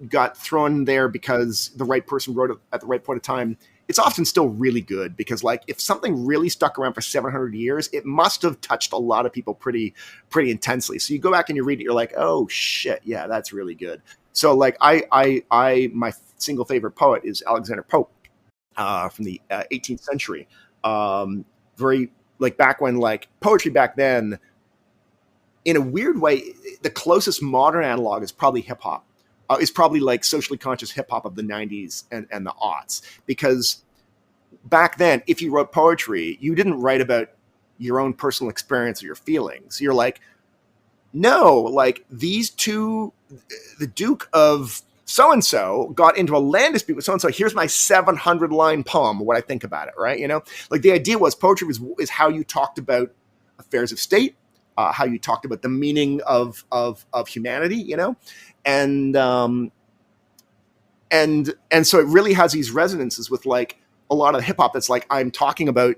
got thrown there because the right person wrote it at the right point of time, it's often still really good, because if something really stuck around for 700 years, it must have touched a lot of people pretty intensely. So you go back and you read it, you're like, oh shit, yeah, that's really good. So my single favorite poet is Alexander Pope, from the 18th century. Very back when poetry back then, in a weird way, the closest modern analog is probably hip hop. Is probably socially conscious hip hop of the 90s and the aughts. Because back then, if you wrote poetry, you didn't write about your own personal experience or your feelings. You're like, no, these two, the Duke of so-and-so got into a land dispute with so-and-so. Here's my 700-line poem, what I think about it, right? The idea was poetry is how you talked about affairs of state, how you talked about the meaning of humanity, and so it really has these resonances with a lot of hip hop that's I'm talking about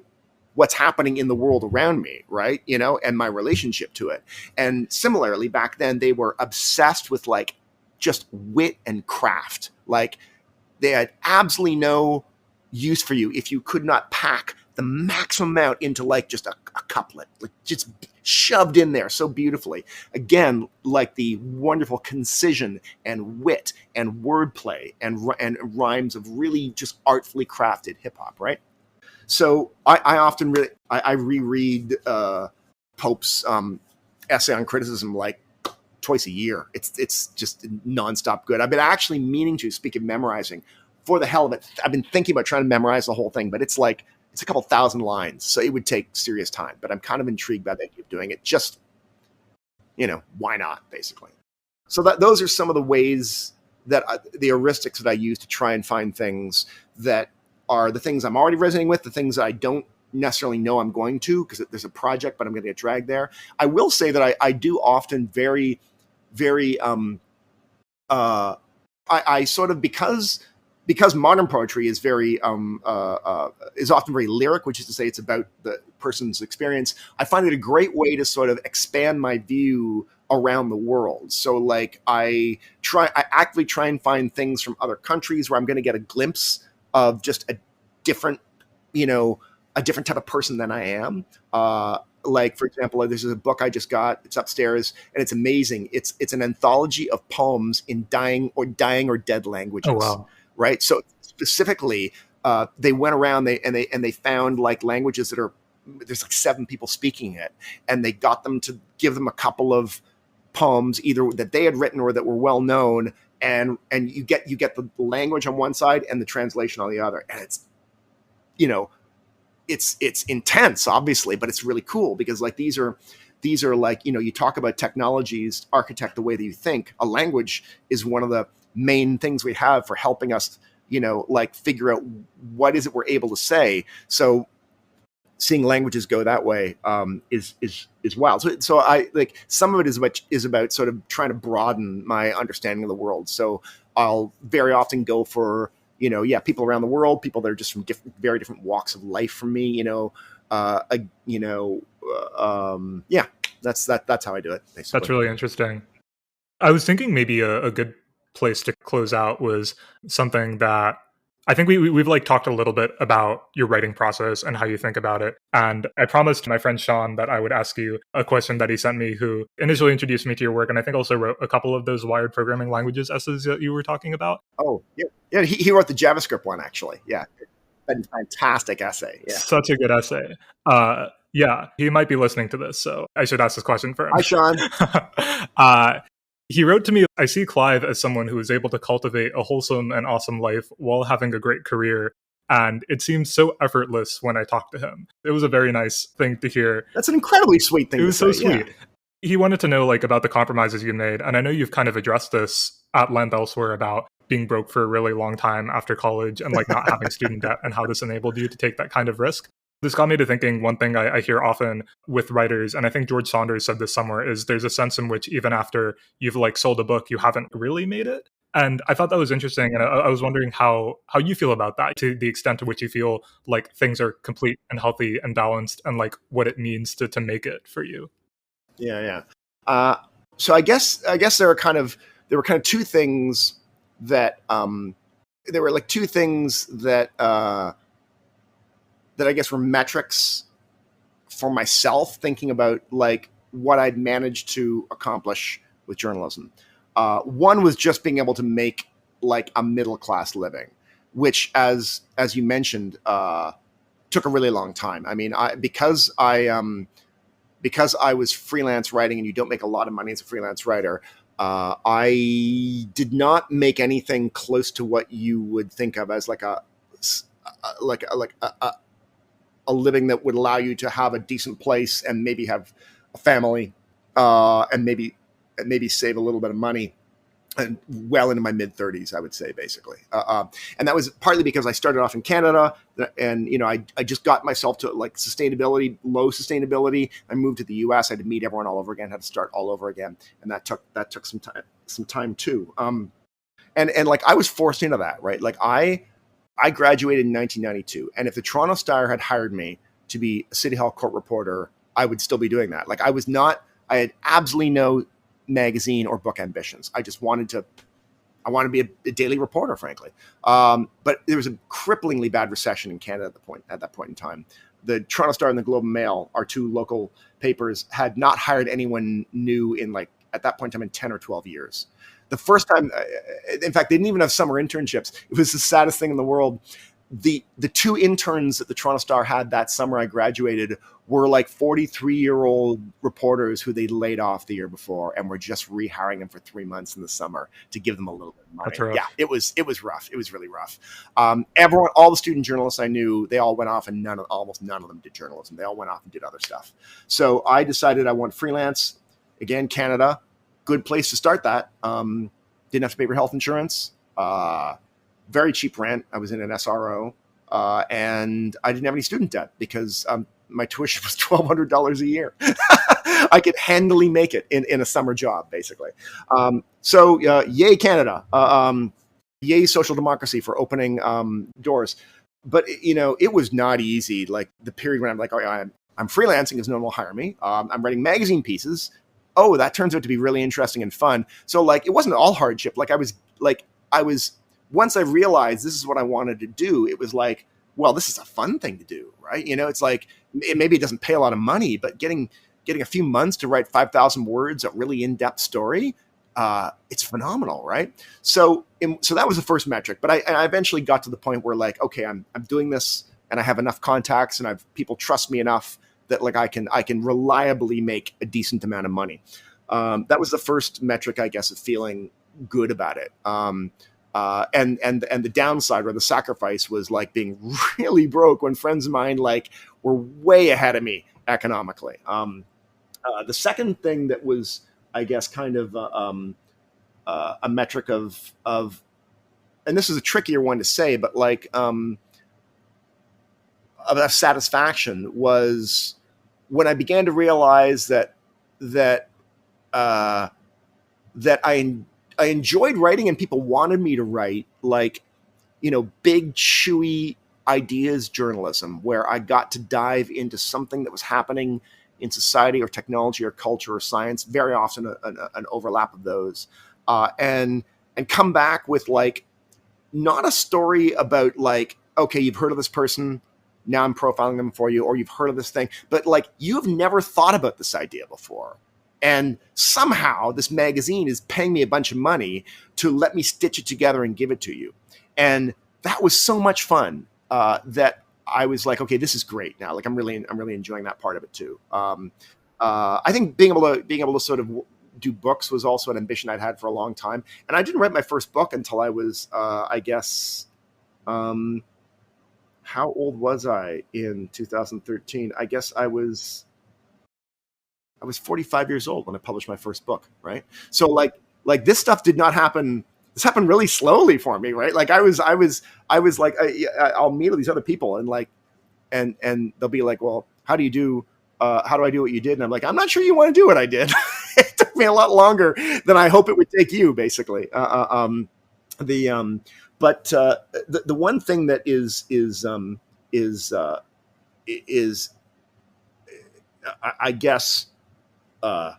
what's happening in the world around me, right? And my relationship to it. And similarly, back then they were obsessed with just wit and craft. They had absolutely no use for you if you could not pack the maximum amount into just a couplet, just shoved in there so beautifully. Again, the wonderful concision and wit and wordplay and rhymes of really just artfully crafted hip hop, right? So I often reread Pope's essay on criticism twice a year. It's just nonstop good. I've been actually meaning to, speak of memorizing, for the hell of it. I've been thinking about trying to memorize the whole thing, but it's a couple thousand lines, so it would take serious time. But I'm kind of intrigued by the idea of doing it. Just, why not, basically? So those are some of the ways that the heuristics that I use to try and find things that are the things I'm already resonating with, the things that I don't necessarily know I'm going to, because there's a project, but I'm going to get dragged there. I will say that I do often very, very, I sort of, because modern poetry is very is often very lyric, which is to say it's about the person's experience. I find it a great way to sort of expand my view around the world. So I actively try and find things from other countries where I'm going to get a glimpse of just a different type of person than I am. For example, there's a book I just got. It's upstairs, and it's amazing. It's an anthology of poems in dying or dead languages. Oh, wow. Right. So specifically, they went around and they found languages that there's 7 people speaking it, and they got them to give them a couple of poems either that they had written or that were well known, and you get the language on one side and the translation on the other, and it's intense, obviously, but it's really cool because these are you talk about technologies architect the way that you think. A language is one of the main things we have for helping us, figure out what is it we're able to say. So seeing languages go that way is wild. So I some of it is about sort of trying to broaden my understanding of the world. So I'll very often go for people around the world, people that are just from very different walks of life from me. That's how I do it, basically. That's really interesting. I was thinking maybe a good place to close out was something that I think we've talked a little bit about your writing process and how you think about it. And I promised my friend Sean that I would ask you a question that he sent me, who initially introduced me to your work, and I think also wrote a couple of those wired programming languages essays that you were talking about. Oh, yeah. Yeah, he wrote the JavaScript one, actually. Yeah. Fantastic essay. Yeah. Such a good essay. Yeah, he might be listening to this, so I should ask this question for him. Hi, Sean. He wrote to me, I see Clive as someone who is able to cultivate a wholesome and awesome life while having a great career. And it seems so effortless when I talk to him. It was a very nice thing to hear. That's an incredibly sweet thing to say. It was so sweet. Yeah. He wanted to know about the compromises you made. And I know you've kind of addressed this at length elsewhere about being broke for a really long time after college and not having student debt and how this enabled you to take that kind of risk. This got me to thinking one thing I hear often with writers, and I think George Saunders said this somewhere, is there's a sense in which even after you've like sold a book, you haven't really made it. And I thought that was interesting, and I was wondering how you feel about that, to the extent to which you feel like things are complete and healthy and balanced, and like what it means to make it for you. Yeah, yeah. So I guess there were kind of two things that there were like two things that I guess were metrics for myself, thinking about like what I'd managed to accomplish with journalism. One was just being able to make like a middle class living, which, as you mentioned, took a really long time. I mean, because I was freelance writing, and you don't make a lot of money as a freelance writer. I did not make anything close to what you would think of as like a living that would allow you to have a decent place and maybe have a family, and maybe save a little bit of money. And well into my mid 30s, I would say, basically. And that was partly because I started off in Canada, and I just got myself to like low sustainability. I moved to the US. I had to meet everyone all over again, had to start all over again, and that took some time too. And like I was forced into that, right? Like I graduated in 1992, and if the Toronto Star had hired me to be a City Hall court reporter, I would still be doing that. Like I had absolutely no magazine or book ambitions. I wanted to be a daily reporter, frankly. But there was a cripplingly bad recession in Canada at that point in time. The Toronto Star and the Globe and Mail, our two local papers, had not hired anyone new in like at that point in time in 10 or 12 years. The first time, in fact, they didn't even have summer internships. It was the saddest thing in the world. The two interns that the Toronto Star had that summer I graduated were like 43-year-old reporters who they laid off the year before, and were just rehiring them for 3 months in the summer to give them a little bit of money. That's rough. Yeah, it was rough. It was really rough. All the student journalists I knew, they all went off, and almost none of them did journalism. They all went off and did other stuff. So I decided I want freelance. Again, Canada, good place to start that. Didn't have to pay for health insurance. Very cheap rent. I was in an SRO, and I didn't have any student debt because my tuition was $1,200 a year. I could handily make it in a summer job, basically. So yay Canada, yay social democracy for opening doors. But it was not easy. Like the period when I'm like, I'm freelancing because no one will hire me. I'm writing magazine pieces. Oh, that turns out to be really interesting and fun. So like, it wasn't all hardship. I was, once I realized this is what I wanted to do, it was like, well, this is a fun thing to do, right? It's like, maybe it doesn't pay a lot of money, but getting a few months to write 5,000 words, a really in-depth story, it's phenomenal, right? So that was the first metric. But I eventually got to the point where like, okay, I'm doing this, and I have enough contacts, and people trust me enough that like I can reliably make a decent amount of money. That was the first metric, I guess, of feeling good about it. And the downside or the sacrifice was like being really broke when friends of mine like were way ahead of me economically. The second thing that was, I guess, kind of a metric of, and this is a trickier one to say, but like of a satisfaction was when I began to realize that I enjoyed writing, and people wanted me to write like, big, chewy ideas journalism, where I got to dive into something that was happening in society or technology or culture or science, very often an overlap of those, and come back with like, not a story about like, okay, you've heard of this person, now I'm profiling them for you, or you've heard of this thing, but like, you've never thought about this idea before. And somehow this magazine is paying me a bunch of money to let me stitch it together and give it to you. And that was so much fun that I was like, okay, this is great now. Like I'm really enjoying that part of it too. I think being able to sort of do books was also an ambition I'd had for a long time. And I didn't write my first book until I was, I guess, how old was I in 2013? I guess I was 45 years old when I published my first book, right? So like this stuff did not happen. This happened really slowly for me, right? Like I was like, I'll meet all these other people, and like and they'll be like, well, how do I do what you did? And I'm like, I'm not sure you want to do what I did. It took me a lot longer than I hope it would take you, basically. But the one thing that is I guess uh,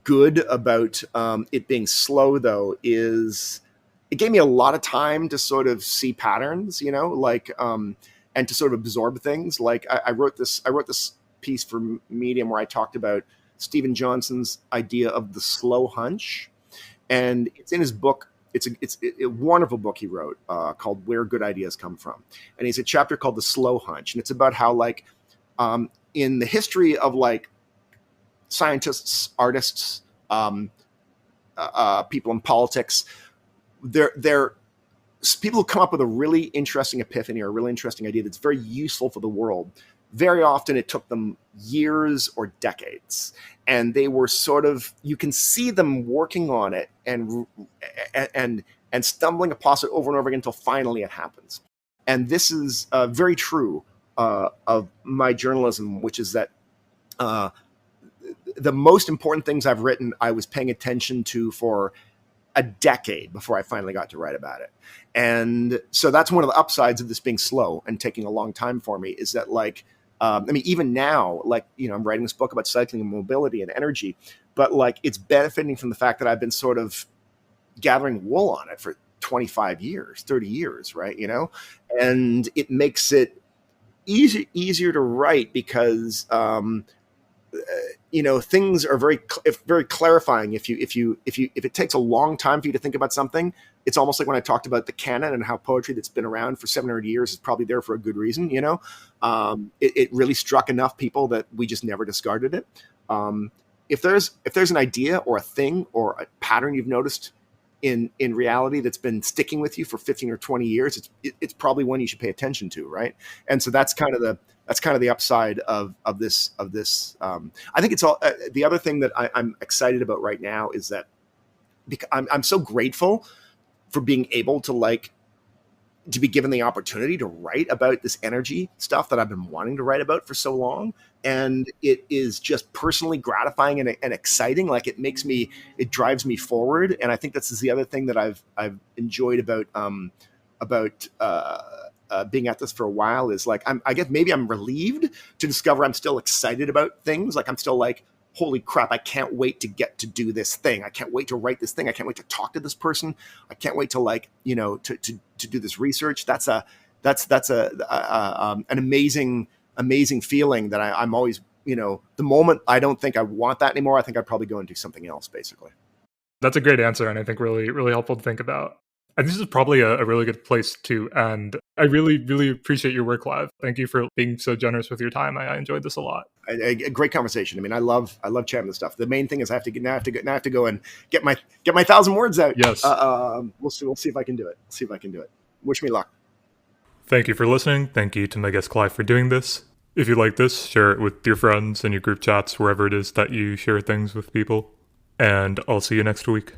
good about it being slow, though, is it gave me a lot of time to sort of see patterns, like and to sort of absorb things. Like I wrote this piece for Medium where I talked about Stephen Johnson's idea of the slow hunch, and it's in his book. It's a wonderful book he wrote called "Where Good Ideas Come From," and he's a chapter called "The Slow Hunch," and it's about how like in the history of like scientists, artists, people in politics, they're people who come up with a really interesting epiphany or a really interesting idea that's very useful for the world. Very often it took them years or decades, and they were sort of, you can see them working on it and stumbling across it over and over again until finally it happens. And this is very true of my journalism, which is that the most important things I've written, I was paying attention to for a decade before I finally got to write about it. And so that's one of the upsides of this being slow and taking a long time for me, is that like, even now, like, I'm writing this book about cycling and mobility and energy, but like it's benefiting from the fact that I've been sort of gathering wool on it for 25 years, 30 years, right? And it makes it easier to write because, things are very clarifying. If it takes a long time for you to think about something, it's almost like when I talked about the canon and how poetry that's been around for 700 years is probably there for a good reason. It really struck enough people that we just never discarded it. If there's an idea or a thing or a pattern you've noticed in reality that's been sticking with you for 15 or 20 years, it's probably one you should pay attention to, right? And so that's kind of the upside of this. I think it's all the other thing that I'm excited about right now is that I'm so grateful for being able to be given the opportunity to write about this energy stuff that I've been wanting to write about for so long. And it is just personally gratifying and exciting. Like it drives me forward. And I think this is the other thing that I've enjoyed about being at this for a while is like, I guess maybe I'm relieved to discover I'm still excited about things. Like I'm still like, holy crap, I can't wait to get to do this thing. I can't wait to write this thing. I can't wait to talk to this person. I can't wait to to do this research. That's an amazing feeling that I'm always, the moment I don't think I want that anymore, I think I'd probably go and do something else, basically. That's a great answer, and I think really, really helpful to think about. And this is probably a really good place to end. I really, really appreciate your work, Clive. Thank you for being so generous with your time. I enjoyed this a lot. A great conversation. I mean, I love chatting this stuff. The main thing is I have to go and get my 1,000 words out. Yes. We'll see if I can do it. Wish me luck. Thank you for listening. Thank you to my guest Clive for doing this. If you like this, share it with your friends and your group chats, wherever it is that you share things with people. And I'll see you next week.